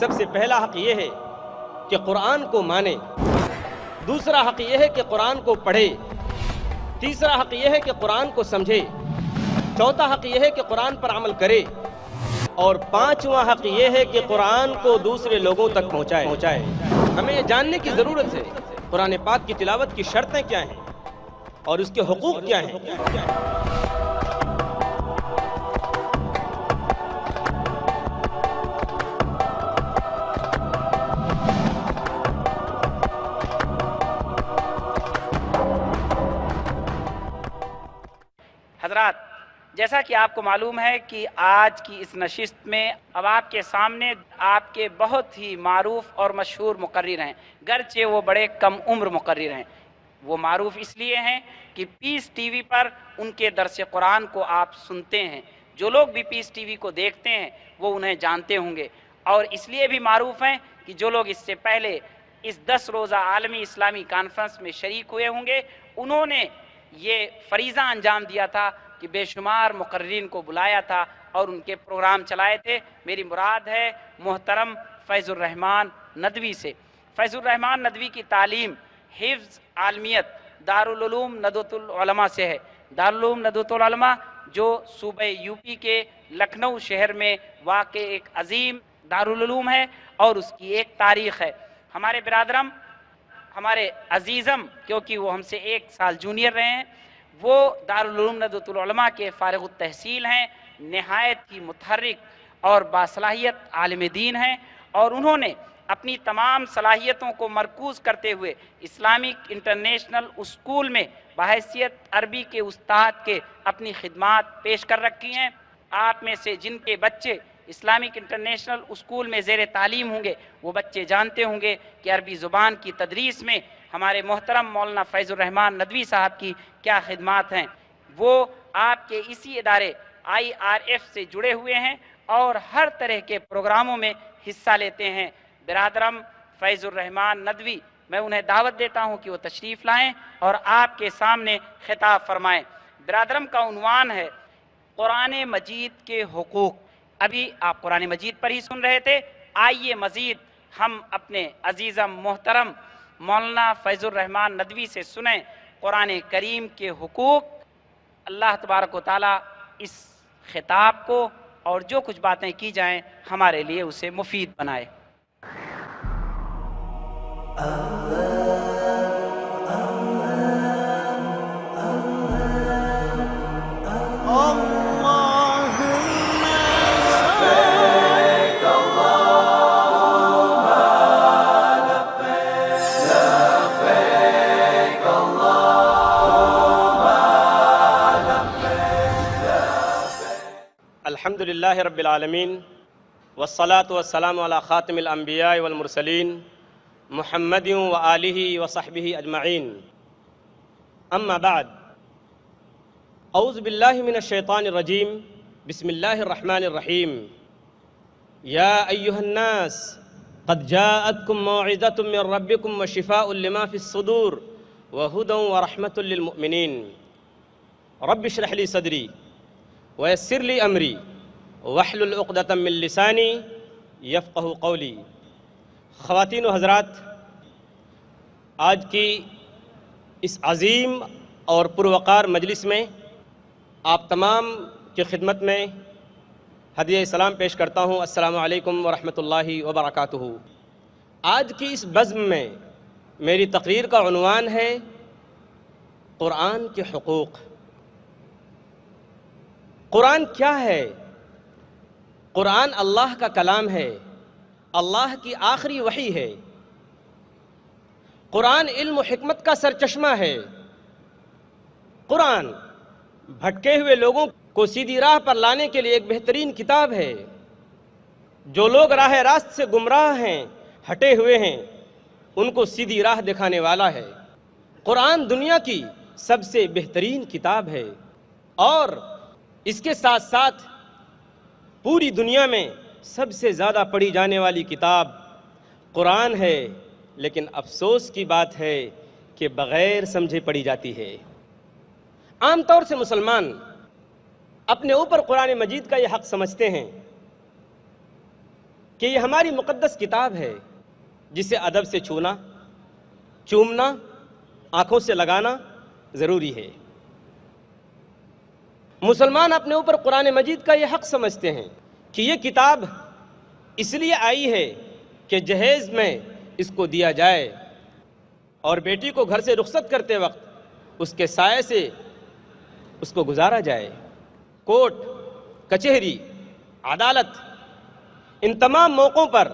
سب سے پہلا حق یہ ہے کہ قرآن کو مانے، دوسرا حق یہ ہے کہ قرآن کو پڑھے، تیسرا حق یہ ہے کہ قرآن کو سمجھے، چوتھا حق یہ ہے کہ قرآن پر عمل کرے، اور پانچواں حق یہ ہے کہ قرآن کو دوسرے لوگوں تک پہنچائے۔ ہمیں یہ جاننے کی ضرورت ہے قرآن پاک کی تلاوت کی شرطیں کیا ہیں اور اس کے حقوق کیا ہیں۔ حضرات، جیسا کہ آپ کو معلوم ہے کہ آج کی اس نشست میں اب آپ کے سامنے آپ کے بہت ہی معروف اور مشہور مقرر ہیں، گرچہ وہ بڑے کم عمر مقرر ہیں۔ وہ معروف اس لیے ہیں کہ پیس ٹی وی پر ان کے درس قرآن کو آپ سنتے ہیں۔ جو لوگ بھی پیس ٹی وی کو دیکھتے ہیں وہ انہیں جانتے ہوں گے، اور اس لیے بھی معروف ہیں کہ جو لوگ اس سے پہلے اس 10 روزہ عالمی اسلامی کانفرنس میں شریک ہوئے ہوں گے، انہوں نے یہ فریضہ انجام دیا تھا کہ بے شمار مقررین کو بلایا تھا اور ان کے پروگرام چلائے تھے۔ میری مراد ہے محترم فیض الرحمن ندوی سے۔ فیض الرحمن ندوی کی تعلیم حفظ عالمیت دارالعلوم ندوۃ العلماء سے ہے۔ دارالعلوم ندوۃ العلماء جو صوبہ یو پی کے لکھنؤ شہر میں واقع ایک عظیم دارالعلوم ہے اور اس کی ایک تاریخ ہے۔ ہمارے برادرم، ہمارے عزیزم، کیونکہ وہ ہم سے 1 سال جونیئر رہے ہیں، وہ دارالعلوم ندوۃ العلماء کے فارغ التحصیل ہیں، نہایت ہی متحرک اور باصلاحیت عالم دین ہیں، اور انہوں نے اپنی تمام صلاحیتوں کو مرکوز کرتے ہوئے اسلامک انٹرنیشنل اسکول میں بحیثیت عربی کے استاد کے اپنی خدمات پیش کر رکھی ہیں۔ آپ میں سے جن کے بچے اسلامک انٹرنیشنل اسکول میں زیر تعلیم ہوں گے، وہ بچے جانتے ہوں گے کہ عربی زبان کی تدریس میں ہمارے محترم مولانا فیض الرحمن ندوی صاحب کی کیا خدمات ہیں۔ وہ آپ کے اسی ادارے IRF سے جڑے ہوئے ہیں اور ہر طرح کے پروگراموں میں حصہ لیتے ہیں۔ برادرم فیض الرحمن ندوی، میں انہیں دعوت دیتا ہوں کہ وہ تشریف لائیں اور آپ کے سامنے خطاب فرمائیں۔ برادرم کا عنوان ہے قرآن مجید کے حقوق۔ ابھی آپ قرآن مجید پر ہی سن رہے تھے، آئیے مزید ہم اپنے عزیزم محترم مولانا فیض الرحمن ندوی سے سنیں قرآن کریم کے حقوق۔ اللہ تبارک و تعالیٰ اس خطاب کو اور جو کچھ باتیں کی جائیں ہمارے لیے اسے مفید بنائے۔ الحمد للہ رب العالمین والصلاة والسلام علی خاتم الانبیاء والمرسلین محمد وآلہ وصحبہ اجمعین، اما بعد، اعوذ باللہ من الشیطان الرجیم، بسم اللہ الرحمن الرحیم۔ یا ایہا الناس قد جاءتکم موعظۃ من ربکم وشفاء لما فی الصدور وہدی ورحمۃ للمؤمنین۔ رب اشرح لی صدری ویسر لی امری واحلل عقدۃ من لسانی یفقہوا قولی۔ خواتین و حضرات، آج کی اس عظیم اور پروقار مجلس میں آپ تمام کی خدمت میں ہدیہ سلام پیش کرتا ہوں۔ السلام علیکم ورحمۃ اللہ وبرکاتہ۔ آج کی اس بزم میں میری تقریر کا عنوان ہے قرآن کے حقوق۔ قرآن کیا ہے؟ قرآن اللہ کا کلام ہے، اللہ کی آخری وحی ہے۔ قرآن علم و حکمت کا سرچشمہ ہے۔ قرآن بھٹکے ہوئے لوگوں کو سیدھی راہ پر لانے کے لیے ایک بہترین کتاب ہے۔ جو لوگ راہ راست سے گمراہ ہیں، ہٹے ہوئے ہیں، ان کو سیدھی راہ دکھانے والا ہے۔ قرآن دنیا کی سب سے بہترین کتاب ہے، اور اس کے ساتھ ساتھ پوری دنیا میں سب سے زیادہ پڑھی جانے والی کتاب قرآن ہے، لیکن افسوس کی بات ہے کہ بغیر سمجھے پڑھی جاتی ہے۔ عام طور سے مسلمان اپنے اوپر قرآن مجید کا یہ حق سمجھتے ہیں کہ یہ ہماری مقدس کتاب ہے جسے ادب سے چھونا، چومنا، آنکھوں سے لگانا ضروری ہے۔ مسلمان اپنے اوپر قرآن مجید کا یہ حق سمجھتے ہیں کہ یہ کتاب اس لیے آئی ہے کہ جہیز میں اس کو دیا جائے اور بیٹی کو گھر سے رخصت کرتے وقت اس کے سائے سے اس کو گزارا جائے۔ کورٹ، کچہری، عدالت، ان تمام موقعوں پر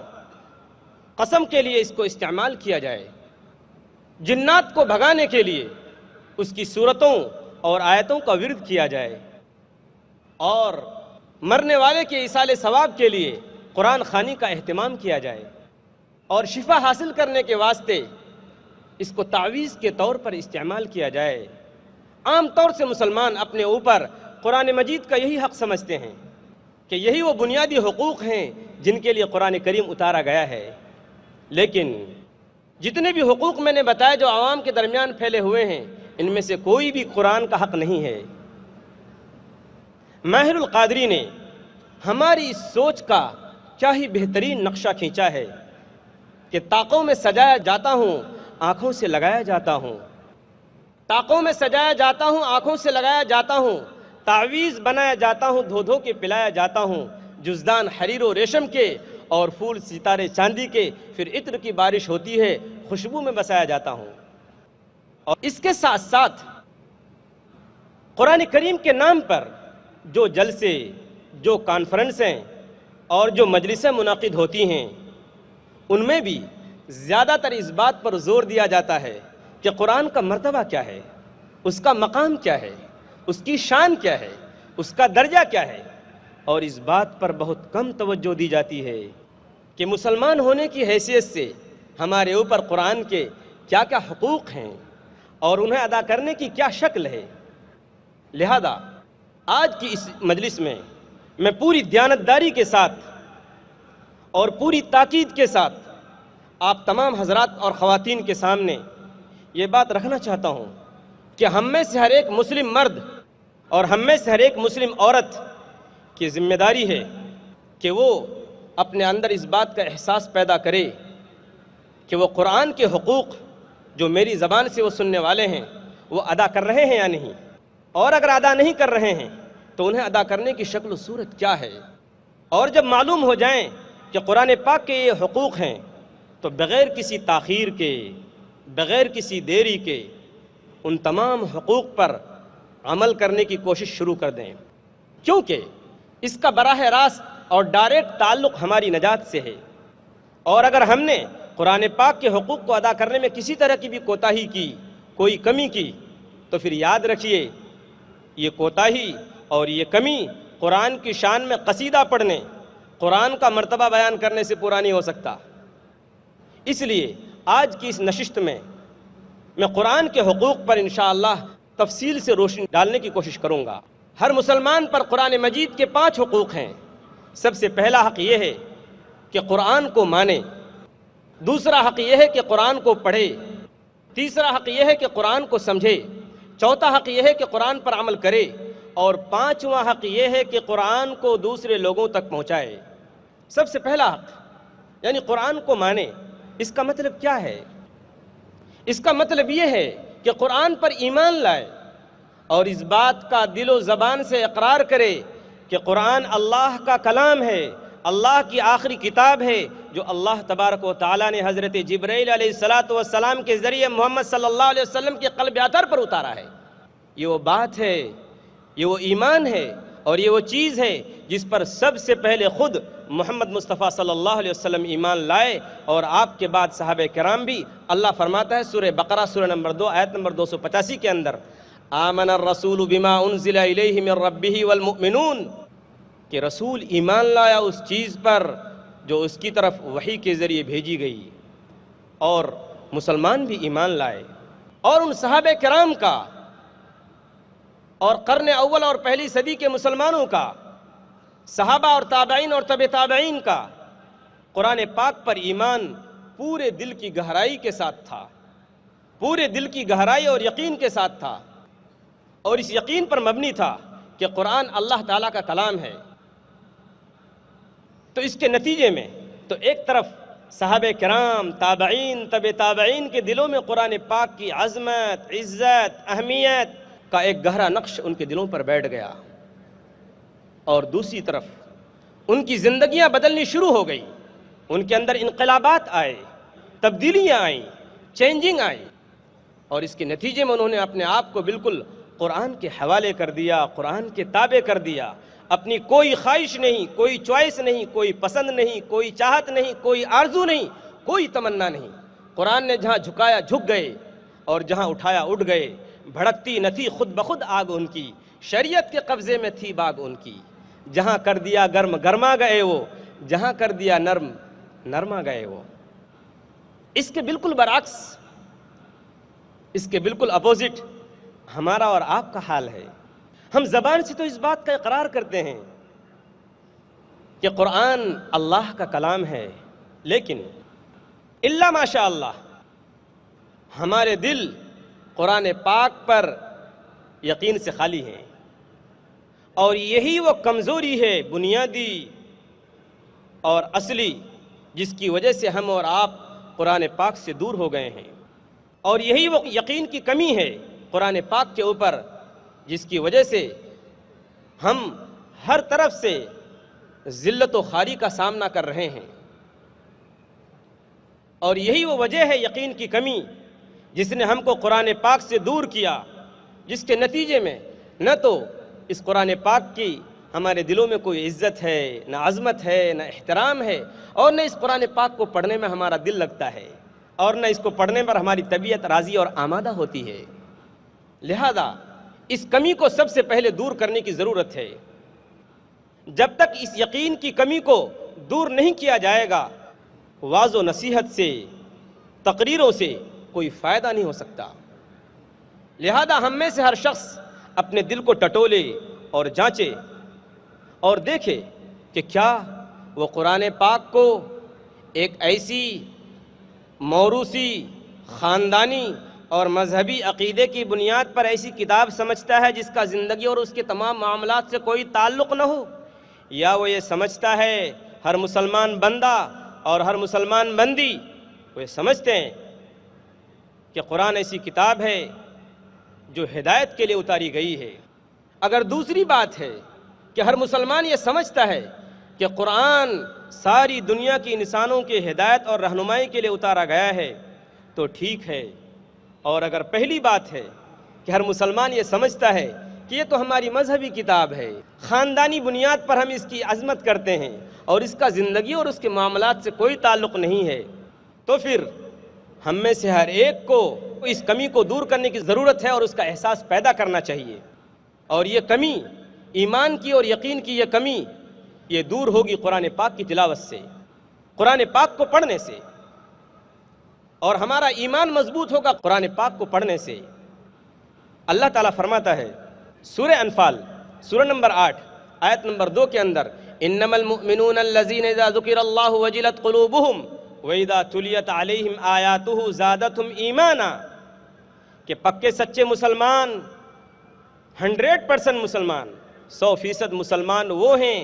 قسم کے لیے اس کو استعمال کیا جائے۔ جنات کو بھگانے کے لیے اس کی صورتوں اور آیتوں کا ورد کیا جائے، اور مرنے والے کے ایصال ثواب کے لیے قرآن خوانی کا اہتمام کیا جائے، اور شفا حاصل کرنے کے واسطے اس کو تعویذ کے طور پر استعمال کیا جائے۔ عام طور سے مسلمان اپنے اوپر قرآن مجید کا یہی حق سمجھتے ہیں کہ یہی وہ بنیادی حقوق ہیں جن کے لیے قرآن کریم اتارا گیا ہے۔ لیکن جتنے بھی حقوق میں نے بتائے جو عوام کے درمیان پھیلے ہوئے ہیں، ان میں سے کوئی بھی قرآن کا حق نہیں ہے۔ ماہر القادری نے ہماری اس سوچ کا کیا ہی بہترین نقشہ کھینچا ہے کہ طاقوں میں سجایا جاتا ہوں، آنکھوں سے لگایا جاتا ہوں۔ طاقوں میں سجایا جاتا ہوں، آنکھوں سے لگایا جاتا ہوں، تعویذ بنایا جاتا ہوں، دھو دھو کے پلایا جاتا ہوں، جزدان حریر و ریشم کے اور پھول ستارے چاندی کے، پھر عطر کی بارش ہوتی ہے، خوشبو میں بسایا جاتا ہوں۔ اور اس کے ساتھ ساتھ قرآن کریم کے نام پر جو جلسے، جو کانفرنسیں اور جو مجلسیں منعقد ہوتی ہیں، ان میں بھی زیادہ تر اس بات پر زور دیا جاتا ہے کہ قرآن کا مرتبہ کیا ہے، اس کا مقام کیا ہے، اس کی شان کیا ہے، اس کا درجہ کیا ہے، اور اس بات پر بہت کم توجہ دی جاتی ہے کہ مسلمان ہونے کی حیثیت سے ہمارے اوپر قرآن کے کیا کیا حقوق ہیں اور انہیں ادا کرنے کی کیا شکل ہے۔ لہذا آج کی اس مجلس میں پوری دیانتداری کے ساتھ اور پوری تاکید کے ساتھ آپ تمام حضرات اور خواتین کے سامنے یہ بات رکھنا چاہتا ہوں کہ ہم میں سے ہر ایک مسلم مرد اور ہم میں سے ہر ایک مسلم عورت کی ذمہ داری ہے کہ وہ اپنے اندر اس بات کا احساس پیدا کرے کہ وہ قرآن کے حقوق جو میری زبان سے وہ سننے والے ہیں وہ ادا کر رہے ہیں یا نہیں، اور اگر ادا نہیں کر رہے ہیں تو انہیں ادا کرنے کی شکل و صورت کیا ہے۔ اور جب معلوم ہو جائیں کہ قرآن پاک کے یہ حقوق ہیں تو بغیر کسی تاخیر کے، بغیر کسی دیری کے ان تمام حقوق پر عمل کرنے کی کوشش شروع کر دیں، کیونکہ اس کا براہ راست اور ڈائریکٹ تعلق ہماری نجات سے ہے۔ اور اگر ہم نے قرآن پاک کے حقوق کو ادا کرنے میں کسی طرح کی بھی کوتاہی کی، کوئی کمی کی، تو پھر یاد رکھیے یہ کوتاہی اور یہ کمی قرآن کی شان میں قصیدہ پڑھنے، قرآن کا مرتبہ بیان کرنے سے پورا نہیں ہو سکتا۔ اس لیے آج کی اس نشست میں قرآن کے حقوق پر انشاءاللہ تفصیل سے روشنی ڈالنے کی کوشش کروں گا۔ ہر مسلمان پر قرآن مجید کے 5 حقوق ہیں۔ سب سے پہلا حق یہ ہے کہ قرآن کو مانے، دوسرا حق یہ ہے کہ قرآن کو پڑھے، تیسرا حق یہ ہے کہ قرآن کو سمجھے، چوتھا حق یہ ہے کہ قرآن پر عمل کرے، اور 5واں حق یہ ہے کہ قرآن کو دوسرے لوگوں تک پہنچائے۔ سب سے پہلا حق یعنی قرآن کو مانے، اس کا مطلب کیا ہے؟ اس کا مطلب یہ ہے کہ قرآن پر ایمان لائے اور اس بات کا دل و زبان سے اقرار کرے کہ قرآن اللہ کا کلام ہے، اللہ کی آخری کتاب ہے جو اللہ تبارک و تعالیٰ نے حضرت جبرائیل علیہ السلام کے ذریعے محمد صلی اللہ علیہ وسلم کے قلب اطہر پر اتارا ہے۔ یہ وہ بات ہے، یہ وہ ایمان ہے، اور یہ وہ چیز ہے جس پر سب سے پہلے خود محمد مصطفیٰ صلی اللہ علیہ وسلم ایمان لائے، اور آپ کے بعد صحابہ کرام بھی۔ اللہ فرماتا ہے سورہ بقرہ سورہ نمبر 2 آیت نمبر 285 کے اندر، آمن الرسول بما انزل الیہ من ربہ والمؤمنون، کہ رسول ایمان لایا اس چیز پر جو اس کی طرف وحی کے ذریعے بھیجی گئی، اور مسلمان بھی ایمان لائے۔ اور ان صحابہ کرام کا اور قرن اول اور پہلی صدی کے مسلمانوں کا، صحابہ اور تابعین اور تبع تابعین کا قرآن پاک پر ایمان پورے دل کی گہرائی کے ساتھ تھا، پورے دل کی گہرائی اور یقین کے ساتھ تھا، اور اس یقین پر مبنی تھا کہ قرآن اللہ تعالیٰ کا کلام ہے۔ تو اس کے نتیجے میں تو ایک طرف صحابہ کرام، تابعین، تبع تابعین کے دلوں میں قرآن پاک کی عظمت، عزت، اہمیت کا ایک گہرا نقش ان کے دلوں پر بیٹھ گیا، اور دوسری طرف ان کی زندگیاں بدلنی شروع ہو گئی، ان کے اندر انقلابات آئے، تبدیلیاں آئیں، چینجنگ آئی، اور اس کے نتیجے میں انہوں نے اپنے آپ کو بالکل قرآن کے حوالے کر دیا، قرآن کے تابع کر دیا، اپنی کوئی خواہش نہیں، کوئی چوائس نہیں، کوئی پسند نہیں، کوئی چاہت نہیں، کوئی آرزو نہیں، کوئی تمنا نہیں۔ قرآن نے جہاں جھکایا جھک گئے، اور جہاں اٹھایا اٹھ گئے۔ بھڑکتی نہ تھی خود بخود آگ ان کی، شریعت کے قبضے میں تھی باغ ان کی۔ جہاں کر دیا گرم گرما گئے وہ، جہاں کر دیا نرم نرما گئے وہ۔ اس کے بالکل برعکس، اس کے بالکل اپوزٹ ہمارا اور آپ کا حال ہے۔ ہم زبان سے تو اس بات کا اقرار کرتے ہیں کہ قرآن اللہ کا کلام ہے، لیکن الا ماشاء اللہ ہمارے دل قرآن پاک پر یقین سے خالی ہیں، اور یہی وہ کمزوری ہے بنیادی اور اصلی جس کی وجہ سے ہم اور آپ قرآن پاک سے دور ہو گئے ہیں، اور یہی وہ یقین کی کمی ہے قرآن پاک کے اوپر جس کی وجہ سے ہم ہر طرف سے ذلت و خواری کا سامنا کر رہے ہیں، اور یہی وہ وجہ ہے یقین کی کمی جس نے ہم کو قرآن پاک سے دور کیا، جس کے نتیجے میں نہ تو اس قرآن پاک کی ہمارے دلوں میں کوئی عزت ہے، نہ عظمت ہے، نہ احترام ہے، اور نہ اس قرآن پاک کو پڑھنے میں ہمارا دل لگتا ہے، اور نہ اس کو پڑھنے پر ہماری طبیعت راضی اور آمادہ ہوتی ہے۔ لہذا اس کمی کو سب سے پہلے دور کرنے کی ضرورت ہے۔ جب تک اس یقین کی کمی کو دور نہیں کیا جائے گا، واعظ و نصیحت سے، تقریروں سے کوئی فائدہ نہیں ہو سکتا۔ لہذا ہم میں سے ہر شخص اپنے دل کو ٹٹولے اور جانچے اور دیکھے کہ کیا وہ قرآن پاک کو ایک ایسی موروثی، خاندانی اور مذہبی عقیدے کی بنیاد پر ایسی کتاب سمجھتا ہے جس کا زندگی اور اس کے تمام معاملات سے کوئی تعلق نہ ہو، یا وہ یہ سمجھتا ہے ہر مسلمان بندہ اور ہر مسلمان بندی وہ یہ سمجھتے ہیں کہ قرآن ایسی کتاب ہے جو ہدایت کے لیے اتاری گئی ہے۔ اگر دوسری بات ہے کہ ہر مسلمان یہ سمجھتا ہے کہ قرآن ساری دنیا کی انسانوں کے ہدایت اور رہنمائی کے لیے اتارا گیا ہے تو ٹھیک ہے، اور اگر پہلی بات ہے کہ ہر مسلمان یہ سمجھتا ہے کہ یہ تو ہماری مذہبی کتاب ہے، خاندانی بنیاد پر ہم اس کی عظمت کرتے ہیں اور اس کا زندگی اور اس کے معاملات سے کوئی تعلق نہیں ہے، تو پھر ہم میں سے ہر ایک کو اس کمی کو دور کرنے کی ضرورت ہے اور اس کا احساس پیدا کرنا چاہیے۔ اور یہ کمی ایمان کی اور یقین کی، یہ کمی یہ دور ہوگی قرآن پاک کی تلاوت سے، قرآن پاک کو پڑھنے سے، اور ہمارا ایمان مضبوط ہوگا قرآن پاک کو پڑھنے سے۔ اللہ تعالیٰ فرماتا ہے سورہ انفال سورہ نمبر 8 آیت نمبر 2 کے اندر، انما المؤمنون الذین اذا ذکر اللہ وجلت قلوبہم وَإِذَا تُلِيَتْ عَلَيْهِمْ آيَاتُهُ زَادَتْهُمْ إِيمَانًا، کہ پکے سچے مسلمان 100% مسلمان، 100% مسلمان وہ ہیں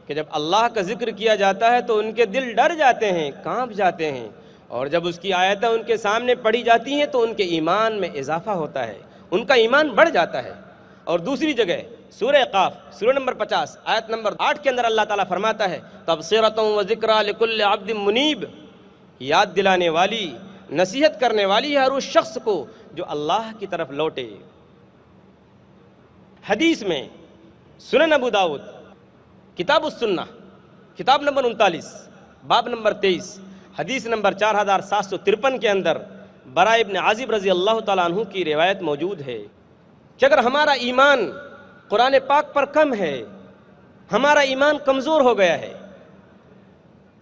کہ جب اللہ کا ذکر کیا جاتا ہے تو ان کے دل ڈر جاتے ہیں، کانپ جاتے ہیں، اور جب اس کی آیتیں ان کے سامنے پڑھی جاتی ہیں تو ان کے ایمان میں اضافہ ہوتا ہے، ان کا ایمان بڑھ جاتا ہے۔ اور دوسری جگہ سورہ قاف سورہ نمبر 50 آیت نمبر 8 کے اندر اللہ تعالیٰ فرماتا ہے تبصرۃ وذکریٰ لکل عبد منیب، یاد دلانے والی، نصیحت کرنے والی ہے ہر اس شخص کو جو اللہ کی طرف لوٹے۔ حدیث میں سنن ابو داؤد کتاب السنہ کتاب نمبر 39 باب نمبر 23 حدیث نمبر 4753 کے اندر براء ابن عازب رضی اللہ تعالیٰ عنہ کی روایت موجود ہے کہ اگر ہمارا ایمان قرآن پاک پر کم ہے، ہمارا ایمان کمزور ہو گیا ہے،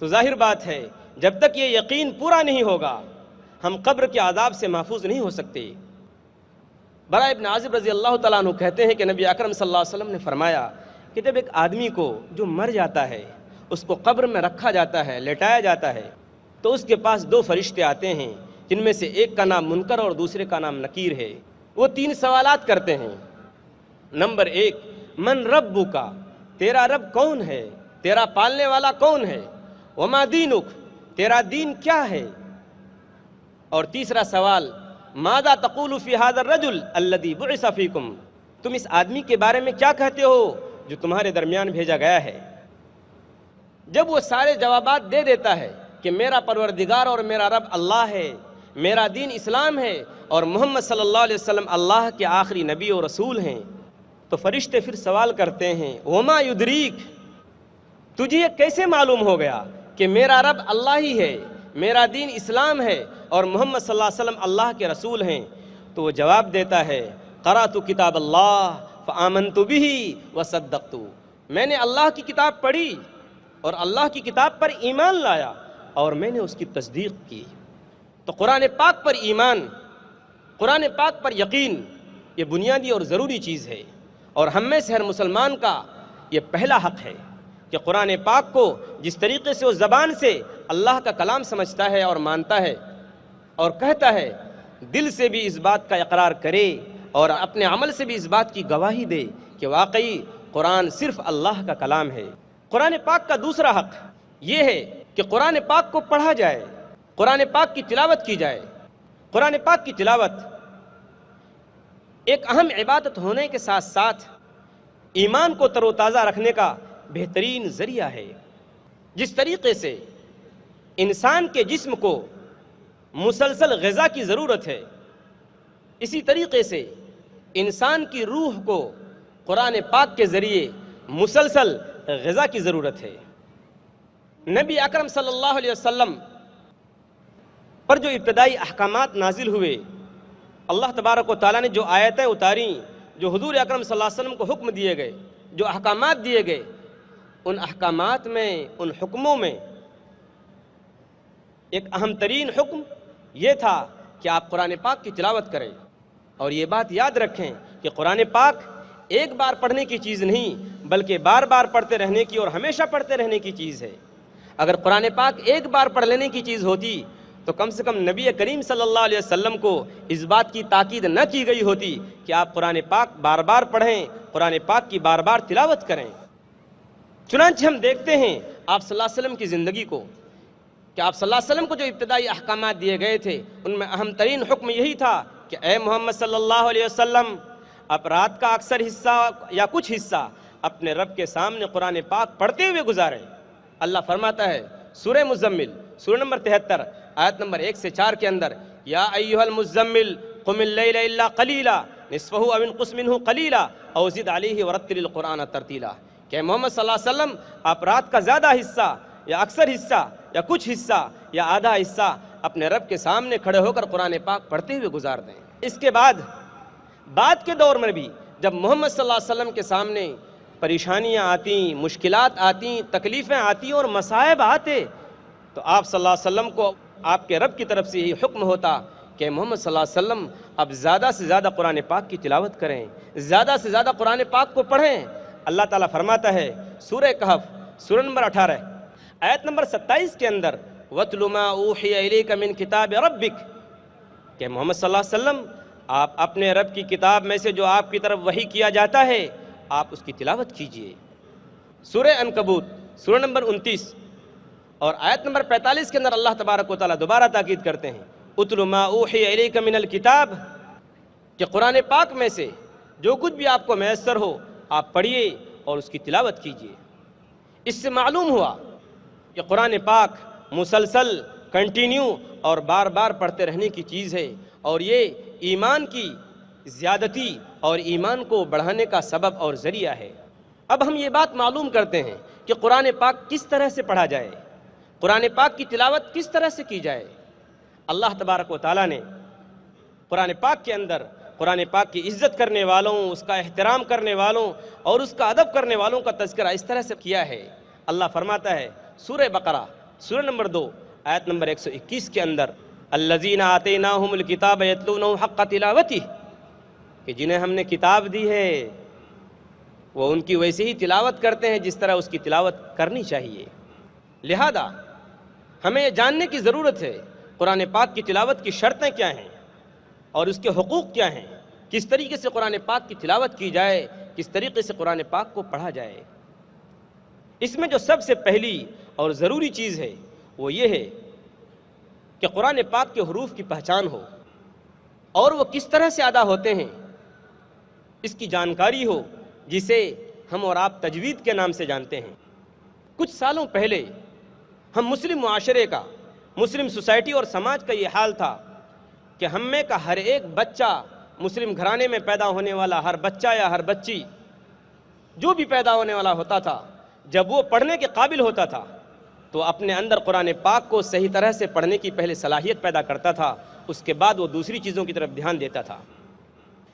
تو ظاہر بات ہے جب تک یہ یقین پورا نہیں ہوگا ہم قبر کے عذاب سے محفوظ نہیں ہو سکتے۔ براء ابن عازب رضی اللہ تعالیٰ عنہ کہتے ہیں کہ نبی اکرم صلی اللہ علیہ وسلم نے فرمایا کہ جب ایک آدمی کو جو مر جاتا ہے اس کو قبر میں رکھا جاتا ہے، لٹایا جاتا ہے، تو اس کے پاس 2 فرشتے آتے ہیں جن میں سے ایک کا نام منکر اور دوسرے کا نام نکیر ہے۔ وہ 3 سوالات کرتے ہیں۔ نمبر 1، من ربک، تیرا رب کون ہے، تیرا پالنے والا کون ہے؟ وما دینک، تیرا دین کیا ہے؟ اور تیسرا سوال ماذا تقول فی ھذا الرجل الذی بعث فیکم، تم اس آدمی کے بارے میں کیا کہتے ہو جو تمہارے درمیان بھیجا گیا ہے؟ جب وہ سارے جوابات دے دیتا ہے کہ میرا پروردگار اور میرا رب اللہ ہے، میرا دین اسلام ہے اور محمد صلی اللہ علیہ وسلم اللہ کے آخری نبی و رسول ہیں، تو فرشتے پھر سوال کرتے ہیں وما یدریک، تجھے یہ کیسے معلوم ہو گیا کہ میرا رب اللہ ہی ہے، میرا دین اسلام ہے اور محمد صلی اللہ علیہ وسلم اللہ کے رسول ہیں؟ تو وہ جواب دیتا ہے قرأت کتاب اللہ فآمنت بہ وصدقت، میں نے اللہ کی کتاب پڑھی اور اللہ کی کتاب پر ایمان لایا اور میں نے اس کی تصدیق کی۔ تو قرآن پاک پر ایمان، قرآن پاک پر یقین، یہ بنیادی اور ضروری چیز ہے، اور ہم میں سے ہر مسلمان کا یہ پہلا حق ہے کہ قرآن پاک کو جس طریقے سے وہ زبان سے اللہ کا کلام سمجھتا ہے اور مانتا ہے اور کہتا ہے، دل سے بھی اس بات کا اقرار کرے اور اپنے عمل سے بھی اس بات کی گواہی دے کہ واقعی قرآن صرف اللہ کا کلام ہے۔ قرآن پاک کا دوسرا حق یہ ہے کہ قرآن پاک کو پڑھا جائے، قرآن پاک کی تلاوت کی جائے۔ قرآن پاک کی تلاوت ایک اہم عبادت ہونے کے ساتھ ساتھ ایمان کو تر و تازہ رکھنے کا بہترین ذریعہ ہے۔ جس طریقے سے انسان کے جسم کو مسلسل غذا کی ضرورت ہے، اسی طریقے سے انسان کی روح کو قرآن پاک کے ذریعے مسلسل غذا کی ضرورت ہے۔ نبی اکرم صلی اللہ علیہ وسلم پر جو ابتدائی احکامات نازل ہوئے، اللہ تبارک و تعالیٰ نے جو آیتیں اتاریں، جو حضور اکرم صلی اللہ علیہ وسلم کو حکم دیے گئے، جو احکامات دیے گئے، ان احکامات میں، ان حکموں میں ایک اہم ترین حکم یہ تھا کہ آپ قرآن پاک کی تلاوت کریں۔ اور یہ بات یاد رکھیں کہ قرآن پاک ایک بار پڑھنے کی چیز نہیں بلکہ بار بار پڑھتے رہنے کی اور ہمیشہ پڑھتے رہنے کی چیز ہے۔ اگر قرآن پاک ایک بار پڑھ لینے کی چیز ہوتی تو کم سے کم نبی کریم صلی اللہ علیہ وسلم کو اس بات کی تاکید نہ کی گئی ہوتی کہ آپ قرآن پاک بار بار پڑھیں، قرآن پاک کی بار بار تلاوت کریں۔ چنانچہ ہم دیکھتے ہیں آپ صلی اللہ علیہ وسلم کی زندگی کو کہ آپ صلی اللہ علیہ وسلم کو جو ابتدائی احکامات دیے گئے تھے ان میں اہم ترین حکم یہی تھا کہ اے محمد صلی اللہ علیہ وسلم، آپ رات کا اکثر حصہ یا کچھ حصہ اپنے رب کے سامنے قرآن پاک پڑھتے ہوئے گزاریں۔ اللہ فرماتا ہے سورہ مزمل، سورہ نمبر 73 آیت نمبر 1 سے 4 کے اندر، یا ایھا المزمل قم اللیل الا قلیلا نصفہ او انقص منہ قلیلا او زد علیہ ورتل القرآن ترتیلا، کہ محمد صلی اللہ علیہ وسلم آپ رات کا زیادہ حصہ یا اکثر حصہ یا کچھ حصہ یا آدھا حصہ اپنے رب کے سامنے کھڑے ہو کر قرآن پاک پڑھتے ہوئے گزار دیں۔ اس کے بعد کے دور میں بھی جب محمد صلی اللہ علیہ وسلم کے سامنے پریشانیاں آتیں، مشکلات آتیں، تکلیفیں آتیں اور مصائب آتے تو آپ صلی اللہ علیہ وسلم کو آپ کے رب کی طرف سے یہ حکم ہوتا کہ محمد صلی اللہ علیہ وسلم اب زیادہ سے زیادہ قرآن پاک کی تلاوت کریں، زیادہ سے زیادہ قرآن پاک کو پڑھیں۔ اللہ تعالیٰ فرماتا ہے سورہ کہف، سورہ نمبر 18 آیت نمبر 27 کے اندر، وَاتْلُ مَا أُوحِيَ إِلَيْكَ مِنْ كِتَابِ رَبِّكَ، کہ محمد صلی اللہ علیہ وسلم آپ اپنے رب کی کتاب میں سے جو آپ کی طرف وحی کیا جاتا ہے آپ اس کی تلاوت کیجئے۔ سورہ عنکبوت، سورہ نمبر 29 اور آیت نمبر 45 کے اندر اللہ تبارک و تعالیٰ دوبارہ تاکید کرتے ہیں اتل ما اوحی الیک من الکتاب، کہ قرآن پاک میں سے جو کچھ بھی آپ کو میسر ہو آپ پڑھیے اور اس کی تلاوت کیجئے۔ اس سے معلوم ہوا کہ قرآن پاک مسلسل کنٹینیو اور بار بار پڑھتے رہنے کی چیز ہے، اور یہ ایمان کی زیادتی اور ایمان کو بڑھانے کا سبب اور ذریعہ ہے۔ اب ہم یہ بات معلوم کرتے ہیں کہ قرآن پاک کس طرح سے پڑھا جائے، قرآن پاک کی تلاوت کس طرح سے کی جائے۔ اللہ تبارک و تعالیٰ نے قرآن پاک کے اندر قرآن پاک کی عزت کرنے والوں، اس کا احترام کرنے والوں اور اس کا ادب کرنے والوں کا تذکرہ اس طرح سے کیا ہے۔ اللہ فرماتا ہے سورہ بقرہ، سورہ نمبر 2 آیت نمبر 121 کے اندر، الذین آتیناہم الکتاب یتلونہ حق تلاوتہ، کہ جنہیں ہم نے کتاب دی ہے وہ ان کی ویسے ہی تلاوت کرتے ہیں جس طرح اس کی تلاوت کرنی چاہیے۔ لہذا ہمیں یہ جاننے کی ضرورت ہے قرآن پاک کی تلاوت کی شرطیں کیا ہیں اور اس کے حقوق کیا ہیں، کس طریقے سے قرآن پاک کی تلاوت کی جائے، کس طریقے سے قرآن پاک کو پڑھا جائے۔ اس میں جو سب سے پہلی اور ضروری چیز ہے وہ یہ ہے کہ قرآن پاک کے حروف کی پہچان ہو اور وہ کس طرح سے ادا ہوتے ہیں اس کی جانکاری ہو، جسے ہم اور آپ تجوید کے نام سے جانتے ہیں۔ کچھ سالوں پہلے ہم مسلم معاشرے کا، مسلم سوسائٹی اور سماج کا یہ حال تھا کہ ہم میں کا ہر ایک بچہ، مسلم گھرانے میں پیدا ہونے والا ہر بچہ یا ہر بچی جو بھی پیدا ہونے والا ہوتا تھا، جب وہ پڑھنے کے قابل ہوتا تھا تو اپنے اندر قرآن پاک کو صحیح طرح سے پڑھنے کی پہلے صلاحیت پیدا کرتا تھا، اس کے بعد وہ دوسری چیزوں کی طرف دھیان دیتا تھا۔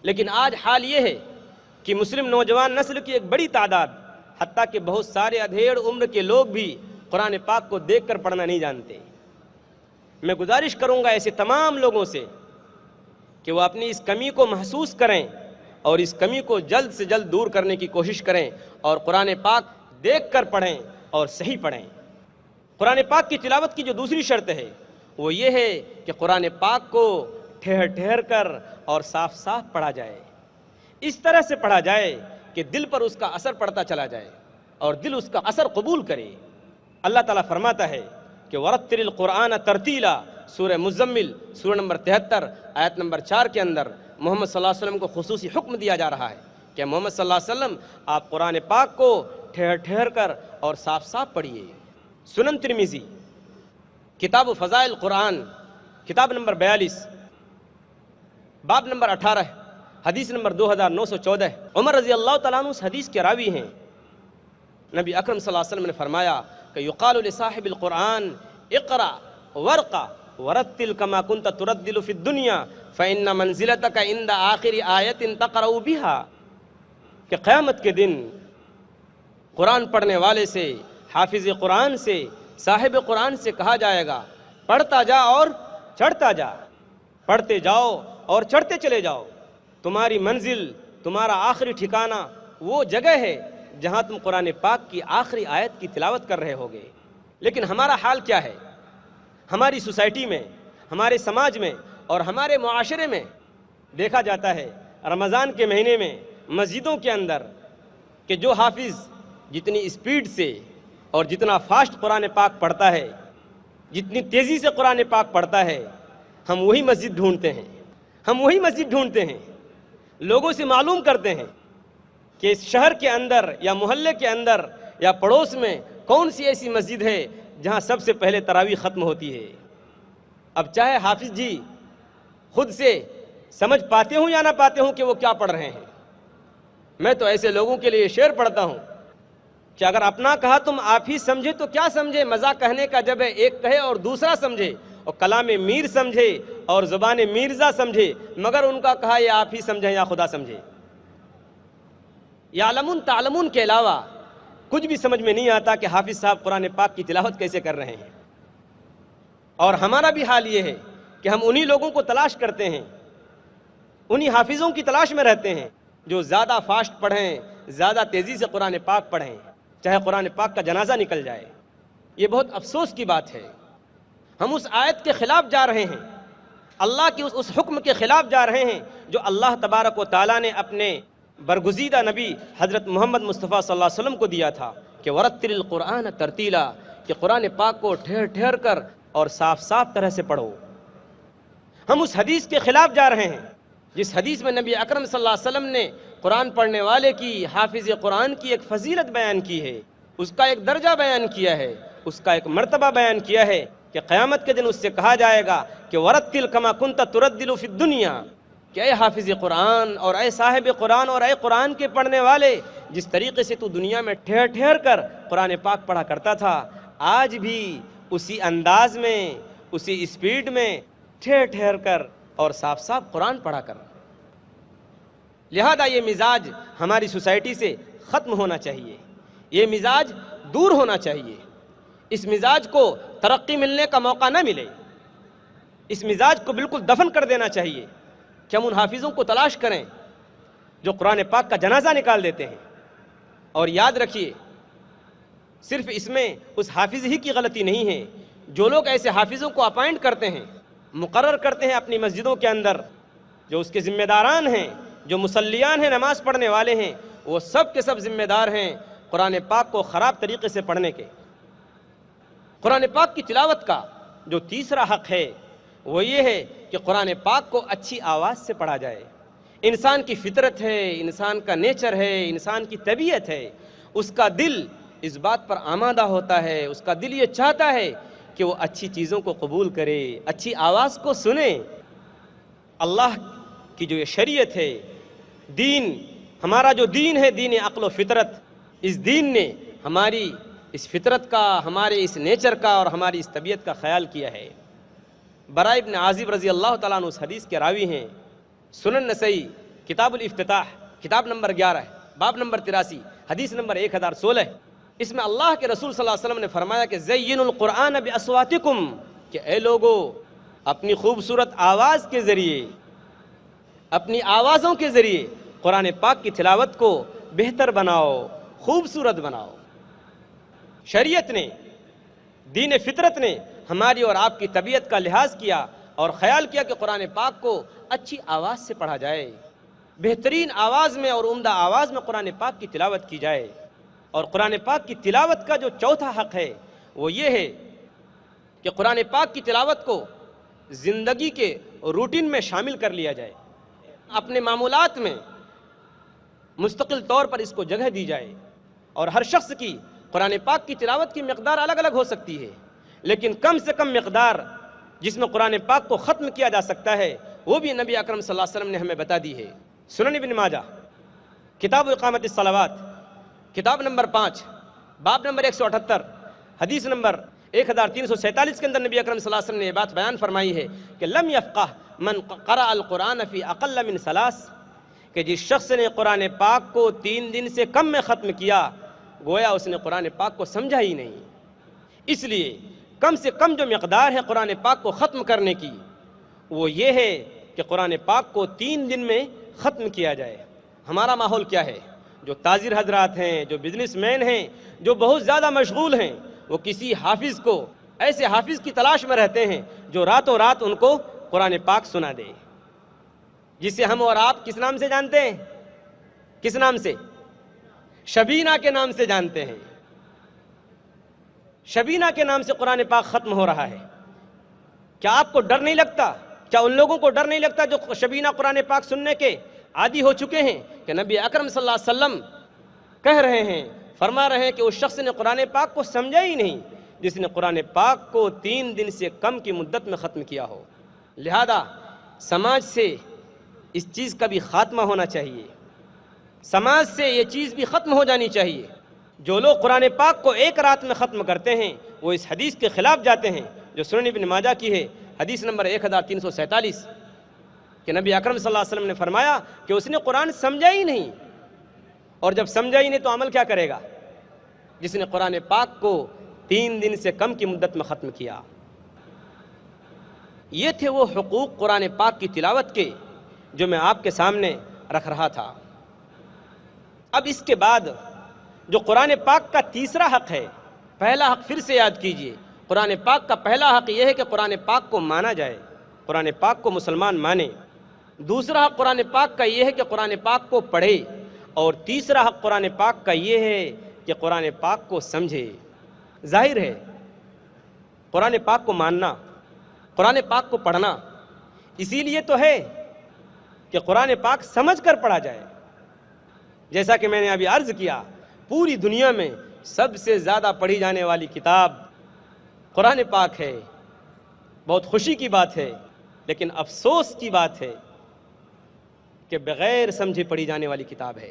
لیکن آج حال یہ ہے کہ مسلم نوجوان نسل کی ایک بڑی تعداد، حتیٰ کہ بہت سارے ادھیڑ عمر کے لوگ بھی قرآن پاک کو دیکھ کر پڑھنا نہیں جانتے۔ میں گزارش کروں گا ایسے تمام لوگوں سے کہ وہ اپنی اس کمی کو محسوس کریں اور اس کمی کو جلد سے جلد دور کرنے کی کوشش کریں اور قرآن پاک دیکھ کر پڑھیں اور صحیح پڑھیں۔ قرآن پاک کی تلاوت کی جو دوسری شرط ہے وہ یہ ہے کہ قرآن پاک کو ٹھہر ٹھہر کر اور صاف صاف پڑھا جائے، اس طرح سے پڑھا جائے کہ دل پر اس کا اثر پڑتا چلا جائے اور دل اس کا اثر قبول کرے۔ اللہ تعالیٰ فرماتا ہے کہ وَرَتِّلِ الْقُرْآنَ تَرْتِیلًا، سورہ مزمل سورہ نمبر 73 آیت نمبر 4 کے اندر محمد صلی اللہ علیہ وسلم کو خصوصی حکم دیا جا رہا ہے کہ محمد صلی اللہ علیہ وسلم آپ قرآن پاک کو ٹھہر ٹھہر کر اور صاف صاف پڑھیے۔ سنن ترمذی کتاب فضائل قرآن، کتاب نمبر 42، باب نمبر 18، حدیث نمبر 2914، عمر رضی اللہ تعالیٰ عنہ اس حدیث کے راوی ہیں۔ نبی اکرم صلی اللہ علیہ وسلم نے فرمایا کہ یقال لصاحب القرآن اقرأ ورقا ورتل کما کنت تردل فی الدنیا فإن منزلتک عند آخر آیت تقرأ بها، کہ قیامت کے دن قرآن پڑھنے والے سے، حافظ قرآن سے، صاحب قرآن سے کہا جائے گا پڑھتا جا اور چڑھتا جا، پڑھتے جاؤ اور چڑھتے چلے جاؤ، تمہاری منزل، تمہارا آخری ٹھکانہ وہ جگہ ہے جہاں تم قرآن پاک کی آخری آیت کی تلاوت کر رہے ہوگے۔ لیکن ہمارا حال کیا ہے؟ ہماری سوسائٹی میں، ہمارے سماج میں اور ہمارے معاشرے میں دیکھا جاتا ہے رمضان کے مہینے میں مسجدوں کے اندر کہ جو حافظ جتنی اسپیڈ سے اور جتنا فاسٹ قرآن پاک پڑھتا ہے، جتنی تیزی سے قرآن پاک پڑھتا ہے، ہم وہی مسجد ڈھونڈتے ہیں، ہم وہی مسجد ڈھونڈتے ہیں، لوگوں سے معلوم کرتے ہیں کہ اس شہر کے اندر یا محلے کے اندر یا پڑوس میں کون سی ایسی مسجد ہے جہاں سب سے پہلے تراویح ختم ہوتی ہے۔ اب چاہے حافظ جی خود سے سمجھ پاتے ہوں یا نہ پاتے ہوں کہ وہ کیا پڑھ رہے ہیں، میں تو ایسے لوگوں کے لیے شعر پڑھتا ہوں کہ اگر اپنا کہا تم آپ ہی سمجھے تو کیا سمجھے، مزہ کہنے کا جب ہے ایک کہے اور دوسرا سمجھے، اور کلام میر سمجھے اور زبان میرزا سمجھے، مگر ان کا کہا یہ آپ ہی سمجھیں یا خدا سمجھے۔ یعلمون تعلمون کے علاوہ کچھ بھی سمجھ میں نہیں آتا کہ حافظ صاحب قرآن پاک کی تلاوت کیسے کر رہے ہیں۔ اور ہمارا بھی حال یہ ہے کہ ہم انہی لوگوں کو تلاش کرتے ہیں، انہی حافظوں کی تلاش میں رہتے ہیں جو زیادہ فاسٹ پڑھیں، زیادہ تیزی سے قرآن پاک پڑھیں، چاہے قرآن پاک کا جنازہ نکل جائے۔ یہ بہت افسوس کی بات ہے، ہم اس آیت کے خلاف جا رہے ہیں، اللہ کی اس حکم کے خلاف جا رہے ہیں جو اللہ تبارک و تعالیٰ نے اپنے برگزیدہ نبی حضرت محمد مصطفیٰ صلی اللہ علیہ وسلم کو دیا تھا کہ ورتل القرآن ترتیلا، کہ قرآن پاک کو ٹھہر ٹھہر کر اور صاف صاف طرح سے پڑھو۔ ہم اس حدیث کے خلاف جا رہے ہیں جس حدیث میں نبی اکرم صلی اللہ علیہ وسلم نے قرآن پڑھنے والے کی، حافظ قرآن کی ایک فضیلت بیان کی ہے، اس کا ایک درجہ بیان کیا ہے، اس کا ایک مرتبہ بیان کیا ہے کہ قیامت کے دن اس سے کہا جائے گا کہ ورتل کما کنت تردل فی الدنیا، کہ اے حافظ قرآن اور اے صاحب قرآن اور اے قرآن کے پڑھنے والے، جس طریقے سے تو دنیا میں ٹھہر ٹھہر کر قرآن پاک پڑھا کرتا تھا، آج بھی اسی انداز میں، اسی اسپیڈ میں ٹھہر ٹھہر کر اور صاف صاف قرآن پڑھا کر۔ لہذا یہ مزاج ہماری سوسائٹی سے ختم ہونا چاہیے، یہ مزاج دور ہونا چاہیے، اس مزاج کو ترقی ملنے کا موقع نہ ملے، اس مزاج کو بالکل دفن کر دینا چاہیے کہ ہم ان حافظوں کو تلاش کریں جو قرآن پاک کا جنازہ نکال دیتے ہیں۔ اور یاد رکھیے صرف اس میں اس حافظ ہی کی غلطی نہیں ہے، جو لوگ ایسے حافظوں کو اپائنٹ کرتے ہیں، مقرر کرتے ہیں اپنی مسجدوں کے اندر، جو اس کے ذمہ داران ہیں، جو مصلیان ہیں، نماز پڑھنے والے ہیں، وہ سب کے سب ذمہ دار ہیں قرآن پاک کو خراب طریقے سے پڑھنے کے۔ قرآن پاک کی تلاوت کا جو تیسرا حق ہے وہ یہ ہے کہ قرآن پاک کو اچھی آواز سے پڑھا جائے۔ انسان کی فطرت ہے، انسان کا نیچر ہے، انسان کی طبیعت ہے، اس کا دل اس بات پر آمادہ ہوتا ہے، اس کا دل یہ چاہتا ہے کہ وہ اچھی چیزوں کو قبول کرے، اچھی آواز کو سنے۔ اللہ کی جو یہ شریعت ہے، دین، ہمارا جو دین ہے، دین عقل و فطرت، اس دین نے ہماری اس فطرت کا، ہمارے اس نیچر کا اور ہماری اس طبیعت کا خیال کیا ہے۔ براء ابن عازب رضی اللہ تعالیٰ عنہ اس حدیث کے راوی ہیں۔ سنن نسائی کتاب الافتتاح کتاب نمبر 11 باب نمبر 83 حدیث نمبر 1016، اس میں اللہ کے رسول صلی اللہ علیہ وسلم نے فرمایا کہ زینوا القرآن باصواتکم، کہ اے لوگو اپنی خوبصورت آواز کے ذریعے، اپنی آوازوں کے ذریعے قرآن پاک کی تلاوت کو بہتر بناؤ، خوبصورت بناؤ۔ شریعت نے، دین فطرت نے ہماری اور آپ کی طبیعت کا لحاظ کیا اور خیال کیا کہ قرآن پاک کو اچھی آواز سے پڑھا جائے، بہترین آواز میں اور عمدہ آواز میں قرآن پاک کی تلاوت کی جائے۔ اور قرآن پاک کی تلاوت کا جو چوتھا حق ہے وہ یہ ہے کہ قرآن پاک کی تلاوت کو زندگی کے روٹین میں شامل کر لیا جائے، اپنے معمولات میں مستقل طور پر اس کو جگہ دی جائے۔ اور ہر شخص کی قرآن پاک کی تلاوت کی مقدار الگ الگ ہو سکتی ہے، لیکن کم سے کم مقدار جس میں قرآن پاک کو ختم کیا جا سکتا ہے وہ بھی نبی اکرم صلی اللہ علیہ وسلم نے ہمیں بتا دی ہے۔ سنن ابن ماجہ کتاب اقامت الصلوات کتاب نمبر 5 باب نمبر 178 حدیث نمبر 1347 کے اندر نبی اکرم صلی اللہ علیہ وسلم نے یہ بات بیان فرمائی ہے کہ لم یفقہ من قرأ القرآن فی اقل من 3، کہ جس شخص نے قرآن پاک کو 3 دن سے کم میں ختم کیا گویا اس نے قرآن پاک کو سمجھا ہی نہیں۔ اس لیے کم سے کم جو مقدار ہے قرآن پاک کو ختم کرنے کی وہ یہ ہے کہ قرآن پاک کو 3 دن میں ختم کیا جائے۔ ہمارا ماحول کیا ہے؟ جو تاجر حضرات ہیں، جو بزنس مین ہیں، جو بہت زیادہ مشغول ہیں، وہ کسی حافظ کو، ایسے حافظ کی تلاش میں رہتے ہیں جو راتوں رات ان کو قرآن پاک سنا دے، جسے ہم اور آپ کس نام سے جانتے ہیں؟ کس نام سے؟ شبینہ کے نام سے جانتے ہیں۔ شبینہ کے نام سے قرآن پاک ختم ہو رہا ہے۔ کیا آپ کو ڈر نہیں لگتا؟ کیا ان لوگوں کو ڈر نہیں لگتا جو شبینہ قرآن پاک سننے کے عادی ہو چکے ہیں کہ نبی اکرم صلی اللہ علیہ وسلم کہہ رہے ہیں، فرما رہے ہیں کہ اس شخص نے قرآن پاک کو سمجھا ہی نہیں جس نے قرآن پاک کو 3 دن سے کم کی مدت میں ختم کیا ہو۔ لہذا سماج سے اس چیز کا بھی خاتمہ ہونا چاہیے، سماج سے یہ چیز بھی ختم ہو جانی چاہیے۔ جو لوگ قرآن پاک کو ایک رات میں ختم کرتے ہیں وہ اس حدیث کے خلاف جاتے ہیں جو سنن ابن ماجہ کی ہے، حدیث نمبر 1347، کہ نبی اکرم صلی اللہ علیہ وسلم نے فرمایا کہ اس نے قرآن سمجھا ہی نہیں، اور جب سمجھا ہی نہیں تو عمل کیا کرے گا؟ جس نے قرآن پاک کو 3 دن سے کم کی مدت میں ختم کیا۔ یہ تھے وہ حقوق قرآن پاک کی تلاوت کے جو میں آپ کے سامنے رکھ رہا تھا۔ اب اس کے بعد جو قرآن پاک کا تیسرا حق ہے، پہلا حق پھر سے یاد کیجئے، قرآن پاک کا پہلا حق یہ ہے کہ قرآن پاک کو مانا جائے، قرآن پاک کو مسلمان مانے۔ دوسرا حق قرآن پاک کا یہ ہے کہ قرآن پاک کو پڑھے، اور تیسرا حق قرآن پاک کا یہ ہے کہ قرآن پاک کو سمجھے۔ ظاہر ہے قرآن پاک کو ماننا، قرآن پاک کو پڑھنا اسی لیے تو ہے کہ قرآن پاک سمجھ کر پڑھا جائے۔ جیسا کہ میں نے ابھی عرض کیا، پوری دنیا میں سب سے زیادہ پڑھی جانے والی کتاب قرآن پاک ہے۔ بہت خوشی کی بات ہے، لیکن افسوس کی بات ہے کہ بغیر سمجھے پڑھی جانے والی کتاب ہے،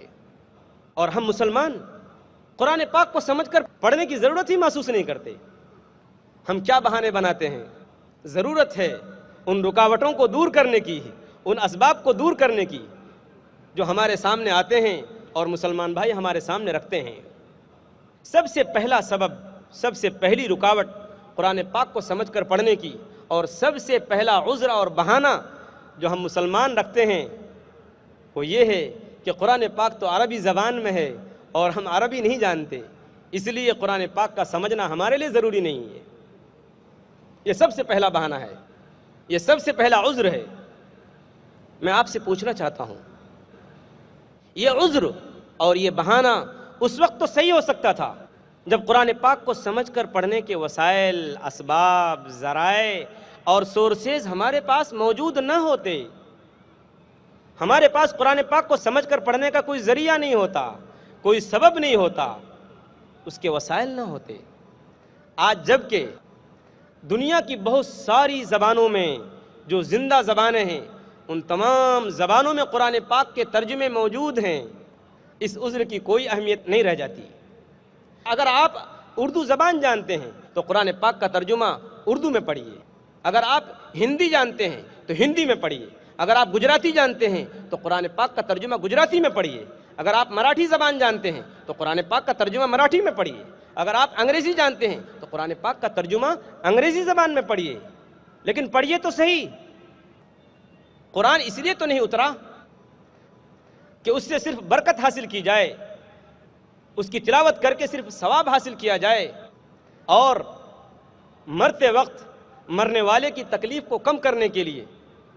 اور ہم مسلمان قرآن پاک کو سمجھ کر پڑھنے کی ضرورت ہی محسوس نہیں کرتے۔ ہم کیا بہانے بناتے ہیں؟ ضرورت ہے ان رکاوٹوں کو دور کرنے کی، ان اسباب کو دور کرنے کی جو ہمارے سامنے آتے ہیں اور مسلمان بھائی ہمارے سامنے رکھتے ہیں۔ سب سے پہلا سبب، سب سے پہلی رکاوٹ قرآن پاک کو سمجھ کر پڑھنے کی، اور سب سے پہلا عذر اور بہانہ جو ہم مسلمان رکھتے ہیں وہ یہ ہے کہ قرآن پاک تو عربی زبان میں ہے اور ہم عربی نہیں جانتے، اس لیے قرآن پاک کا سمجھنا ہمارے لیے ضروری نہیں ہے۔ یہ سب سے پہلا بہانہ ہے، یہ سب سے پہلا عذر ہے۔ میں آپ سے پوچھنا چاہتا ہوں، یہ عذر اور یہ بہانہ اس وقت تو صحیح ہو سکتا تھا جب قرآن پاک کو سمجھ کر پڑھنے کے وسائل، اسباب، ذرائع اور سورسز ہمارے پاس موجود نہ ہوتے، ہمارے پاس قرآن پاک کو سمجھ کر پڑھنے کا کوئی ذریعہ نہیں ہوتا، کوئی سبب نہیں ہوتا، اس کے وسائل نہ ہوتے، آج جب کہ دنیا کی بہت ساری زبانوں میں جو زندہ زبانیں ہیں ان تمام زبانوں میں قرآن پاک کے ترجمے موجود ہیں، اس عذر کی کوئی اہمیت نہیں رہ جاتی۔ اگر آپ اردو زبان جانتے ہیں تو قرآن پاک کا ترجمہ اردو میں پڑھیے، اگر آپ ہندی جانتے ہیں تو ہندی میں پڑھیے، اگر آپ گجراتی جانتے ہیں تو قرآن پاک کا ترجمہ گجراتی میں پڑھیے، اگر آپ مراٹھی زبان جانتے ہیں تو قرآن پاک کا ترجمہ مراٹھی میں پڑھیے، اگر آپ انگریزی جانتے ہیں تو قرآن پاک کا ترجمہ انگریزی زبان میں پڑھیے، لیکن پڑھیے تو صحیح۔ قرآن اس لیے تو نہیں اترا کہ اس سے صرف برکت حاصل کی جائے، اس کی تلاوت کر کے صرف ثواب حاصل کیا جائے اور مرتے وقت مرنے والے کی تکلیف کو کم کرنے کے لیے،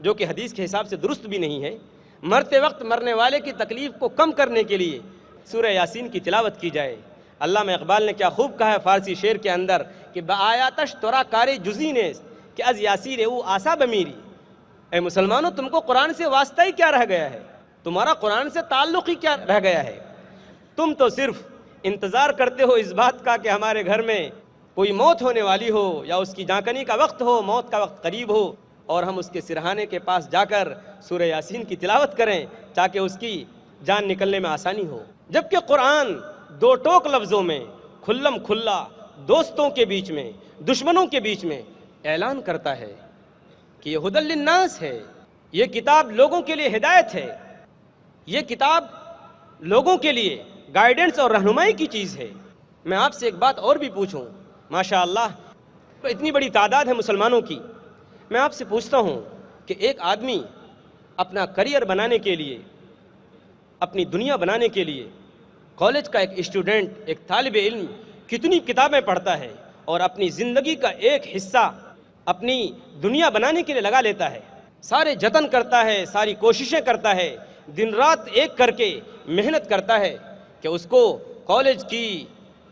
جو کہ حدیث کے حساب سے درست بھی نہیں ہے، مرتے وقت مرنے والے کی تکلیف کو کم کرنے کے لیے سورہ یاسین کی تلاوت کی جائے۔ علامہ اقبال نے کیا خوب کہا ہے فارسی شعر کے اندر کہ بآیاتش ترا کار جزی نے کہ از یاسین او آسا بمیری۔ اے مسلمانوں، تم کو قرآن سے واسطہ ہی کیا رہ گیا ہے؟ تمہارا قرآن سے تعلق ہی کیا رہ گیا ہے؟ تم تو صرف انتظار کرتے ہو اس بات کا کہ ہمارے گھر میں کوئی موت ہونے والی ہو یا اس کی جانکنی کا وقت ہو، موت کا وقت قریب ہو، اور ہم اس کے سرہانے کے پاس جا کر سورہ یاسین کی تلاوت کریں تاکہ اس کی جان نکلنے میں آسانی ہو۔ جبکہ قرآن دو ٹوک لفظوں میں کھلم کھلا دوستوں کے بیچ میں، دشمنوں کے بیچ میں اعلان کرتا ہے کہ یہ ھدی للناس ہے، یہ کتاب لوگوں کے لیے ہدایت ہے، یہ کتاب لوگوں کے لیے گائیڈنس اور رہنمائی کی چیز ہے۔ میں آپ سے ایک بات اور بھی پوچھوں، ماشاءاللہ اتنی بڑی تعداد ہے مسلمانوں کی، میں آپ سے پوچھتا ہوں کہ ایک آدمی اپنا کریئر بنانے کے لیے، اپنی دنیا بنانے کے لیے، کالج کا ایک اسٹوڈنٹ، ایک طالب علم کتنی کتابیں پڑھتا ہے اور اپنی زندگی کا ایک حصہ اپنی دنیا بنانے کے لیے لگا لیتا ہے، سارے جتن کرتا ہے، ساری کوششیں کرتا ہے، دن رات ایک کر کے محنت کرتا ہے کہ اس کو کالج کی،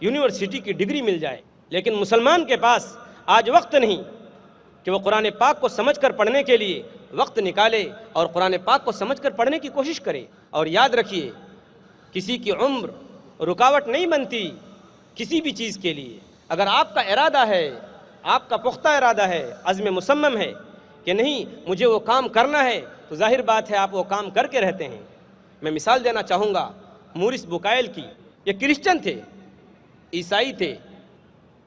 یونیورسٹی کی ڈگری مل جائے، لیکن مسلمان کے پاس آج وقت نہیں کہ وہ قرآن پاک کو سمجھ کر پڑھنے کے لیے وقت نکالے اور قرآن پاک کو سمجھ کر پڑھنے کی کوشش کرے۔ اور یاد رکھیے، کسی کی عمر رکاوٹ نہیں بنتی کسی بھی چیز کے لیے۔ اگر آپ کا ارادہ ہے، آپ کا پختہ ارادہ ہے، عزم مصمم ہے کہ نہیں مجھے وہ کام کرنا ہے، تو ظاہر بات ہے آپ وہ کام کر کے رہتے ہیں۔ میں مثال دینا چاہوں گا مورس بکائل کی۔ یہ کرسچن تھے، عیسائی تھے،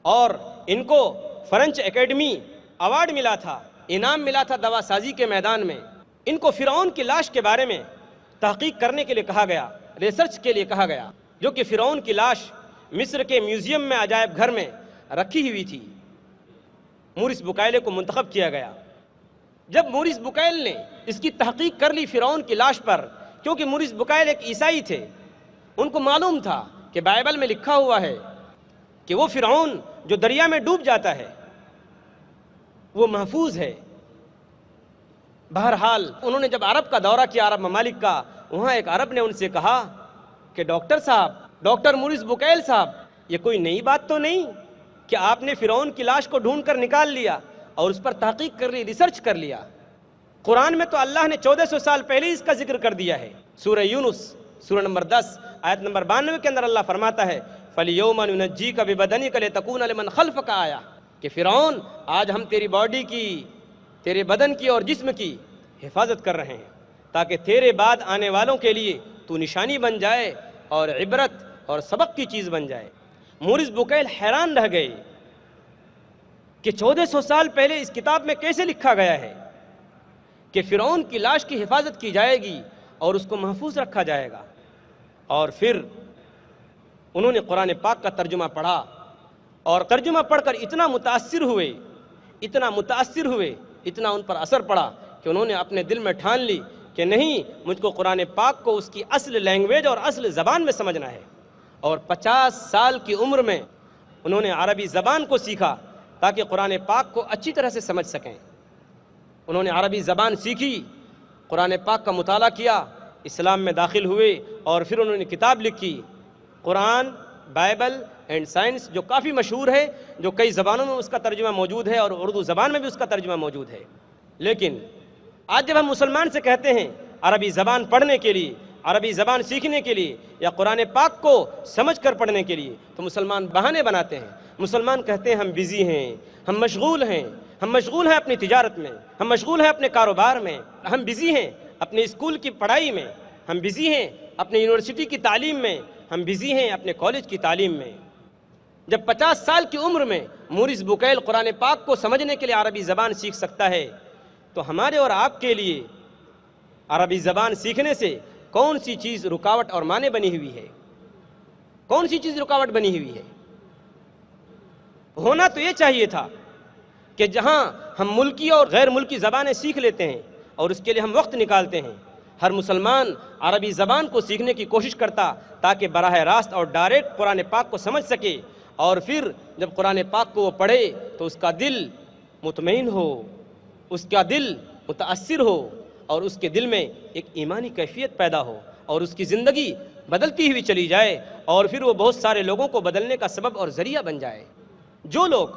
اور ان کو فرنچ اکیڈمی ایوارڈ ملا تھا، انعام ملا تھا دوا سازی کے میدان میں۔ ان کو فرعون کی لاش کے بارے میں تحقیق کرنے کے لیے کہا گیا، ریسرچ کے لیے کہا گیا، جو کہ فرعون کی لاش مصر کے میوزیم میں عجائب گھر میں رکھی ہوئی تھی۔ مورس بکائل کو منتخب کیا گیا۔ جب مورس بکائل نے اس کی تحقیق کر لی فرعون کی لاش پر، کیونکہ مورس بکائل ایک عیسائی تھے، ان کو معلوم تھا کہ بائبل میں لکھا ہوا ہے کہ وہ فرعون جو دریا میں ڈوب جاتا ہے وہ محفوظ ہے۔ بہرحال انہوں نے جب عرب کا دورہ کیا، عرب ممالک کا، وہاں ایک عرب نے ان سے کہا کہ ڈاکٹر صاحب، ڈاکٹر مورس بکائل صاحب، یہ کوئی نئی بات تو نہیں کہ آپ نے فرعون کی لاش کو ڈھونڈ کر نکال لیا اور اس پر تحقیق کر لی، ریسرچ کر لیا؟ قرآن میں تو اللہ نے 1400 سال پہلے اس کا ذکر کر دیا ہے۔ سورہ یونس سورہ نمبر 10 آیت نمبر 92 کے اندر اللہ فرماتا ہے فَالْيَوْمَ نُنَجِّيكَ بِبَدَنِكَ لِتَكُونَ لِمَنْ خَلْفَكَ آیَةً، کہ فرعون آج ہم تیری باڈی کی، تیرے بدن کی اور جسم کی حفاظت کر رہے ہیں تاکہ تیرے بعد آنے والوں کے لیے تو نشانی بن جائے اور عبرت اور سبق کی چیز بن جائے۔ مورس بکائل حیران رہ گئے کہ 1400 سال پہلے اس کتاب میں کیسے لکھا گیا ہے کہ فرعون کی لاش کی حفاظت کی جائے گی اور اس کو محفوظ رکھا جائے گا۔ اور پھر انہوں نے قرآن پاک کا ترجمہ پڑھا اور ترجمہ پڑھ کر اتنا متاثر ہوئے، اتنا ان پر اثر پڑا کہ انہوں نے اپنے دل میں ٹھان لی کہ نہیں، مجھ کو قرآن پاک کو اس کی اصل لینگویج اور اصل زبان میں سمجھنا ہے۔ اور 50 سال کی عمر میں انہوں نے عربی زبان کو سیکھا تاکہ قرآن پاک کو اچھی طرح سے سمجھ سکیں۔ انہوں نے عربی زبان سیکھی، قرآن پاک کا مطالعہ کیا، اسلام میں داخل ہوئے اور پھر انہوں نے کتاب لکھی قرآن بائبل اینڈ سائنس جو کافی مشہور ہے، جو کئی زبانوں میں اس کا ترجمہ موجود ہے اور اردو زبان میں بھی اس کا ترجمہ موجود ہے. لیکن آج جب ہم مسلمان سے کہتے ہیں عربی زبان پڑھنے کے لیے، عربی زبان سیکھنے کے لیے یا قرآن پاک کو سمجھ کر پڑھنے کے لیے، تو مسلمان بہانے بناتے ہیں. مسلمان کہتے ہیں ہم بزی ہیں، ہم مشغول ہیں، ہم مشغول ہیں اپنی تجارت میں، ہم مشغول ہیں اپنے کاروبار میں، ہم بزی ہیں اپنے اسکول کی پڑھائی میں، ہم بزی ہیں اپنے یونیورسٹی کی تعلیم میں، ہم بزی ہیں اپنے کالج کی تعلیم میں. جب 50 سال کی عمر میں مورس بکیل قرآن پاک کو سمجھنے کے لیے عربی زبان سیکھ سکتا ہے، تو ہمارے اور آپ کے لیے عربی زبان سیکھنے سے کون سی چیز رکاوٹ اور مانع بنی ہوئی ہے؟ کون سی چیز رکاوٹ بنی ہوئی ہے؟ ہونا تو یہ چاہیے تھا کہ جہاں ہم ملکی اور غیر ملکی زبانیں سیکھ لیتے ہیں اور اس کے لیے ہم وقت نکالتے ہیں، ہر مسلمان عربی زبان کو سیکھنے کی کوشش کرتا تاکہ براہ راست اور ڈائریکٹ قرآن پاک کو سمجھ سکے، اور پھر جب قرآن پاک کو وہ پڑھے تو اس کا دل مطمئن ہو، اس کا دل متاثر ہو، اور اس کے دل میں ایک ایمانی کیفیت پیدا ہو اور اس کی زندگی بدلتی ہوئی چلی جائے، اور پھر وہ بہت سارے لوگوں کو بدلنے کا سبب اور ذریعہ بن جائے. جو لوگ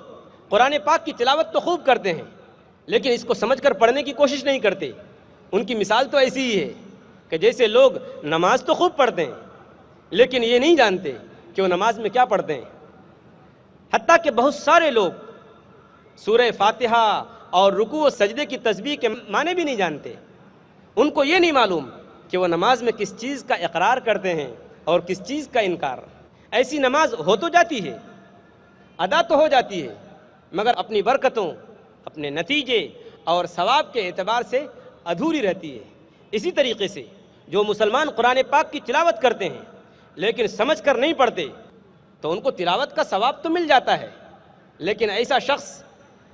قرآن پاک کی تلاوت تو خوب کرتے ہیں لیکن اس کو سمجھ کر پڑھنے کی کوشش نہیں کرتے، ان کی مثال تو ایسی ہی ہے کہ جیسے لوگ نماز تو خوب پڑھتے ہیں لیکن یہ نہیں جانتے کہ وہ نماز میں کیا پڑھتے ہیں. حتیٰ کہ بہت سارے لوگ سورہ فاتحہ اور رکوع و سجدے کی تسبیح کے معنی بھی نہیں جانتے. ان کو یہ نہیں معلوم کہ وہ نماز میں کس چیز کا اقرار کرتے ہیں اور کس چیز کا انکار. ایسی نماز ہو تو جاتی ہے، ادا تو ہو جاتی ہے، مگر اپنی برکتوں، اپنے نتیجے اور ثواب کے اعتبار سے ادھوری رہتی ہے. اسی طریقے سے جو مسلمان قرآن پاک کی تلاوت کرتے ہیں لیکن سمجھ کر نہیں پڑھتے تو ان کو تلاوت کا ثواب تو مل جاتا ہے، لیکن ایسا شخص،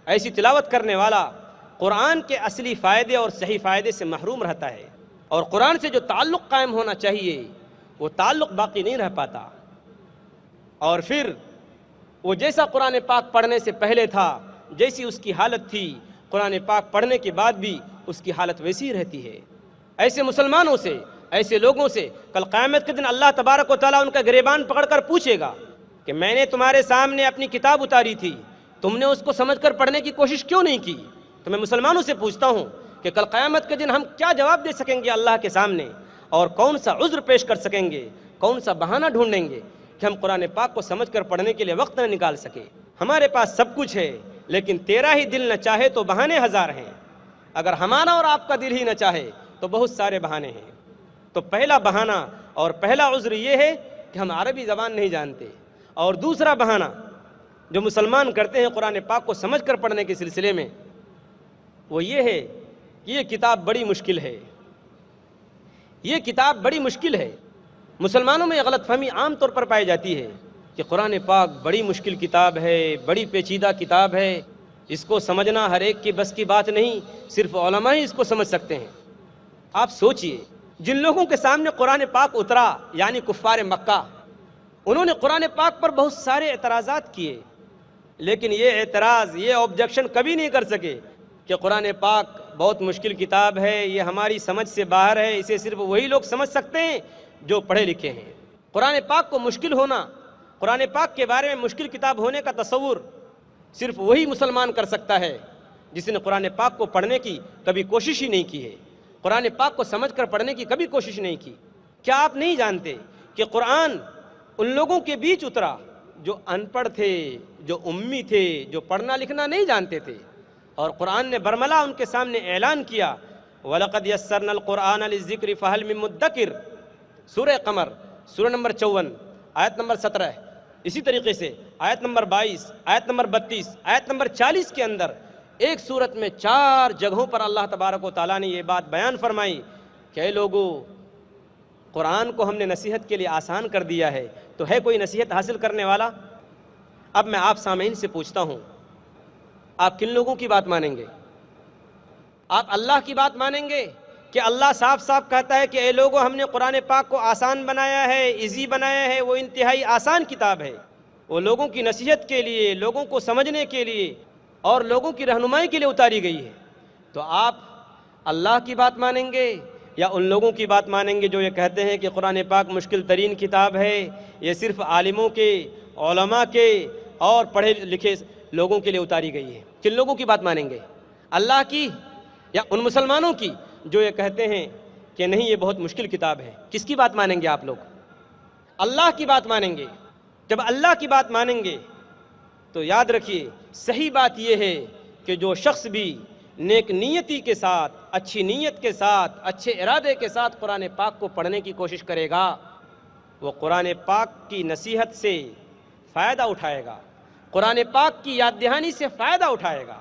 ایسی تلاوت کرنے والا قرآن کے اصلی فائدے اور صحیح فائدے سے محروم رہتا ہے، اور قرآن سے جو تعلق قائم ہونا چاہیے وہ تعلق باقی نہیں رہ پاتا، اور پھر وہ جیسا قرآن پاک پڑھنے سے پہلے تھا، جیسی اس کی حالت تھی، قرآن پاک پڑھنے کے بعد بھی اس کی حالت ویسی رہتی ہے. ایسے مسلمانوں سے، ایسے لوگوں سے کل قیامت کے دن اللہ تبارک و تعالیٰ ان کا گریبان پکڑ کر پوچھے گا کہ میں نے تمہارے سامنے اپنی کتاب اتاری تھی، تم نے اس کو سمجھ کر پڑھنے کی کوشش کیوں نہیں کی؟ تو میں مسلمانوں سے پوچھتا ہوں کہ کل قیامت کے دن ہم کیا جواب دے سکیں گے اللہ کے سامنے، اور کون سا عذر پیش کر سکیں گے، کون سا بہانہ ڈھونڈیں گے کہ ہم قرآن پاک کو سمجھ کر پڑھنے کے لیے وقت نہ نکال سکے؟ ہمارے پاس سب کچھ ہے لیکن تیرا ہی دل نہ چاہے تو بہانے ہزار ہیں. اگر ہمارا اور آپ کا دل ہی نہ چاہے تو بہت سارے بہانے ہیں. تو پہلا بہانہ اور پہلا عذر یہ ہے کہ ہم عربی زبان نہیں جانتے، اور دوسرا بہانہ جو مسلمان کرتے ہیں قرآن پاک کو سمجھ کر پڑھنے کے سلسلے میں وہ یہ ہے کہ یہ کتاب بڑی مشکل ہے، یہ کتاب بڑی مشکل ہے. مسلمانوں میں غلط فہمی عام طور پر پائی جاتی ہے کہ قرآن پاک بڑی مشکل کتاب ہے، بڑی پیچیدہ کتاب ہے، اس کو سمجھنا ہر ایک کی بس کی بات نہیں، صرف علماء ہی اس کو سمجھ سکتے ہیں. آپ سوچئے، جن لوگوں کے سامنے قرآن پاک اترا یعنی کفار مکہ، انہوں نے قرآن پاک پر بہت سارے اعتراضات کیے، لیکن یہ اعتراض، یہ آبجیکشن کبھی نہیں کر سکے کہ قرآن پاک بہت مشکل کتاب ہے، یہ ہماری سمجھ سے باہر ہے، اسے صرف وہی لوگ سمجھ سکتے ہیں جو پڑھے لکھے ہیں. قرآن پاک کو مشکل ہونا، قرآن پاک کے بارے میں مشکل کتاب ہونے کا تصور صرف وہی مسلمان کر سکتا ہے جس نے قرآن پاک کو پڑھنے کی کبھی کوشش ہی نہیں کی ہے، قرآن پاک کو سمجھ کر پڑھنے کی کبھی کوشش نہیں کی. کیا آپ نہیں جانتے کہ قرآن ان لوگوں کے بیچ اترا جو ان پڑھ تھے، جو امی تھے، جو پڑھنا لکھنا نہیں جانتے تھے، اور قرآن نے برملا ان کے سامنے اعلان کیا وَلَقَدْ يَسَّرْنَا الْقُرْآنَ لِلذِّكْرِ فَهَلْ مِن مُدَّكِرٍ، سورہ قمر، سورہ نمبر 54، آیت نمبر 17. اسی طریقے سے آیت نمبر 22، آیت نمبر 32، آیت نمبر 40 کے اندر ایک سورت میں 4 جگہوں پر اللہ تبارک و تعالیٰ نے یہ بات بیان فرمائی کہ اے لوگو، قرآن کو ہم نے نصیحت کے لیے آسان کر دیا ہے، تو ہے کوئی نصیحت حاصل کرنے والا؟ اب میں آپ سامعین سے پوچھتا ہوں، آپ کن لوگوں کی بات مانیں گے؟ آپ اللہ کی بات مانیں گے کہ اللہ صاف صاف کہتا ہے کہ اے لوگو، ہم نے قرآن پاک کو آسان بنایا ہے، ایزی بنایا ہے، وہ انتہائی آسان کتاب ہے، وہ لوگوں کی نصیحت کے لیے، لوگوں کو سمجھنے کے لیے اور لوگوں کی رہنمائی کے لیے اتاری گئی ہے. تو آپ اللہ کی بات مانیں گے یا ان لوگوں کی بات مانیں گے جو یہ کہتے ہیں کہ قرآن پاک مشکل ترین کتاب ہے، یہ صرف عالموں کے، علماء کے اور پڑھے لکھے لوگوں کے لیے اتاری گئی ہے؟ کن لوگوں کی بات مانیں گے؟ اللہ کی یا ان مسلمانوں کی جو یہ کہتے ہیں کہ نہیں یہ بہت مشکل کتاب ہے؟ کس کی بات مانیں گے آپ لوگ؟ اللہ کی بات مانیں گے۔ جب اللہ کی بات مانیں گے تو یاد رکھیے صحیح بات یہ ہے کہ جو شخص بھی نیک نیتی کے ساتھ، اچھی نیت کے ساتھ، اچھے ارادے کے ساتھ قرآن پاک کو پڑھنے کی کوشش کرے گا وہ قرآن پاک کی نصیحت سے فائدہ اٹھائے گا، قرآن پاک کی یاد دہانی سے فائدہ اٹھائے گا،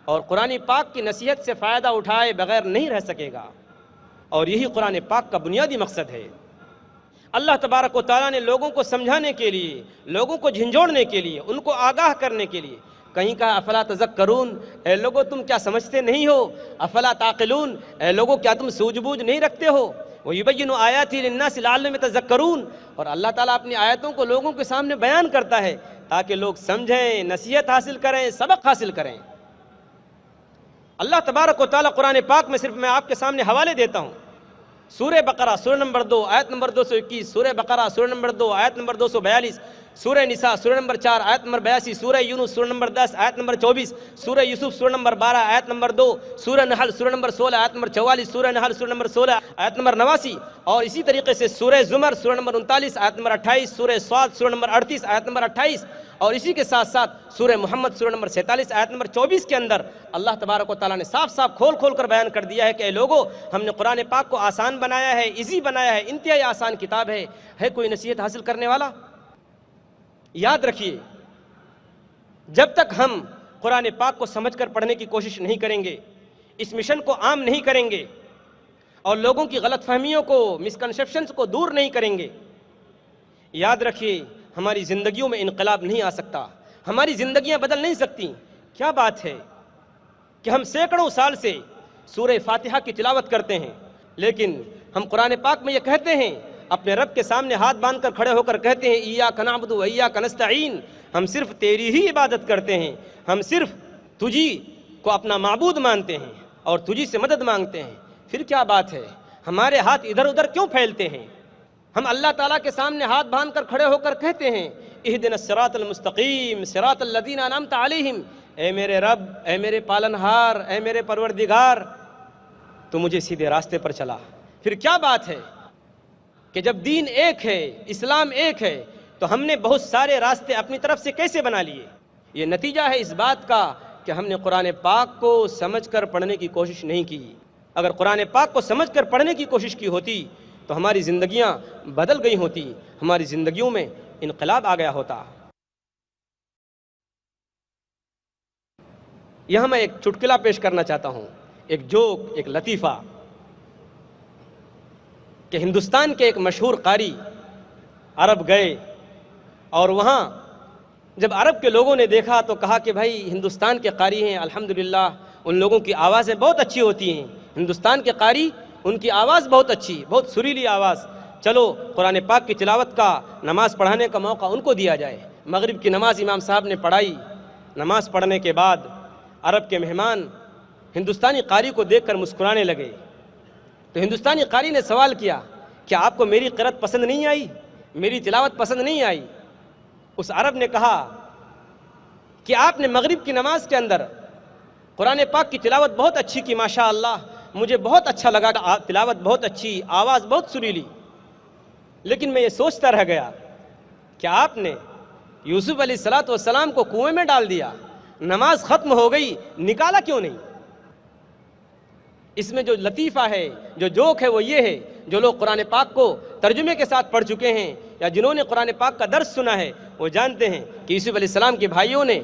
اور قرآن پاک کی نصیحت سے فائدہ اٹھائے بغیر نہیں رہ سکے گا، اور یہی قرآن پاک کا بنیادی مقصد ہے۔ اللہ تبارک و تعالیٰ نے لوگوں کو سمجھانے کے لیے، لوگوں کو جھنجھوڑنے کے لیے، ان کو آگاہ کرنے کے لیے کہیں کہا افلا تذکرون، اے لوگوں تم کیا سمجھتے نہیں ہو؟ افلا تعقلون، اے لوگوں کیا تم سوجھ بوجھ نہیں رکھتے ہو؟ وَيُبَيِّنُ آیَاتِهِ لِلنَّاسِ لَعَلَّهُمْ يَتَذَكَّرُونَ، اور اللہ تعالیٰ اپنی آیتوں کو لوگوں کے سامنے بیان کرتا ہے تاکہ لوگ سمجھیں، نصیحت حاصل کریں، سبق حاصل کریں۔ اللہ تبارک و تعالیٰ قرآن پاک میں صرف میں آپ کے سامنے حوالے دیتا ہوں۔ سورہ بقرہ سورہ نمبر 2 آیت نمبر 221، سورہ بقرہ سورہ نمبر 2 آیت نمبر 242، سورہ نساء سورہ نمبر 4 آیت نمبر 82، سورہ یونس سورہ نمبر 10 آیت نمبر 24، سورہ یوسف سورہ نمبر 12 آیت نمبر 2، سورہ نحل سورہ نمبر 16 آیت نمبر 44، سورہ نحل سورہ نمبر 16 آیت نمبر 89، اور اسی طریقے سے سورہ زمر سورہ نمبر 39 آیت نمبر 28، سورہ صاد سورہ نمبر 38 آیت نمبر 28، اور اسی کے ساتھ ساتھ سورہ محمد سورہ نمبر 47 آیت نمبر 24 کے اندر اللہ تبارک و تعالیٰ نے صاف صاف کھول کھول کر بیان کر دیا ہے کہ اے لوگو ہم نے قرآن پاک کو آسان بنایا ہے، ایزی بنایا ہے، انتہائی آسان کتاب ہے کوئی نصیحت حاصل کرنے والا؟ یاد رکھیے جب تک ہم قرآن پاک کو سمجھ کر پڑھنے کی کوشش نہیں کریں گے، اس مشن کو عام نہیں کریں گے اور لوگوں کی غلط فہمیوں کو، مسکنسیپشنز کو دور نہیں کریں گے، یاد رکھیے ہماری زندگیوں میں انقلاب نہیں آ سکتا، ہماری زندگیاں بدل نہیں سکتی۔ کیا بات ہے کہ ہم سینکڑوں سال سے سورہ فاتحہ کی تلاوت کرتے ہیں، لیکن ہم قرآن پاک میں یہ کہتے ہیں، اپنے رب کے سامنے ہاتھ باندھ کر کھڑے ہو کر کہتے ہیں ایاک نعبد و ایاک نستعین، ہم صرف تیری ہی عبادت کرتے ہیں، ہم صرف تجھی کو اپنا معبود مانتے ہیں اور تجھی سے مدد مانگتے ہیں۔ پھر کیا بات ہے ہمارے ہاتھ ادھر ادھر کیوں پھیلتے ہیں؟ ہم اللہ تعالیٰ کے سامنے ہاتھ باندھ کر کھڑے ہو کر کہتے ہیں اہدنا الصراط المستقیم صراط الذین انعمت علیہم، اے میرے رب، اے میرے پالنہار، اے میرے پروردگار تو مجھے سیدھے راستے پر چلا۔ پھر کیا بات ہے کہ جب دین ایک ہے، اسلام ایک ہے، تو ہم نے بہت سارے راستے اپنی طرف سے کیسے بنا لیے؟ یہ نتیجہ ہے اس بات کا کہ ہم نے قرآن پاک کو سمجھ کر پڑھنے کی کوشش نہیں کی۔ اگر قرآن پاک کو سمجھ کر پڑھنے کی کوشش کی ہوتی تو ہماری زندگیاں بدل گئی ہوتی، ہماری زندگیوں میں انقلاب آ گیا ہوتا۔ یہاں میں ایک چٹکلا پیش کرنا چاہتا ہوں، ایک جوک، ایک لطیفہ، کہ ہندوستان کے ایک مشہور قاری عرب گئے اور وہاں جب عرب کے لوگوں نے دیکھا تو کہا کہ بھائی ہندوستان کے قاری ہیں، الحمدللہ ان لوگوں کی آوازیں بہت اچھی ہوتی ہیں، ہندوستان کے قاری ان کی آواز بہت اچھی، بہت سریلی آواز، چلو قرآن پاک کی تلاوت کا، نماز پڑھانے کا موقع ان کو دیا جائے۔ مغرب کی نماز امام صاحب نے پڑھائی، نماز پڑھنے کے بعد عرب کے مہمان ہندوستانی قاری کو دیکھ کر مسکرانے لگے، تو ہندوستانی قاری نے سوال کیا کہ آپ کو میری قرأت پسند نہیں آئی، میری تلاوت پسند نہیں آئی؟ اس عرب نے کہا کہ آپ نے مغرب کی نماز کے اندر قرآن پاک کی تلاوت بہت اچھی کی، ماشاء اللہ مجھے بہت اچھا لگا، تلاوت بہت اچھی، آواز بہت سریلی، لیکن میں یہ سوچتا رہ گیا کہ آپ نے یوسف علیہ السلام کو کنویں میں ڈال دیا، نماز ختم ہو گئی، نکالا کیوں نہیں؟ اس میں جو لطیفہ ہے، جو جوک ہے وہ یہ ہے، جو لوگ قرآن پاک کو ترجمے کے ساتھ پڑھ چکے ہیں یا جنہوں نے قرآن پاک کا درس سنا ہے وہ جانتے ہیں کہ یوسف علیہ السلام کے بھائیوں نے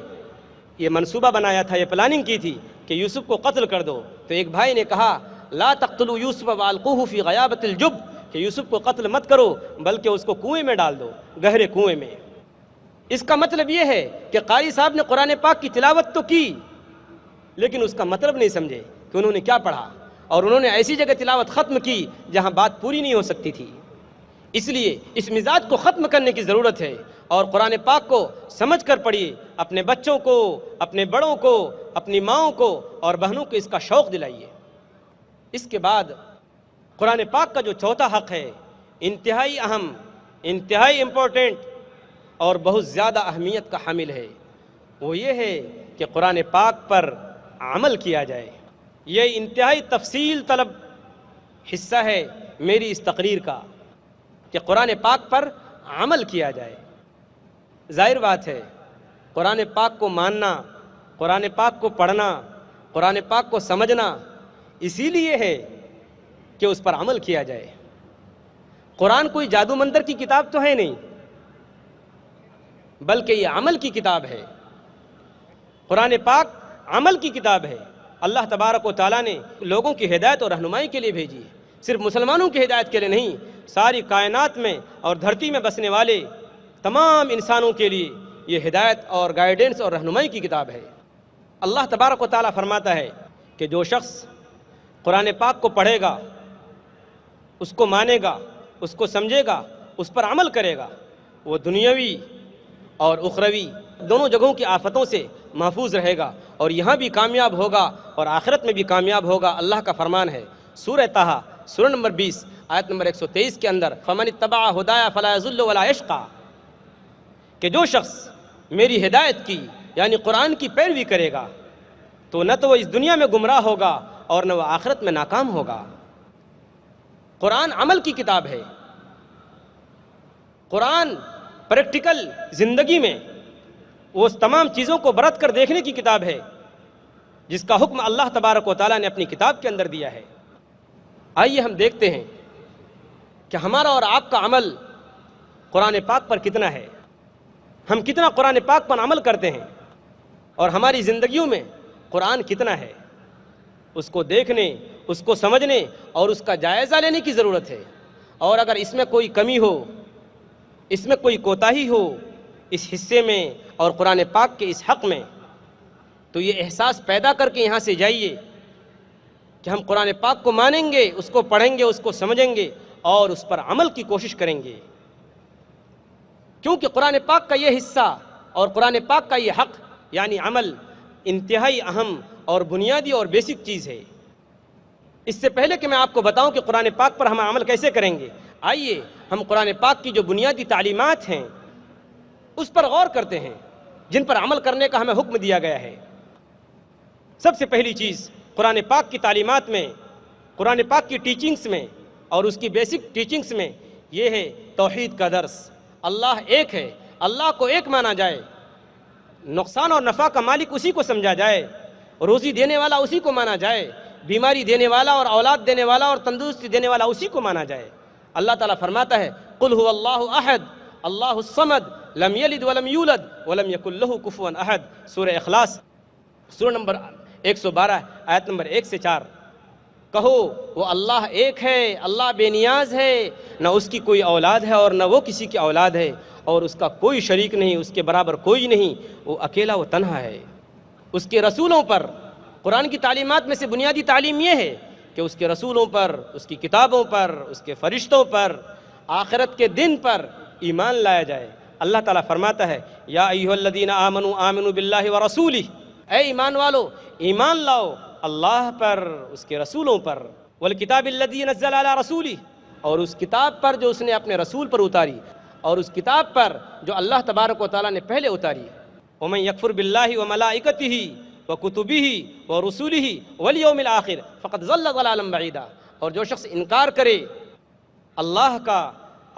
یہ منصوبہ بنایا تھا، یہ پلاننگ کی تھی کہ یوسف کو قتل کر دو، تو ایک بھائی نے کہا لا تقتلوا یوسف والقوہ فی غیابۃ الجب، کہ یوسف کو قتل مت کرو بلکہ اس کو کنویں میں ڈال دو، گہرے کنویں میں۔ اس کا مطلب یہ ہے کہ قاری صاحب نے قرآن پاک کی تلاوت تو کی لیکن اس کا مطلب نہیں سمجھے کہ انہوں نے کیا پڑھا، اور انہوں نے ایسی جگہ تلاوت ختم کی جہاں بات پوری نہیں ہو سکتی تھی۔ اس لیے اس مزاج کو ختم کرنے کی ضرورت ہے اور قرآن پاک کو سمجھ کر پڑھیے، اپنے بچوں کو، اپنے بڑوں کو، اپنی ماؤں کو اور بہنوں کو اس کا شوق دلائیے۔ اس کے بعد قرآن پاک کا جو چوتھا حق ہے، انتہائی اہم، انتہائی امپورٹنٹ اور بہت زیادہ اہمیت کا حامل ہے، وہ یہ ہے کہ قرآن پاک پر عمل کیا جائے۔ یہ انتہائی تفصیل طلب حصہ ہے میری اس تقریر کا کہ قرآن پاک پر عمل کیا جائے۔ ظاہر بات ہے، قرآن پاک کو ماننا، قرآن پاک کو پڑھنا، قرآن پاک کو سمجھنا اسی لیے ہے کہ اس پر عمل کیا جائے۔ قرآن کوئی جادو منتر کی کتاب تو ہے نہیں، بلکہ یہ عمل کی کتاب ہے۔ قرآن پاک عمل کی کتاب ہے۔ اللہ تبارک و تعالیٰ نے لوگوں کی ہدایت اور رہنمائی کے لیے بھیجی ہے، صرف مسلمانوں کی ہدایت کے لیے نہیں، ساری کائنات میں اور دھرتی میں بسنے والے تمام انسانوں کے لیے یہ ہدایت اور گائیڈنس اور رہنمائی کی کتاب ہے۔ اللہ تبارک و تعالیٰ فرماتا ہے کہ جو شخص قرآن پاک کو پڑھے گا، اس کو مانے گا، اس کو سمجھے گا، اس پر عمل کرے گا، وہ دنیاوی اور اخروی دونوں جگہوں کی آفتوں سے محفوظ رہے گا، اور یہاں بھی کامیاب ہوگا اور آخرت میں بھی کامیاب ہوگا۔ اللہ کا فرمان ہے سورہ طٰہٰ سورہ نمبر 20 آیت نمبر 123 کے اندر، فَمَنِ اتَّبَعَ هُدَايَ فَلَا يَضِلُّ وَلَا يَشْقَىٰ، کہ جو شخص میری ہدایت کی یعنی قرآن کی پیروی کرے گا تو نہ تو وہ اس دنیا میں گمراہ ہوگا اور نہ وہ آخرت میں ناکام ہوگا۔ قرآن عمل کی کتاب ہے۔ قرآن پریکٹیکل زندگی میں وہ تمام چیزوں کو برت کر دیکھنے کی کتاب ہے جس کا حکم اللہ تبارک و تعالیٰ نے اپنی کتاب کے اندر دیا ہے۔ آئیے ہم دیکھتے ہیں کہ ہمارا اور آپ کا عمل قرآن پاک پر کتنا ہے، ہم کتنا قرآن پاک پر عمل کرتے ہیں، اور ہماری زندگیوں میں قرآن کتنا ہے۔ اس کو دیکھنے، اس کو سمجھنے اور اس کا جائزہ لینے کی ضرورت ہے، اور اگر اس میں کوئی کمی ہو، اس میں کوئی کوتاہی ہو اس حصے میں اور قرآن پاک کے اس حق میں، تو یہ احساس پیدا کر کے یہاں سے جائیے کہ ہم قرآن پاک کو مانیں گے، اس کو پڑھیں گے، اس کو سمجھیں گے اور اس پر عمل کی کوشش کریں گے، کیونکہ قرآن پاک کا یہ حصہ اور قرآن پاک کا یہ حق یعنی عمل انتہائی اہم اور بنیادی اور بیسک چیز ہے۔ اس سے پہلے کہ میں آپ کو بتاؤں کہ قرآن پاک پر ہم عمل کیسے کریں گے، آئیے ہم قرآن پاک کی جو بنیادی تعلیمات ہیں اس پر غور کرتے ہیں جن پر عمل کرنے کا ہمیں حکم دیا گیا ہے۔ سب سے پہلی چیز قرآن پاک کی تعلیمات میں، قرآن پاک کی ٹیچنگز میں اور اس کی بیسک ٹیچنگز میں یہ ہے توحید کا درس۔ اللہ ایک ہے، اللہ کو ایک مانا جائے، نقصان اور نفع کا مالک اسی کو سمجھا جائے، روزی دینے والا اسی کو مانا جائے، بیماری دینے والا اور اولاد دینے والا اور تندرستی دینے والا اسی کو مانا جائے۔ اللہ تعالیٰ فرماتا ہے قُلْ هُوَ اللَّهُ أَحَدٌ اللَّهُ الصَّمَدُ لَمْ يَلِدْ وَلَمْ يُولَدْ وَلَمْ يَكُنْ لَهُ كُفُوًا أَحَدٌ۔ سورہ اخلاص سورہ نمبر 112 آیت نمبر 1 سے 4۔ کہو وہ اللہ ایک ہے، اللہ بے نیاز ہے، نہ اس کی کوئی اولاد ہے اور نہ وہ کسی کی اولاد ہے، اور اس کا کوئی شریک نہیں، اس کے برابر کوئی نہیں، وہ اکیلا وہ تنہا ہے۔ اس کے رسولوں پر، قرآن کی تعلیمات میں سے بنیادی تعلیم یہ ہے کہ اس کے رسولوں پر، اس کی کتابوں پر، اس کے فرشتوں پر، آخرت کے دن پر ایمان لایا جائے۔ اللہ تعالیٰ فرماتا ہے یا ایھا الذین آمنوا آمنوا باللہ ورسولہ، اے ایمان والو ایمان لاؤ اللہ پر، اس کے رسولوں پر، والکتاب الذی نزل علی رسولہ، اور اس کتاب پر جو اس نے اپنے رسول پر اتاری، اور اس کتاب پر جو اللہ تبارک و تعالیٰ نے پہلے اتاری۔ ومن یکفر باللہ وملائکتہ وکتبہ ورسلہ والیوم الآخر فقد ضل ضلالا بعیدا، اور جو شخص انکار کرے اللہ کا،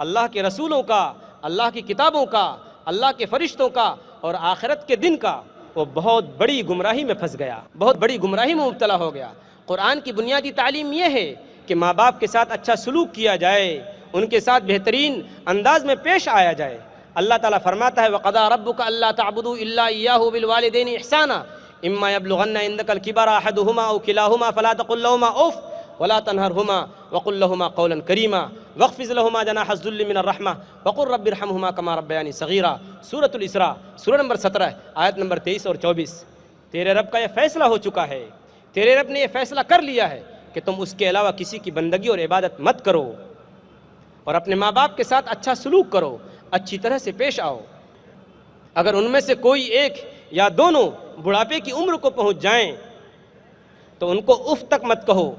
اللہ کے رسولوں کا، اللہ کی کتابوں کا، اللہ کے فرشتوں کا اور آخرت کے دن کا، وہ بہت بڑی گمراہی میں پھنس گیا، بہت بڑی گمراہی میں مبتلا ہو گیا۔ قرآن کی بنیادی تعلیم یہ ہے کہ ماں باپ کے ساتھ اچھا سلوک کیا جائے، ان کے ساتھ بہترین انداز میں پیش آیا جائے۔ اللہ تعالیٰ فرماتا ہے وَقَضَىٰ رَبُّكَ أَلَّا تَعْبُدُوا إِلَّا إِيَّاهُ وَبِالْوَالِدَيْنِ إِحْسَانًا إِمَّا يَبْلُغَنَّ عِندَكَ الْكِبَرَ أَحَدُهُمَا أَوْ كِلَاهُمَا فَلَا تَقُل لَّهُمَا أُفٍّ وَلَا تَنْهَرْهُمَا وَقُل لَّهُمَا قَوْلًا كَرِيمًا وَاخْفِضْ لَهُمَا جَنَاحَ الذُّلِّ مِنَ الرَّحْمَةِ وَقُل رَّبِّ ارْحَمْهُمَا كَمَا رَبَّيَانِي صَغِيرًا۔ سورۃ الاسراء سورہ نمبر 17 آیت نمبر 23 اور 24۔ تیرے رب کا یہ فیصلہ ہو چکا ہے، تیرے رب نے یہ فیصلہ کر لیا ہے کہ تم اس کے علاوہ کسی کی بندگی اور عبادت مت کرو، اور اپنے ماں باپ کے ساتھ اچھا سلوک کرو، اچھی طرح سے پیش آؤ۔ اگر ان میں سے کوئی ایک یا دونوں بڑھاپے کی عمر کو پہنچ جائیں تو ان کو اف تک مت کہو،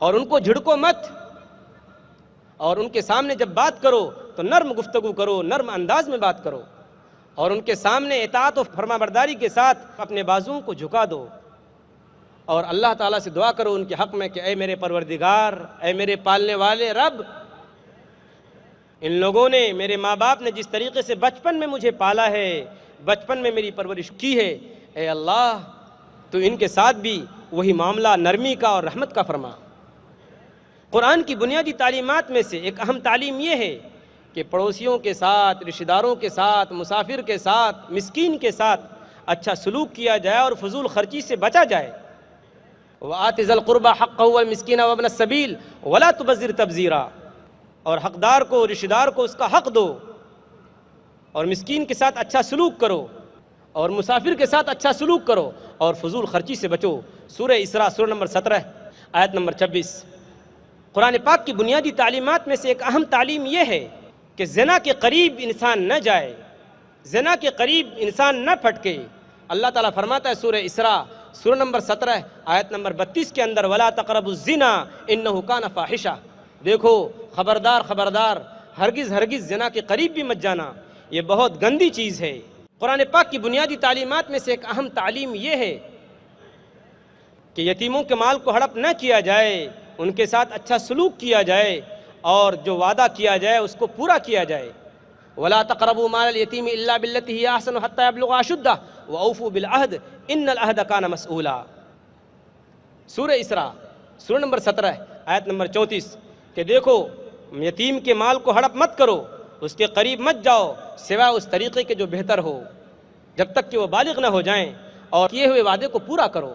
اور ان کو جھڑکو مت، اور ان کے سامنے جب بات کرو تو نرم گفتگو کرو، نرم انداز میں بات کرو، اور ان کے سامنے اطاعت و فرما برداری کے ساتھ اپنے بازوؤں کو جھکا دو، اور اللہ تعالیٰ سے دعا کرو ان کے حق میں کہ اے میرے پروردگار، اے میرے پالنے والے رب، ان لوگوں نے، میرے ماں باپ نے جس طریقے سے بچپن میں مجھے پالا ہے، بچپن میں میری پرورش کی ہے، اے اللہ تو ان کے ساتھ بھی وہی معاملہ نرمی کا اور رحمت کا فرما۔ قرآن کی بنیادی تعلیمات میں سے ایک اہم تعلیم یہ ہے کہ پڑوسیوں کے ساتھ، رشتہ داروں کے ساتھ، مسافر کے ساتھ، مسکین کے ساتھ اچھا سلوک کیا جائے اور فضول خرچی سے بچا جائے۔ وَآتِ ذَا الْقُرْبَى حَقَّهُ وَالْمِسْكِينَ وَابْنَ السَّبِيلِ وَلَا تُبَذِّرْ تَبْذِيرًا، اور حقدار کو، رشتہ دار کو اس کا حق دو، اور مسکین کے ساتھ اچھا سلوک کرو، اور مسافر کے ساتھ اچھا سلوک کرو، اور فضول خرچی سے بچو۔ سورہ اسراء سورہ نمبر 17 آیت نمبر 26۔ قرآن پاک کی بنیادی تعلیمات میں سے ایک اہم تعلیم یہ ہے کہ زنا کے قریب انسان نہ جائے، زنا کے قریب انسان نہ پھٹکے۔ اللہ تعالیٰ فرماتا ہے سورہ اسراء سورہ نمبر 17 آیت نمبر 32 کے اندر، وَلَا تَقْرَبُوا الزِّنَا إِنَّهُ كَانَ فَاحِشَةً، دیکھو خبردار خبردار، ہرگز ہرگز زنا کے قریب بھی مت جانا، یہ بہت گندی چیز ہے۔ قرآن پاک کی بنیادی تعلیمات میں سے ایک اہم تعلیم یہ ہے کہ یتیموں کے مال کو ہڑپ نہ کیا جائے، ان کے ساتھ اچھا سلوک کیا جائے، اور جو وعدہ کیا جائے اس کو پورا کیا جائے۔ وَلَا تَقْرَبُوا مَالَ الْيَتِيمِ إِلَّا بِالَّتِي هِيَ أَحْسَنُ حَتَّى يَبْلُغَ أَشُدَّهُ وَأَوْفُوا بِالْعَهْدِ إِنَّ الْعَهْدَ كَانَ مَسْئُولًا۔ سورہ اسراء سورہ نمبر 17 آیت نمبر 34 کہ دیکھو یتیم کے مال کو ہڑپ مت کرو، اس کے قریب مت جاؤ سوائے اس طریقے کے جو بہتر ہو، جب تک کہ وہ بالغ نہ ہو جائیں، اور کیے ہوئے وعدے کو پورا کرو۔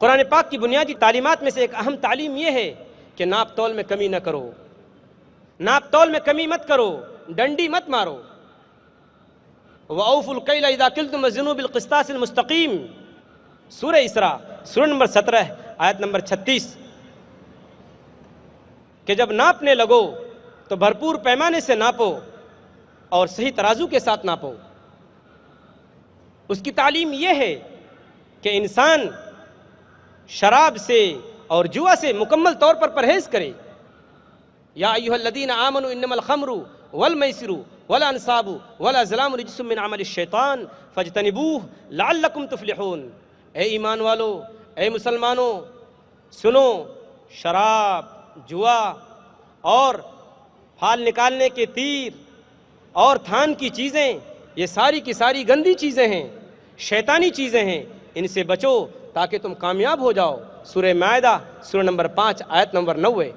قرآن پاک کی بنیادی تعلیمات میں سے ایک اہم تعلیم یہ ہے کہ ناپ تول میں کمی نہ کرو، ناپ تول میں کمی مت کرو، ڈنڈی مت مارو۔ وَأَوْفُوا الْكَيْلَ إِذَا كِلْتُمْ وَزِنُوا بِالْقِسْطَاسِ الْمُسْتَقِيمِ، سورہ اسراء سورہ نمبر 17 آیت نمبر 36 کہ جب ناپنے لگو تو بھرپور پیمانے سے ناپو اور صحیح ترازو کے ساتھ ناپو۔ اس کی تعلیم یہ ہے کہ انسان شراب سے اور جوا سے مکمل طور پر پرہیز کرے۔ یا ایھا الذین آمنوا انما الخمر والمیسر والانصاب والازلام رجس من عمل الشیطان فاجتنبوہ لعلکم تفلحون۔ اے ایمان والو، اے مسلمانوں، سنو، شراب، جوا اور پھال نکالنے کے تیر اور تھان کی چیزیں، یہ ساری کی ساری گندی چیزیں ہیں، شیطانی چیزیں ہیں، ان سے بچو تاکہ تم کامیاب ہو جاؤ۔ سورہ مائدہ سورہ نمبر 5 آیت نمبر 90۔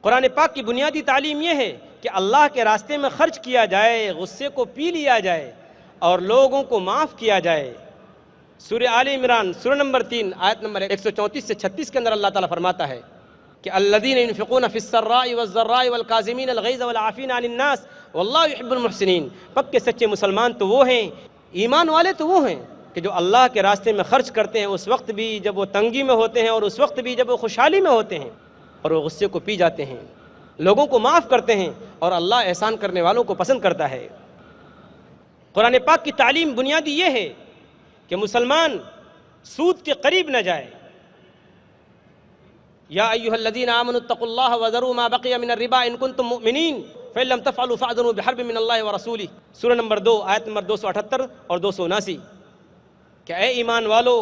قرآن پاک کی بنیادی تعلیم یہ ہے کہ اللہ کے راستے میں خرچ کیا جائے، غصے کو پی لیا جائے اور لوگوں کو معاف کیا جائے۔ سورہ آل عمران سورہ نمبر 3 آیت نمبر 134 سے 36 کے اندر اللہ تعالیٰ فرماتا ہے کہ الذین ينفقون فی السراء والضراء والکاظمین الغیظ والعافین عن الناس واللہ یحب المحسنین۔ پکے سچے مسلمان تو وہ ہیں، ایمان والے تو وہ ہیں کہ جو اللہ کے راستے میں خرچ کرتے ہیں، اس وقت بھی جب وہ تنگی میں ہوتے ہیں اور اس وقت بھی جب وہ خوشحالی میں ہوتے ہیں، اور وہ غصے کو پی جاتے ہیں، لوگوں کو معاف کرتے ہیں، اور اللہ احسان کرنے والوں کو پسند کرتا ہے۔ قرآن پاک کی تعلیم بنیادی یہ ہے کہ مسلمان سود کے قریب نہ جائے۔ یا ایھا الذین آمنوا اتقوا اللہ وذروا ما بقی من الربا ان کنتم مؤمنین فإن لم تفعلوا فأذنوا بحرب من اللہ ورسولہ، سورہ نمبر 2 آیت نمبر 278 اور 279 کہ اے ایمان والو،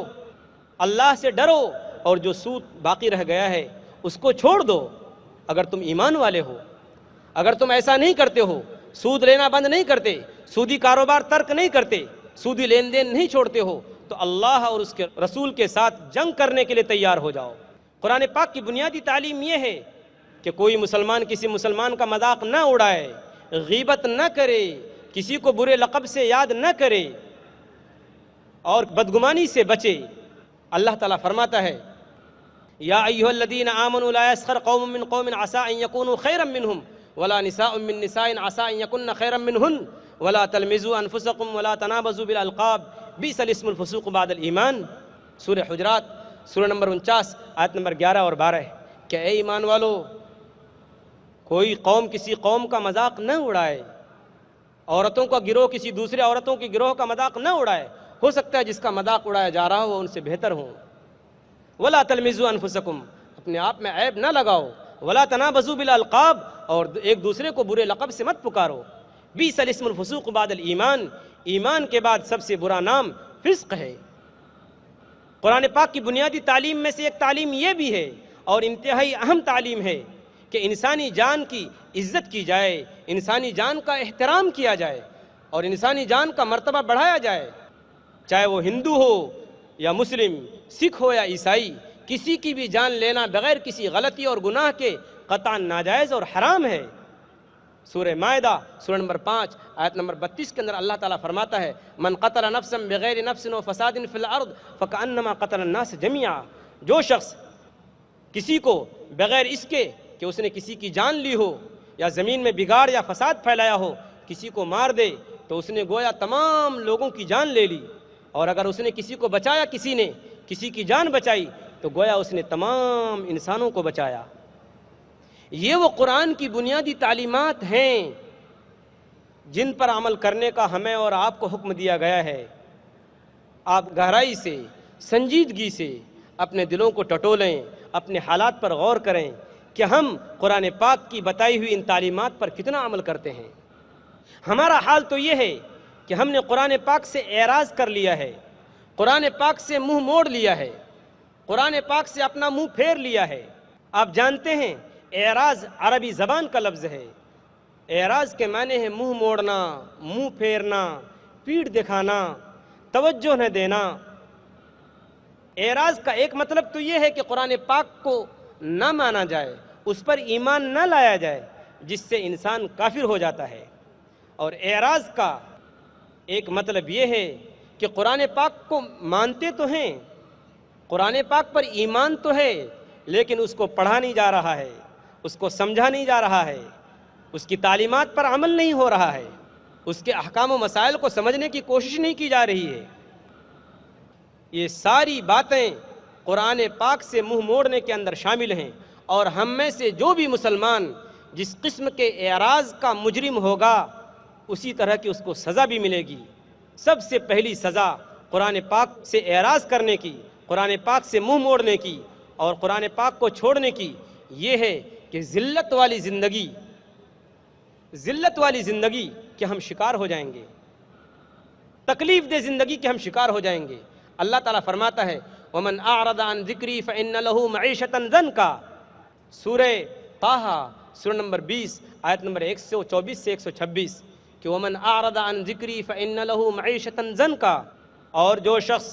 اللہ سے ڈرو اور جو سود باقی رہ گیا ہے اس کو چھوڑ دو اگر تم ایمان والے ہو۔ اگر تم ایسا نہیں کرتے ہو، سود لینا بند نہیں کرتے، سودی کاروبار ترک نہیں کرتے، سودی لین دین نہیں چھوڑتے ہو، تو اللہ اور اس کے رسول کے ساتھ جنگ کرنے کے لیے تیار ہو جاؤ۔ قرآن پاک کی بنیادی تعلیم یہ ہے کہ کوئی مسلمان کسی مسلمان کا مذاق نہ اڑائے، غیبت نہ کرے، کسی کو برے لقب سے یاد نہ کرے، اور بدگمانی سے بچے۔ اللہ تعالیٰ فرماتا ہے یا ایھا الذین آمنوا لا یسخر قوم من قوم عسى ان یکونوا خیرا منہم ولا نساء من نساء عسى ان یکن خیرا منہن ولا تلمزوا انفسکم ولا تنابزوا بالالقاب بئس الاسم الفسوق بعد الایمان، سورہ حجرات سورہ نمبر 49 آیت نمبر 11 اور 12 کہ اے ایمان والو، کوئی قوم کسی قوم کا مذاق نہ اڑائے، عورتوں کا گروہ کسی دوسرے عورتوں کے گروہ کا مذاق نہ اڑائے، ہو سکتا ہے جس کا مذاق اڑایا جا رہا ہو ان سے بہتر ہوں۔ ولا تلمزوا انفسکم، اپنے آپ میں عیب نہ لگاؤ. ولا تنابزوا بالالقاب, اور ایک دوسرے کو برے لقب سے مت پکارو. بیس الاسم الفسوق بعد الایمان, ایمان کے بعد سب سے برا نام فسق ہے. قرآن پاک کی بنیادی تعلیم میں سے ایک تعلیم یہ بھی ہے اور انتہائی اہم تعلیم ہے کہ انسانی جان کی عزت کی جائے, انسانی جان کا احترام کیا جائے اور انسانی جان کا مرتبہ بڑھایا جائے. چاہے وہ ہندو ہو یا مسلم, سکھ ہو یا عیسائی, کسی کی بھی جان لینا بغیر کسی غلطی اور گناہ کے قطعا ناجائز اور حرام ہے. سورہ مائدہ سورہ نمبر 5 آیت نمبر 32 کے اندر اللہ تعالیٰ فرماتا ہے من قتل نفسا بغیر نفس و فساد فی الارض فکأنما قتل الناس جميعا. جو شخص کسی کو بغیر اس کے کہ اس نے کسی کی جان لی ہو یا زمین میں بگاڑ یا فساد پھیلایا ہو, کسی کو مار دے تو اس نے گویا تمام لوگوں کی جان لے لی, اور اگر اس نے کسی کو بچایا, کسی نے کسی کی جان بچائی تو گویا اس نے تمام انسانوں کو بچایا. یہ وہ قرآن کی بنیادی تعلیمات ہیں جن پر عمل کرنے کا ہمیں اور آپ کو حکم دیا گیا ہے. آپ گہرائی سے, سنجیدگی سے اپنے دلوں کو ٹٹولیں, اپنے حالات پر غور کریں کہ ہم قرآن پاک کی بتائی ہوئی ان تعلیمات پر کتنا عمل کرتے ہیں. ہمارا حال تو یہ ہے کہ ہم نے قرآن پاک سے اعراض کر لیا ہے, قرآن پاک سے منہ موڑ لیا ہے, قرآن پاک سے اپنا منہ پھیر لیا ہے. آپ جانتے ہیں اعراض عربی زبان کا لفظ ہے. اعراض کے معنی ہے منہ موڑنا, منہ پھیرنا, پیٹھ دکھانا, توجہ نہ دینا. اعراض کا ایک مطلب تو یہ ہے کہ قرآن پاک کو نہ مانا جائے, اس پر ایمان نہ لایا جائے, جس سے انسان کافر ہو جاتا ہے. اور اعراض کا ایک مطلب یہ ہے کہ قرآن پاک کو مانتے تو ہیں, قرآن پاک پر ایمان تو ہے, لیکن اس کو پڑھا نہیں جا رہا ہے, اس کو سمجھا نہیں جا رہا ہے, اس کی تعلیمات پر عمل نہیں ہو رہا ہے, اس کے احکام و مسائل کو سمجھنے کی کوشش نہیں کی جا رہی ہے. یہ ساری باتیں قرآن پاک سے منہ موڑنے کے اندر شامل ہیں, اور ہم میں سے جو بھی مسلمان جس قسم کے اعراض کا مجرم ہوگا اسی طرح کی اس کو سزا بھی ملے گی. سب سے پہلی سزا قرآن پاک سے اعراض کرنے کی, قرآن پاک سے منہ موڑنے کی اور قرآن پاک کو چھوڑنے کی یہ ہے کہ ذلت والی زندگی کہ ہم شکار ہو جائیں گے, تکلیف دہ زندگی کے ہم شکار ہو جائیں گے. اللہ تعالیٰ فرماتا ہے وَمَنْ أَعْرَضَ عَنْ ذِكْرِي فَإِنَّ لَهُ مَعِيشَةً ضَنْكَا. سورہ طٰہٰ سورہ نمبر 20 آیت نمبر 124 سے 126 کہ وَمَنْ أَعْرَضَ عَنْ ذِكْرِي فَإِنَّ لَهُ مَعِيشَةً ضَنْكَا. اور جو شخص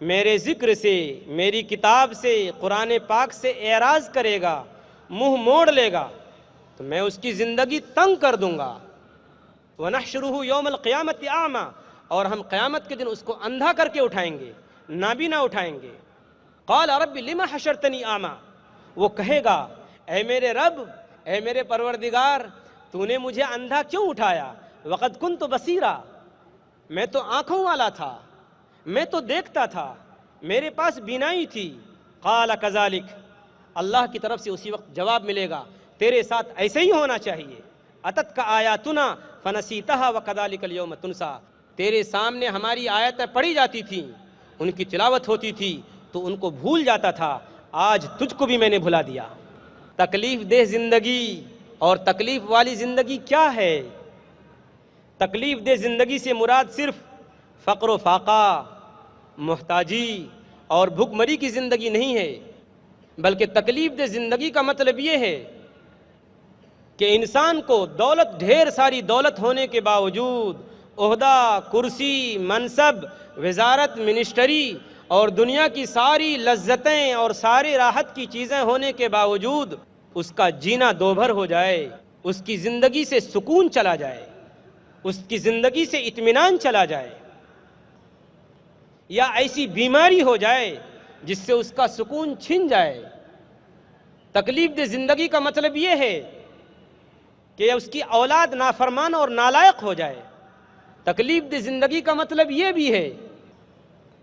میرے ذکر سے, میری کتاب سے, قرآن پاک سے اعراض کرے گا, منہ موڑ لے گا, تو میں اس کی زندگی تنگ کر دوں گا. وَنَحْشُرُهُ يَوْمَ الْقِيَامَةِ أَعْمَى. اور ہم قیامت کے دن اس کو اندھا کر کے اٹھائیں گے, نابینا اٹھائیں گے. قَالَ رَبِّ لِمَ حَشَرْتَنِي أَعْمَى. وہ کہے گا اے میرے رب, اے میرے پروردگار, تو نے مجھے اندھا کیوں اٹھایا؟ وَقَدْ كُنْتُ بَصِيرًا. میں تو آنکھوں والا تھا, میں تو دیکھتا تھا, میرے پاس بینائی تھی. قَالَ كَذَلِكَ. اللہ کی طرف سے اسی وقت جواب ملے گا تیرے ساتھ ایسے ہی ہونا چاہیے. أَتَتْكَ آيَاتُنَا فَنَسِيتَهَا وَكَذَلِكَ الْيَوْمَ تُنْسَى. تیرے سامنے ہماری آیتیں پڑھی جاتی تھیں, ان کی تلاوت ہوتی تھی تو ان کو بھول جاتا تھا, آج تجھ کو بھی میں نے بھلا دیا. تکلیف دہ زندگی اور تکلیف والی زندگی کیا ہے؟ تکلیف دہ زندگی سے مراد صرف فقر و فاقہ, محتاجی اور بھوک مری کی زندگی نہیں ہے, بلکہ تکلیف دہ زندگی کا مطلب یہ ہے کہ انسان کو دولت, ڈھیر ساری دولت ہونے کے باوجود, عہدہ, کرسی, منصب, وزارت, منسٹری اور دنیا کی ساری لذتیں اور ساری راحت کی چیزیں ہونے کے باوجود اس کا جینا دوبھر ہو جائے, اس کی زندگی سے سکون چلا جائے, اس کی زندگی سے اطمینان چلا جائے, یا ایسی بیماری ہو جائے جس سے اس کا سکون چھن جائے. تکلیف دہ زندگی کا مطلب یہ ہے کہ اس کی اولاد نافرمان اور نالائق ہو جائے. تکلیف دہ زندگی کا مطلب یہ بھی ہے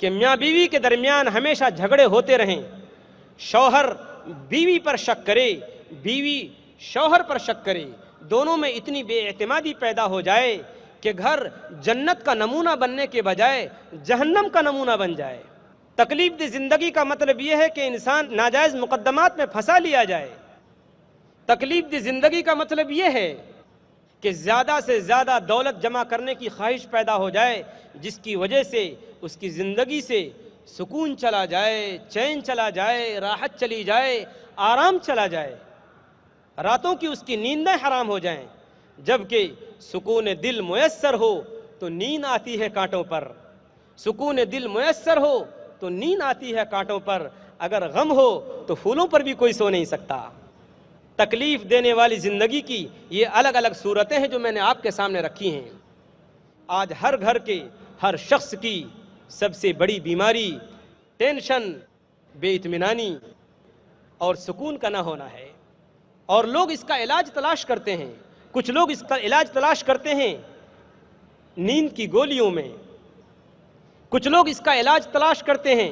کہ میاں بیوی کے درمیان ہمیشہ جھگڑے ہوتے رہیں, شوہر بیوی پر شک کرے, بیوی شوہر پر شک کرے, دونوں میں اتنی بے اعتمادی پیدا ہو جائے کہ گھر جنت کا نمونہ بننے کے بجائے جہنم کا نمونہ بن جائے. تکلیف دہ زندگی کا مطلب یہ ہے کہ انسان ناجائز مقدمات میں پھنسا لیا جائے۔ تکلیف دہ زندگی کا مطلب یہ ہے کہ زیادہ سے زیادہ دولت جمع کرنے کی خواہش پیدا ہو جائے، جس کی وجہ سے اس کی زندگی سے سکون چلا جائے، چین چلا جائے، راحت چلی جائے، آرام چلا جائے، راتوں کی اس کی نیندیں حرام ہو جائیں۔ جبکہ سکون دل میسر ہو تو نیند آتی ہے کانٹوں پر، سکون دل میسر ہو تو نیند آتی ہے کانٹوں پر، اگر غم ہو تو پھولوں پر بھی کوئی سو نہیں سکتا۔ تکلیف دینے والی زندگی کی یہ الگ الگ صورتیں ہیں جو میں نے آپ کے سامنے رکھی ہیں۔ آج ہر گھر کے ہر شخص کی سب سے بڑی بیماری ٹینشن، بے اطمینانی اور سکون کا نہ ہونا ہے، اور لوگ اس کا علاج تلاش کرتے ہیں۔ کچھ لوگ اس کا علاج تلاش کرتے ہیں نیند کی گولیوں میں، کچھ لوگ اس کا علاج تلاش کرتے ہیں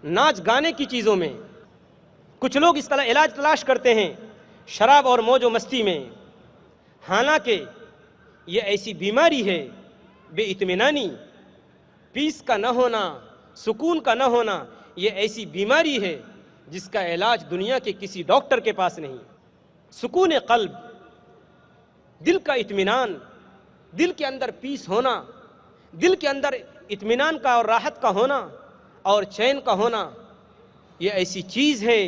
ناچ گانے کی چیزوں میں، کچھ لوگ اس کا علاج تلاش کرتے ہیں شراب اور موج و مستی میں۔ حالانکہ یہ ایسی بیماری ہے، بے اطمینانی، پیس کا نہ ہونا، سکون کا نہ ہونا، یہ ایسی بیماری ہے جس کا علاج دنیا کے کسی ڈاکٹر کے پاس نہیں۔ سکون قلب، دل کا اطمینان، دل کے اندر پیس ہونا، دل کے اندر اطمینان کا اور راحت کا ہونا اور چین کا ہونا، یہ ایسی چیز ہے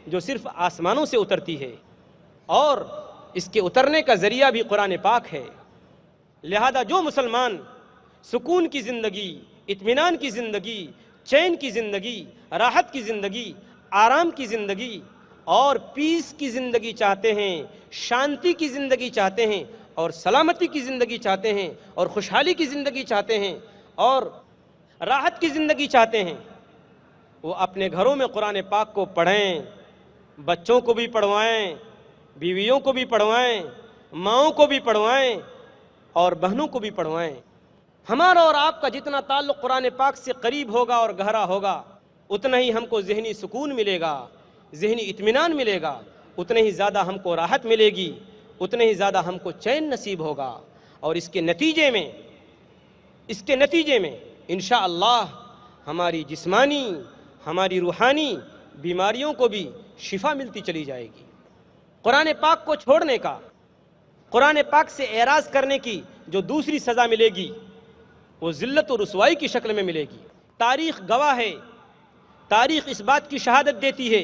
جو صرف آسمانوں سے اترتی ہے، اور اس کے اترنے کا ذریعہ بھی قرآن پاک ہے۔ لہذا جو مسلمان سکون کی زندگی، اطمینان کی زندگی، چین کی زندگی، راحت کی زندگی، آرام کی زندگی اور پیس کی زندگی چاہتے ہیں، شانتی کی زندگی چاہتے ہیں اور سلامتی کی زندگی چاہتے ہیں اور خوشحالی کی زندگی چاہتے ہیں اور راحت کی زندگی چاہتے ہیں، وہ اپنے گھروں میں قرآن پاک کو پڑھیں، بچوں کو بھی پڑھوائیں، بیویوں کو بھی پڑھوائیں، ماؤں کو بھی پڑھوائیں اور بہنوں کو بھی پڑھوائیں۔ ہمارا اور آپ کا جتنا تعلق قرآن پاک سے قریب ہوگا اور گہرا ہوگا، اتنا ہی ہم کو ذہنی سکون ملے گا، ذہنی اطمینان ملے گا، اتنے ہی زیادہ ہم کو راحت ملے گی، اتنے ہی زیادہ ہم کو چین نصیب ہوگا، اور اس کے نتیجے میں انشاءاللہ ہماری جسمانی، ہماری روحانی بیماریوں کو بھی شفا ملتی چلی جائے گی۔ قرآن پاک کو چھوڑنے کا، قرآن پاک سے اعراض کرنے کی جو دوسری سزا ملے گی وہ ذلت و رسوائی کی شکل میں ملے گی۔ تاریخ گواہ ہے، تاریخ اس بات کی شہادت دیتی ہے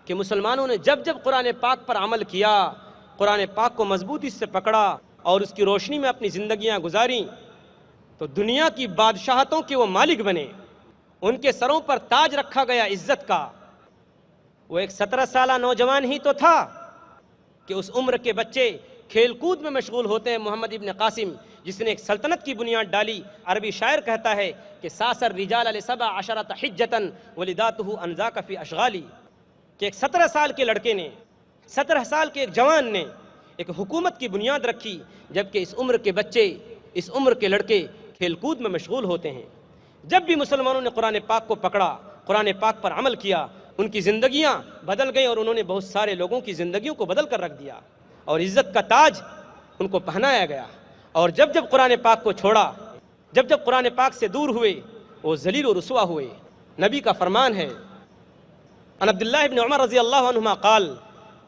کہ مسلمانوں نے جب جب قرآن پاک پر عمل کیا، قرآن پاک کو مضبوطی سے پکڑا اور اس کی روشنی میں اپنی زندگیاں گزاریں، تو دنیا کی بادشاہتوں کے وہ مالک بنے، ان کے سروں پر تاج رکھا گیا عزت کا۔ وہ ایک 17 سالہ نوجوان ہی تو تھا کہ اس عمر کے بچے کھیل کود میں مشغول ہوتے ہیں۔ محمد ابن قاسم، جس نے ایک سلطنت کی بنیاد ڈالی، عربی شاعر کہتا ہے کہ ساسر رجال ل17 حجتاً ولداتہ انذاک فی اشغالی، کہ ایک 17 سال کے لڑکے نے، 17 سال کے ایک جوان نے ایک حکومت کی بنیاد رکھی، جبکہ اس عمر کے بچے، اس عمر کے لڑکے کھیل کود میں مشغول ہوتے ہیں۔ جب بھی مسلمانوں نے قرآن پاک کو پکڑا، قرآن پاک پر عمل کیا، ان کی زندگیاں بدل گئیں اور انہوں نے بہت سارے لوگوں کی زندگیوں کو بدل کر رکھ دیا اور عزت کا تاج ان کو پہنایا گیا۔ اور جب جب قرآن پاک کو چھوڑا، جب جب قرآن پاک سے دور ہوئے، وہ ذلیل و رسوا ہوئے۔ نبی کا فرمان ہے، عن عبداللہ بن عمر رضی اللہ عنہما قال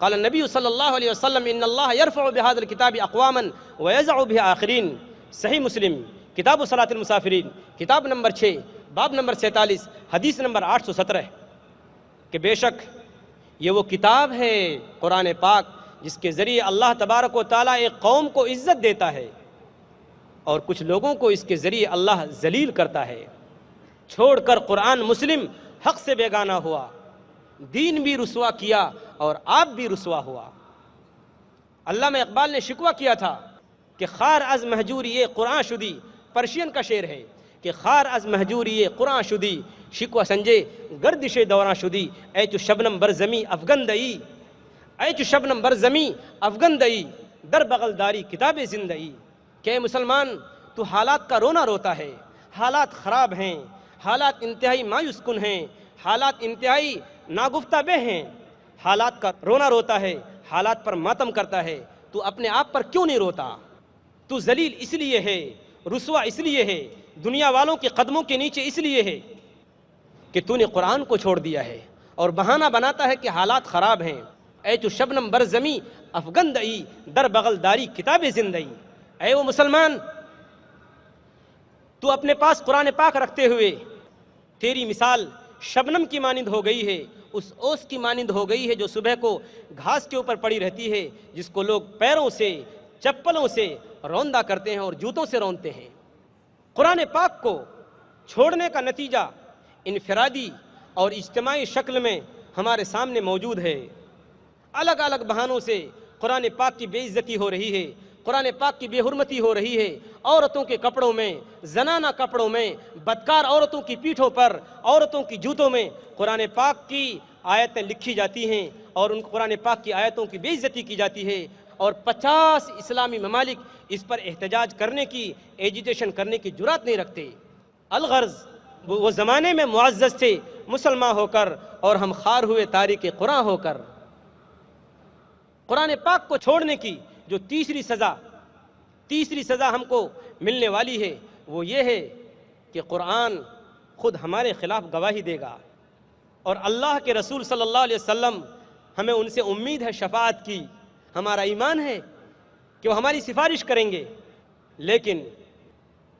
قال النبی صلی اللہ علیہ وسلم ان اللہ یرفع بهذا الكتاب اقواما ويضع به آخرین۔ صحیح مسلم، کتاب صلاۃ المسافرین، کتاب نمبر 6، باب نمبر 47، حدیث نمبر 817، کہ بے شک یہ وہ کتاب ہے قرآن پاک جس کے ذریعے اللہ تبارک و تعالیٰ ایک قوم کو عزت دیتا ہے اور کچھ لوگوں کو اس کے ذریعے اللہ ذلیل کرتا ہے۔ چھوڑ کر قرآن مسلم حق سے بیگانہ ہوا، دین بھی رسوا کیا اور آپ بھی رسوا ہوا۔ علامہ اقبال نے شکوہ کیا تھا کہ خار از مہجوری قرآن شدی، پرشین کا شعر ہے کہ خار از مہجوری قرآن شدی، شکوہ سنجے گردش دوراں شدی، اے چو شبنم بر زمیں افغندئی، اے چو شبنم بر زمیں افغندئی، در بغل داری کتاب زندئی۔ کہ اے مسلمان، تو حالات کا رونا روتا ہے، حالات خراب ہیں، حالات انتہائی مایوس کن ہیں، حالات انتہائی ناگفتہ بہ ہیں، حالات کا رونا روتا ہے، حالات پر ماتم کرتا ہے، تو اپنے آپ پر کیوں نہیں روتا؟ تو ذلیل اس لیے ہے، رسوا اس لیے ہے، دنیا والوں کے قدموں کے نیچے اس لیے ہے کہ تو نے قرآن کو چھوڑ دیا ہے اور بہانہ بناتا ہے کہ حالات خراب ہیں۔ اے تو شبنم برزمی افغندئی در بغل داری کتاب زندئی، اے وہ مسلمان تو اپنے پاس قرآن پاک رکھتے ہوئے تیری مثال شبنم کی مانند ہو گئی ہے، اس اوس کی مانند ہو گئی ہے جو صبح کو گھاس کے اوپر پڑی رہتی ہے، جس کو لوگ پیروں سے چپلوں سے روندا کرتے ہیں اور جوتوں سے رونتے ہیں۔ قرآن پاک کو چھوڑنے کا نتیجہ انفرادی اور اجتماعی شکل میں ہمارے سامنے موجود ہے۔ الگ الگ بہانوں سے قرآن پاک کی بے عزتی ہو رہی ہے، قرآن پاک کی بے حرمتی ہو رہی ہے۔ عورتوں کے کپڑوں میں، زنانہ کپڑوں میں، بدکار عورتوں کی پیٹھوں پر، عورتوں کی جوتوں میں قرآن پاک کی آیتیں لکھی جاتی ہیں اور ان قرآن پاک کی آیتوں کی بے عزتی کی جاتی ہے، اور 50 اسلامی ممالک اس پر احتجاج کرنے کی، ایجیٹیشن کرنے کی جرات نہیں رکھتے۔ الغرض وہ زمانے میں معزز تھے مسلمان ہو کر، اور ہم خار ہوئے تاریک قرآن ہو کر۔ قرآن پاک کو چھوڑنے کی جو تیسری سزا ہم کو ملنے والی ہے وہ یہ ہے کہ قرآن خود ہمارے خلاف گواہی دے گا، اور اللہ کے رسول صلی اللہ علیہ وسلم، ہمیں ان سے امید ہے شفاعت کی، ہمارا ایمان ہے کہ وہ ہماری سفارش کریں گے۔ لیکن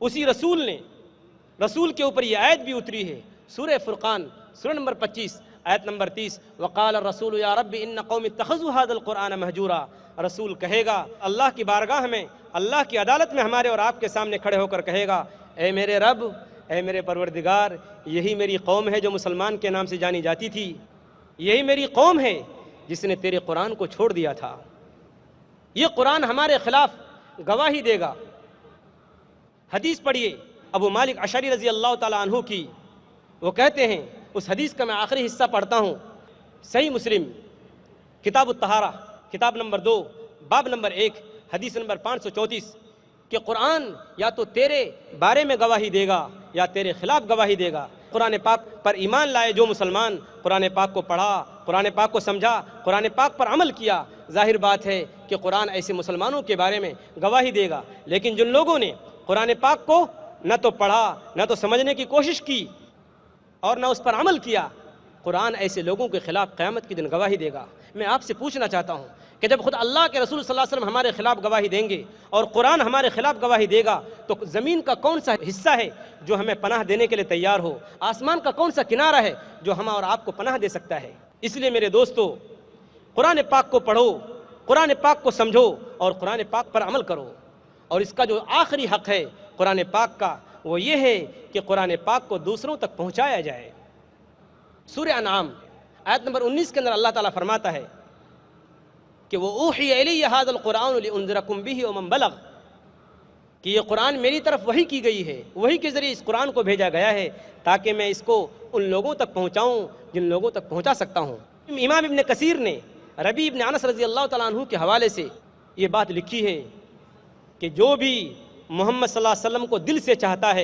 اسی رسول کے اوپر یہ آیت بھی اتری ہے، سورہ فرقان سورہ نمبر 25 آیت نمبر 30، وقال الرسول یا رب ان قوم اتخذوا هذا القرآن مہجورا۔ رسول کہے گا اللہ کی بارگاہ میں، اللہ کی عدالت میں ہمارے اور آپ کے سامنے کھڑے ہو کر کہے گا، اے میرے رب، اے میرے پروردگار، یہی میری قوم ہے جو مسلمان کے نام سے جانی جاتی تھی، یہی میری قوم ہے جس نے تیرے قرآن کو چھوڑ دیا تھا۔ یہ قرآن ہمارے خلاف گواہی دے گا۔ حدیث پڑھیے ابو مالک اشعری رضی اللہ تعالیٰ عنہ کی، وہ کہتے ہیں، اس حدیث کا میں آخری حصہ پڑھتا ہوں، صحیح مسلم کتاب الطہارہ کتاب نمبر 2 باب نمبر 1 حدیث نمبر 534، کہ قرآن یا تو تیرے بارے میں گواہی دے گا یا تیرے خلاف گواہی دے گا۔ قرآن پاک پر ایمان لائے جو مسلمان قرآن پاک کو پڑھا، قرآن پاک کو سمجھا، قرآن پاک پر عمل کیا، ظاہر بات ہے کہ قرآن ایسے مسلمانوں کے بارے میں گواہی دے گا۔ لیکن جن لوگوں نے قرآن پاک کو نہ تو پڑھا، نہ تو سمجھنے کی کوشش کی، اور نہ اس پر عمل کیا، قرآن ایسے لوگوں کے خلاف قیامت کے دن گواہی دے گا۔ میں آپ سے پوچھنا چاہتا ہوں کہ جب خود اللہ کے رسول صلی اللہ علیہ وسلم ہمارے خلاف گواہی دیں گے اور قرآن ہمارے خلاف گواہی دے گا، تو زمین کا کون سا حصہ ہے جو ہمیں پناہ دینے کے لیے تیار ہو؟ آسمان کا کون سا کنارہ ہے جو ہم اور آپ کو پناہ دے سکتا ہے؟ اس لیے میرے دوستو، قرآن پاک کو پڑھو، قرآن پاک کو سمجھو اور قرآن پاک پر عمل کرو۔ اور اس کا جو آخری حق ہے قرآن پاک کا، وہ یہ ہے کہ قرآن پاک کو دوسروں تک پہنچایا جائے۔ سورہ انعام آیت نمبر 19 کے اندر اللہ تعالیٰ فرماتا ہے کہ وہ اوحی الی ھذا القرآن لانذرکم بہ ومن بلغ، کہ یہ قرآن میری طرف وحی کی گئی ہے، وحی کے ذریعے اس قرآن کو بھیجا گیا ہے تاکہ میں اس کو ان لوگوں تک پہنچاؤں جن لوگوں تک پہنچا سکتا ہوں۔ امام ابن کثیر نے ربیع ابن انس رضی اللہ تعالیٰ عنہ کے حوالے سے یہ بات لکھی ہے کہ جو بھی محمد صلی اللہ علیہ وسلم کو دل سے چاہتا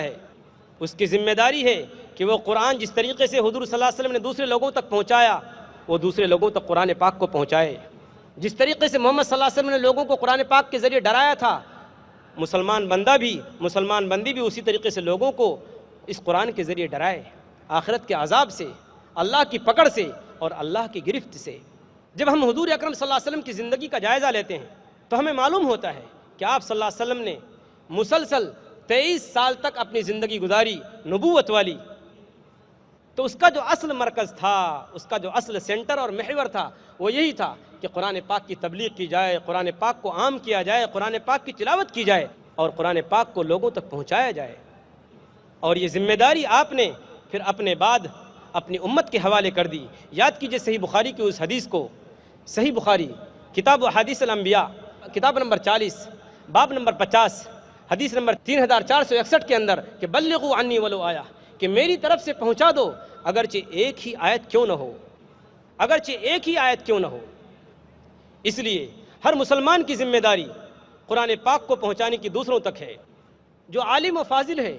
ہے، اس کی ذمہ داری ہے کہ وہ قرآن جس طریقے سے حضور صلی اللہ علیہ وسلم نے دوسرے لوگوں تک پہنچایا، وہ دوسرے لوگوں تک قرآن پاک کو پہنچائے۔ جس طریقے سے محمد صلی اللہ علیہ وسلم نے لوگوں کو قرآن پاک کے ذریعے ڈرایا تھا، مسلمان بندی بھی اسی طریقے سے لوگوں کو اس قرآن کے ذریعے ڈرائے، آخرت کے عذاب سے، اللہ کی پکڑ سے اور اللہ کی گرفت سے۔ جب ہم حضور اکرم صلی اللہ علیہ وسلم کی زندگی کا جائزہ لیتے ہیں تو ہمیں معلوم ہوتا ہے کہ آپ صلی اللہ علیہ وسلم نے مسلسل 23 سال تک اپنی زندگی گزاری نبوت والی، تو اس کا جو اصل مرکز تھا، اس کا جو اصل سینٹر اور محور تھا، وہ یہی تھا کہ قرآن پاک کی تبلیغ کی جائے، قرآن پاک کو عام کیا جائے، قرآن پاک کی تلاوت کی جائے اور قرآن پاک کو لوگوں تک پہنچایا جائے۔ اور یہ ذمہ داری آپ نے پھر اپنے بعد اپنی امت کے حوالے کر دی۔ یاد کیجئے صحیح بخاری کی اس حدیث کو، صحیح بخاری کتاب احادیث الانبیاء کتاب نمبر 40 باب نمبر 50 حدیث نمبر 3461 کے اندر کہ بلغوا عنی ولو آیا، کہ میری طرف سے پہنچا دو اگرچہ ایک ہی آیت کیوں نہ ہو، اگرچہ ایک ہی آیت کیوں نہ ہو۔ اس لیے ہر مسلمان کی ذمہ داری قرآن پاک کو پہنچانے کی دوسروں تک ہے۔ جو عالم و فاضل ہے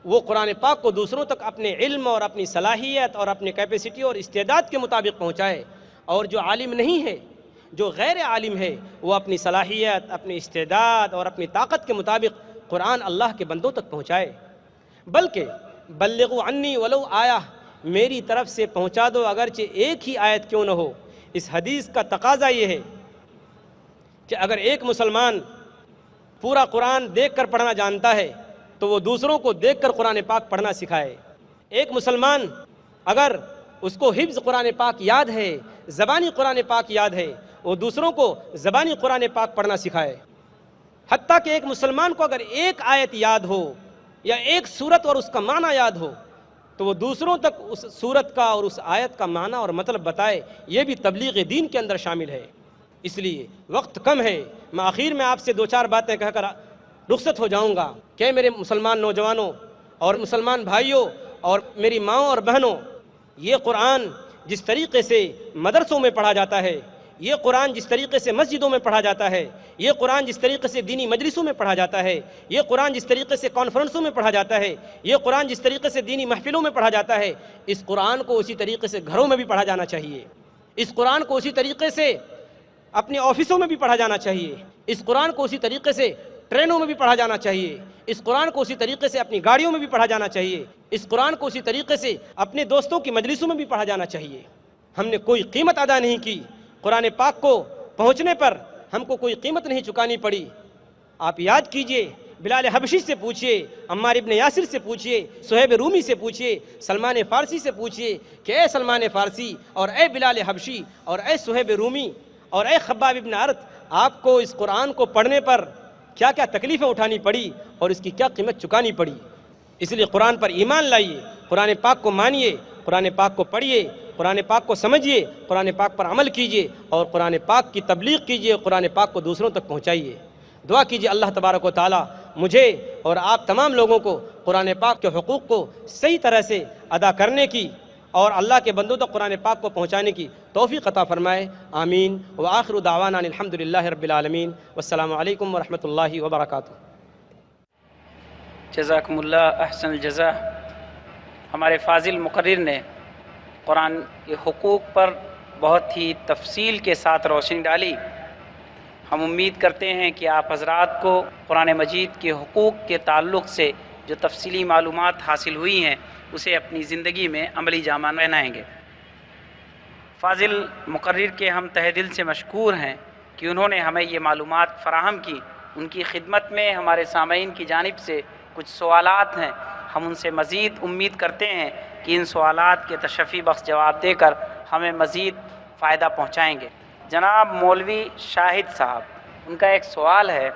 وہ قرآن پاک کو دوسروں تک اپنے علم اور اپنی صلاحیت اور اپنی کیپیسٹی اور استعداد کے مطابق پہنچائے، اور جو عالم نہیں ہے، جو غیر عالم ہے، وہ اپنی صلاحیت، اپنی استعداد اور اپنی طاقت کے مطابق قرآن اللہ کے بندوں تک پہنچائے۔ بلکہ بلغوا عنی ولو آیا، میری طرف سے پہنچا دو اگرچہ ایک ہی آیت کیوں نہ ہو۔ اس حدیث کا تقاضا یہ ہے کہ اگر ایک مسلمان پورا قرآن دیکھ کر پڑھنا جانتا ہے تو وہ دوسروں کو دیکھ کر قرآن پاک پڑھنا سکھائے۔ ایک مسلمان اگر اس کو حفظ قرآن پاک یاد ہے، زبانی قرآن پاک یاد ہے، وہ دوسروں کو زبانی قرآن پاک پڑھنا سکھائے۔ حتیٰ کہ ایک مسلمان کو اگر ایک آیت یاد ہو یا ایک سورت اور اس کا معنی یاد ہو تو وہ دوسروں تک اس سورت کا اور اس آیت کا معنی اور مطلب بتائے، یہ بھی تبلیغ دین کے اندر شامل ہے۔ اس لیے وقت کم ہے، میں آخر میں آپ سے دو چار باتیں کہہ کر رخصت ہو جاؤں گا کہ میرے مسلمان نوجوانوں اور مسلمان بھائیوں اور میری ماؤں اور بہنوں، یہ قرآن جس طریقے سے مدرسوں میں پڑھا جاتا ہے، یہ قرآن جس طریقے سے مسجدوں میں پڑھا جاتا ہے، یہ قرآن جس طریقے سے دینی مجلسوں میں پڑھا جاتا ہے، یہ قرآن جس طریقے سے کانفرنسوں میں پڑھا جاتا ہے، یہ قرآن جس طریقے سے دینی محفلوں میں پڑھا جاتا ہے، اس قرآن کو اسی طریقے سے گھروں میں بھی پڑھا جانا چاہیے۔ اس قرآن کو اسی طریقے سے اپنے آفسوں میں بھی پڑھا جانا چاہیے۔ اس قرآن کو اسی طریقے سے ٹرینوں میں بھی پڑھا جانا چاہیے۔ اس قرآن کو اسی طریقے سے اپنی گاڑیوں میں بھی پڑھا جانا چاہیے۔ اس قرآن کو اسی طریقے سے اپنے دوستوں کی مجلسوں میں بھی پڑھا جانا چاہیے۔ ہم نے کوئی قیمت ادا نہیں کی، قرآن پاک کو پہنچنے پر ہم کو کوئی قیمت نہیں چکانی پڑی۔ آپ یاد کیجئے، بلال حبشی سے پوچھئے، عمار ابن یاسر سے پوچھئے، صہیب رومی سے پوچھئے، سلمان فارسی سے پوچھئے کہ اے سلمان فارسی اور اے بلال حبشی اور اے صہیب رومی اور اے خباب ابن ارت، آپ کو اس قرآن کو پڑھنے پر کیا کیا تکلیفیں اٹھانی پڑی اور اس کی کیا قیمت چکانی پڑی۔ اس لیے قرآن پر ایمان لائیے، قرآن پاک کو مانیے، قرآن پاک کو پڑھیے، قرآن پاک کو سمجھیے، قرآن پاک پر عمل کیجیے اور قرآن پاک کی تبلیغ کیجیے، قرآن پاک کو دوسروں تک پہنچائیے۔ دعا کیجیے اللہ تبارک و تعالی مجھے اور آپ تمام لوگوں کو قرآن پاک کے حقوق کو صحیح طرح سے ادا کرنے کی اور اللہ کے بندوں تک قرآن پاک کو پہنچانے کی توفیق عطا فرمائے، آمین۔ وآخر دعوانا ان الحمدللہ رب العالمین، والسلام علیکم ورحمۃ اللہ وبرکاتہ۔ جزاکم اللہ احسن الجزا۔ ہمارے فاضل مقرر نے قرآن کے حقوق پر بہت ہی تفصیل کے ساتھ روشنی ڈالی۔ ہم امید کرتے ہیں کہ آپ حضرات کو قرآن مجید کے حقوق کے تعلق سے جو تفصیلی معلومات حاصل ہوئی ہیں اسے اپنی زندگی میں عملی جامہ پہنائیں گے۔ فاضل مقرر کے ہم تہ دل سے مشکور ہیں کہ انہوں نے ہمیں یہ معلومات فراہم کی۔ ان کی خدمت میں ہمارے سامعین کی جانب سے کچھ سوالات ہیں، ہم ان سے مزید امید کرتے ہیں کہ ان سوالات کے تشفی بخش جواب دے کر ہمیں مزید فائدہ پہنچائیں گے۔ جناب مولوی شاہد صاحب، ان کا ایک سوال ہے،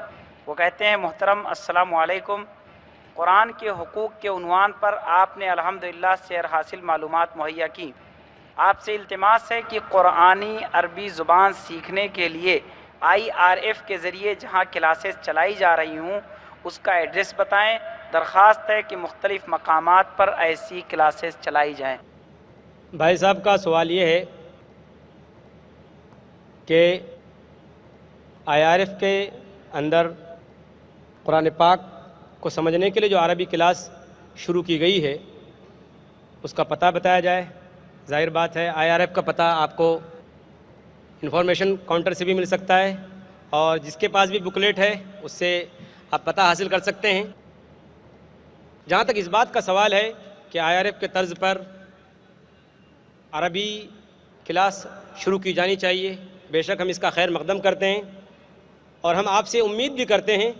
وہ کہتے ہیں محترم السلام علیکم، قرآن کے حقوق کے عنوان پر آپ نے الحمدللہ سیر حاصل معلومات مہیا کی۔ آپ سے التماس ہے کہ قرآنی عربی زبان سیکھنے کے لیے IRF کے ذریعے جہاں کلاسز چلائی جا رہی ہوں اس کا ایڈریس بتائیں۔ درخواست ہے کہ مختلف مقامات پر ایسی کلاسز چلائی جائیں۔ بھائی صاحب کا سوال یہ ہے کہ IRF کے اندر قرآن پاک کو سمجھنے کے لیے جو عربی کلاس شروع کی گئی ہے اس کا پتہ بتایا جائے۔ ظاہر بات ہے IRF کا پتہ آپ کو انفارمیشن کاؤنٹر سے بھی مل سکتا ہے اور جس کے پاس بھی بکلیٹ ہے اس سے آپ پتہ حاصل کر سکتے ہیں۔ جہاں تک اس بات کا سوال ہے کہ IRF کے طرز پر عربی کلاس شروع کی جانی چاہیے، بے شک ہم اس کا خیر مقدم کرتے ہیں اور ہم آپ سے امید بھی کرتے ہیں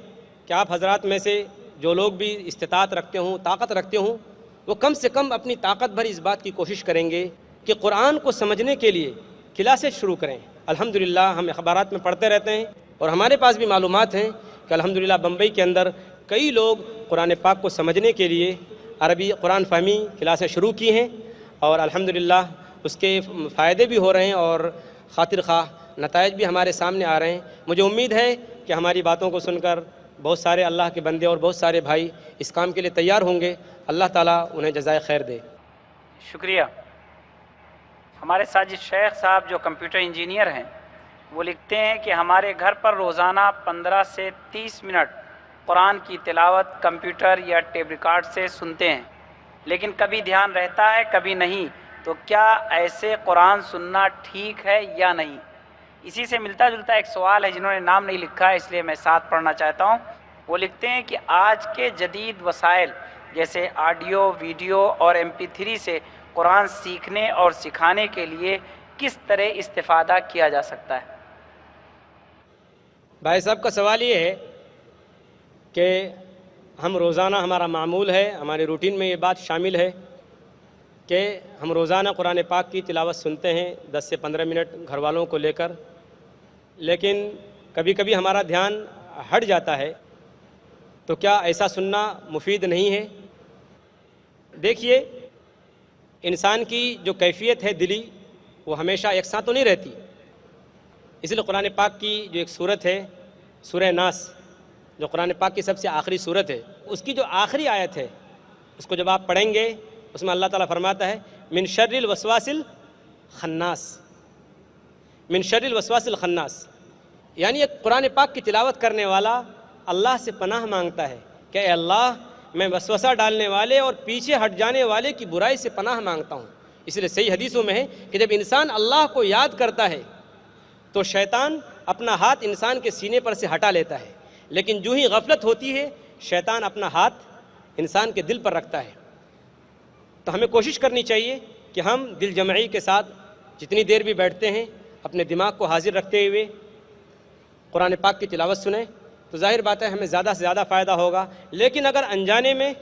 کہ آپ حضرات میں سے جو لوگ بھی استطاعت رکھتے ہوں، طاقت رکھتے ہوں، وہ کم سے کم اپنی طاقت بھر اس بات کی کوشش کریں گے کہ قرآن کو سمجھنے کے لیے کلاسز شروع کریں۔ الحمدللہ ہم اخبارات میں پڑھتے رہتے ہیں اور ہمارے پاس بھی معلومات ہیں کہ الحمدللہ بمبئی کے اندر کئی لوگ قرآن پاک کو سمجھنے کے لیے عربی قرآن فہمی کلاسیں شروع کی ہیں اور الحمدللہ اس کے فائدے بھی ہو رہے ہیں اور خاطر خواہ نتائج بھی ہمارے سامنے آ رہے ہیں۔ مجھے امید ہے کہ ہماری باتوں کو سن کر بہت سارے اللہ کے بندے اور بہت سارے بھائی اس کام کے لیے تیار ہوں گے۔ اللہ تعالیٰ انہیں جزائے خیر دے۔ شکریہ۔ ہمارے ساجد شیخ صاحب جو کمپیوٹر انجینئر ہیں وہ لکھتے ہیں کہ ہمارے گھر پر روزانہ 15 سے 30 منٹ قرآن کی تلاوت کمپیوٹر یا ٹیپ ریکارڈ سے سنتے ہیں، لیکن کبھی دھیان رہتا ہے کبھی نہیں، تو کیا ایسے قرآن سننا ٹھیک ہے یا نہیں؟ اسی سے ملتا جلتا ایک سوال ہے، جنہوں نے نام نہیں لکھا ہے اس لیے میں ساتھ پڑھنا چاہتا ہوں۔ وہ لکھتے ہیں کہ آج کے جدید وسائل جیسے آڈیو ویڈیو اور MP3 سے قرآن سیکھنے اور سکھانے کے لیے کس طرح استفادہ کیا جا سکتا ہے؟ بھائی صاحب کا سوال یہ ہے کہ ہم روزانہ ہمارا معمول ہے، ہمارے روٹین میں یہ بات شامل ہے کہ ہم روزانہ قرآن پاک کی تلاوت سنتے ہیں 10 سے 15 منٹ گھر والوں کو لے کر، لیکن کبھی کبھی ہمارا دھیان ہٹ جاتا ہے، تو کیا ایسا سننا مفید نہیں ہے؟ دیکھیے، انسان کی جو کیفیت ہے دلی، وہ ہمیشہ یکساں تو نہیں رہتی، اس لیے قرآن پاک کی جو ایک صورت ہے سورہ ناس، جو قرآن پاک کی سب سے آخری صورت ہے، اس کی جو آخری آیت ہے اس کو جب آپ پڑھیں گے، اس میں اللہ تعالیٰ فرماتا ہے من شر الوسواس الخناس، من شر الوسواس الخناس، یعنی ایک قرآن پاک کی تلاوت کرنے والا اللہ سے پناہ مانگتا ہے کہ اے اللہ، میں وسوسہ ڈالنے والے اور پیچھے ہٹ جانے والے کی برائی سے پناہ مانگتا ہوں۔ اس لیے صحیح حدیثوں میں ہے کہ جب انسان اللہ کو یاد کرتا ہے تو شیطان اپنا ہاتھ انسان کے سینے پر سے ہٹا لیتا ہے، لیکن جو ہی غفلت ہوتی ہے شیطان اپنا ہاتھ انسان کے دل پر رکھتا ہے۔ تو ہمیں کوشش کرنی چاہیے کہ ہم دل جمعی کے ساتھ جتنی دیر بھی بیٹھتے ہیں اپنے دماغ کو حاضر رکھتے ہوئے قرآن پاک کی تلاوت سنیں، تو ظاہر بات ہے ہمیں زیادہ سے زیادہ فائدہ ہوگا۔ لیکن اگر انجانے میں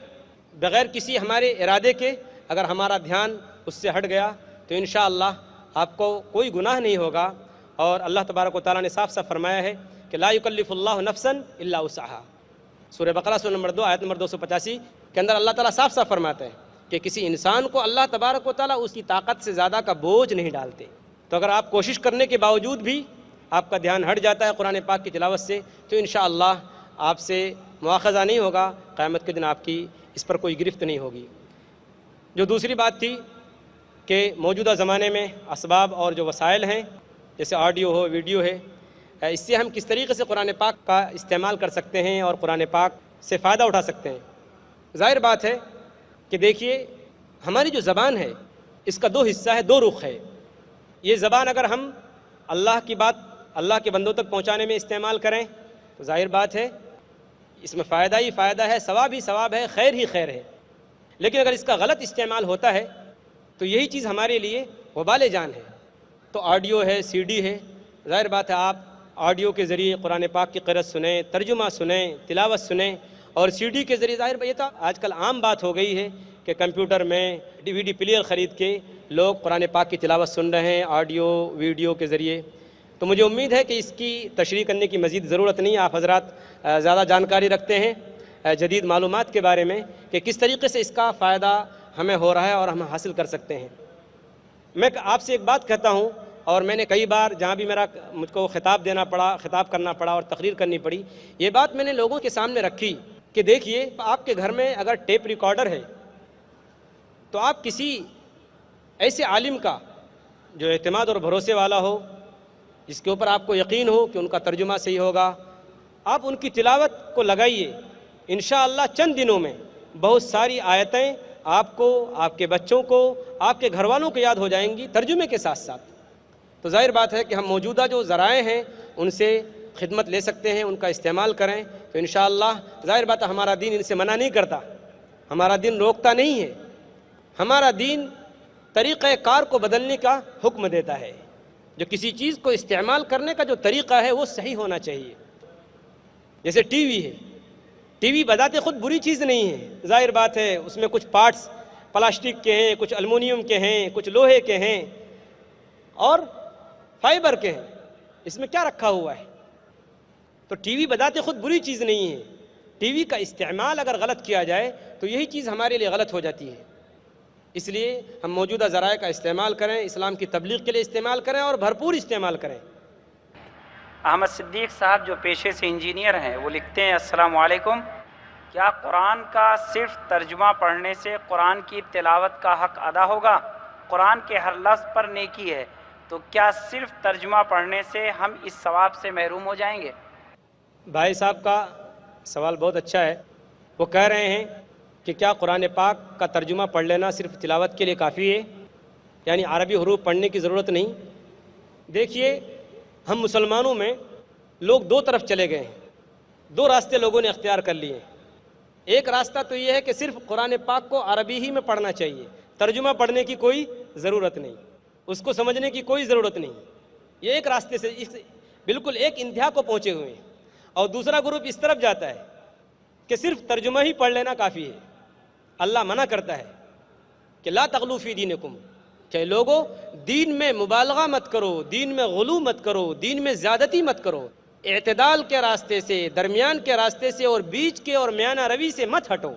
بغیر کسی ہمارے ارادے کے اگر ہمارا دھیان اس سے ہٹ گیا تو انشاءاللہ آپ کو کوئی گناہ نہیں ہوگا، اور اللہ تبارک و تعالیٰ نے صاف صاف فرمایا ہے کہ لا یکلف اللہ نفسا الا وسعہا، سورہ بقرہ سورہ نمبر 2 آیت نمبر 285 کے اندر اللہ تعالیٰ صاف صاف فرماتا ہے کہ کسی انسان کو اللہ تبارک و تعالیٰ اس کی طاقت سے زیادہ کا بوجھ نہیں ڈالتے۔ تو اگر آپ کوشش کرنے کے باوجود بھی آپ کا دھیان ہٹ جاتا ہے قرآن پاک کی تلاوت سے، تو انشاءاللہ آپ سے مواخذہ نہیں ہوگا، قیامت کے دن آپ کی اس پر کوئی گرفت نہیں ہوگی۔ جو دوسری بات تھی کہ موجودہ زمانے میں اسباب اور جو وسائل ہیں جیسے آڈیو ہو، ویڈیو ہے، اس سے ہم کس طریقے سے قرآن پاک کا استعمال کر سکتے ہیں اور قرآن پاک سے فائدہ اٹھا سکتے ہیں۔ ظاہر بات ہے کہ دیکھیے، ہماری جو زبان ہے اس کا 2 حصہ ہے، 2 رخ ہے۔ یہ زبان اگر ہم اللہ کی بات اللہ کے بندوں تک پہنچانے میں استعمال کریں تو ظاہر بات ہے اس میں فائدہ ہی فائدہ ہے، ثواب ہی ثواب ہے، خیر ہی خیر ہے۔ لیکن اگر اس کا غلط استعمال ہوتا ہے تو یہی چیز ہمارے لیے وبال جان ہے۔ تو آڈیو ہے، CD ہے، ظاہر بات ہے آپ آڈیو کے ذریعے قرآن پاک کی قرأت سنیں، ترجمہ سنیں، تلاوت سنیں، اور CD کے ذریعے ظاہر یہ تو آج کل عام بات ہو گئی ہے کہ کمپیوٹر میں DVD پلیئر خرید کے لوگ قرآن پاک کی تلاوت سن رہے ہیں آڈیو ویڈیو کے ذریعے۔ تو مجھے امید ہے کہ اس کی تشریح کرنے کی مزید ضرورت نہیں ہے، آپ حضرات زیادہ جانکاری رکھتے ہیں جدید معلومات کے بارے میں کہ کس طریقے سے اس کا فائدہ ہمیں ہو رہا ہے اور ہم حاصل کر سکتے ہیں۔ میں آپ سے ایک بات کہتا ہوں، اور میں نے کئی بار جہاں بھی مجھ کو خطاب کرنا پڑا اور تقریر کرنی پڑی، یہ بات میں نے لوگوں کے سامنے رکھی کہ دیکھیے، آپ کے گھر میں اگر ٹیپ ریکارڈر ہے تو آپ کسی ایسے عالم کا جو اعتماد اور بھروسے والا ہو، جس کے اوپر آپ کو یقین ہو کہ ان کا ترجمہ صحیح ہوگا، آپ ان کی تلاوت کو لگائیے، انشاءاللہ چند دنوں میں بہت ساری آیتیں آپ کو، آپ کے بچوں کو، آپ کے گھر والوں کو یاد ہو جائیں گی ترجمے کے ساتھ ساتھ۔ تو ظاہر بات ہے کہ ہم موجودہ جو ذرائع ہیں ان سے خدمت لے سکتے ہیں، ان کا استعمال کریں، تو انشاءاللہ ظاہر بات ہے ہمارا دین ان سے منع نہیں کرتا، ہمارا دین روکتا نہیں ہے، ہمارا دین طریقہ کار کو بدلنے کا حکم دیتا ہے۔ جو کسی چیز کو استعمال کرنے کا جو طریقہ ہے وہ صحیح ہونا چاہیے۔ جیسے ٹی وی ہے، ٹی وی بذات خود بری چیز نہیں ہے، ظاہر بات ہے اس میں کچھ پارٹس پلاسٹک کے ہیں، کچھ الومنیم کے ہیں، کچھ لوہے کے ہیں اور فائبر کے ہیں، اس میں کیا رکھا ہوا ہے؟ تو ٹی وی بذات خود بری چیز نہیں ہے، ٹی وی کا استعمال اگر غلط کیا جائے تو یہی چیز ہمارے لیے غلط ہو جاتی ہے۔ اس لیے ہم موجودہ ذرائع کا استعمال کریں، اسلام کی تبلیغ کے لیے استعمال کریں اور بھرپور استعمال کریں۔ احمد صدیق صاحب جو پیشے سے انجینئر ہیں وہ لکھتے ہیں السلام علیکم، کیا قرآن کا صرف ترجمہ پڑھنے سے قرآن کی تلاوت کا حق ادا ہوگا؟ قرآن کے ہر لفظ پر نیکی ہے، تو کیا صرف ترجمہ پڑھنے سے ہم اس ثواب سے محروم ہو جائیں گے؟ بھائی صاحب کا سوال بہت اچھا ہے۔ وہ کہہ رہے ہیں کہ کیا قرآن پاک کا ترجمہ پڑھ لینا صرف تلاوت کے لیے کافی ہے، یعنی عربی حروف پڑھنے کی ضرورت نہیں؟ دیکھیے، ہم مسلمانوں میں لوگ 2 طرف چلے گئے ہیں، 2 راستے لوگوں نے اختیار کر لیے ہیں۔ ایک راستہ تو یہ ہے کہ صرف قرآن پاک کو عربی ہی میں پڑھنا چاہیے، ترجمہ پڑھنے کی کوئی ضرورت نہیں، اس کو سمجھنے کی کوئی ضرورت نہیں. یہ ایک راستے سے بالکل ایک انتہا کو پہنچے ہوئے ہیں. اور دوسرا گروپ اس طرف جاتا ہے کہ صرف ترجمہ ہی پڑھ لینا کافی ہے. اللہ منع کرتا ہے کہ لا تغلو فی دینکم، کہ لوگوں دین میں مبالغہ مت کرو، دین میں غلو مت کرو، دین میں زیادتی مت کرو، اعتدال کے راستے سے، درمیان کے راستے سے اور بیچ کے اور میانہ روی سے مت ہٹو.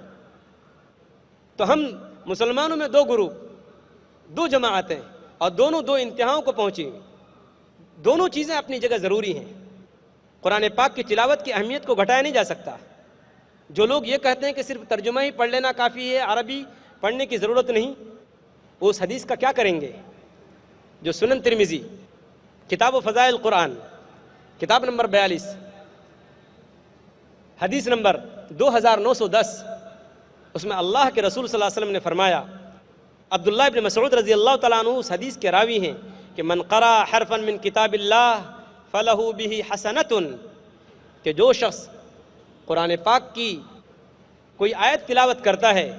تو ہم مسلمانوں میں دو گروپ، دو جماعتیں، اور دونوں دو انتہاؤں کو پہنچی. دونوں چیزیں اپنی جگہ ضروری ہیں. قرآن پاک کی تلاوت کی اہمیت کو گھٹایا نہیں جا سکتا. جو لوگ یہ کہتے ہیں کہ صرف ترجمہ ہی پڑھ لینا کافی ہے، عربی پڑھنے کی ضرورت نہیں، وہ اس حدیث کا کیا کریں گے جو سنن ترمذی کتاب و فضائل قرآن کتاب نمبر 42 حدیث نمبر 2910، اس میں اللہ کے رسول صلی اللہ علیہ وسلم نے فرمایا، عبداللہ ابن مسعود رضی اللہ تعالیٰ عنہ اس حدیث کے راوی ہیں کہ من قرأ حرفا من کتاب اللہ فلہ بہ حسنۃ، کہ جو شخص قرآن پاک کی کوئی آیت تلاوت کرتا ہے،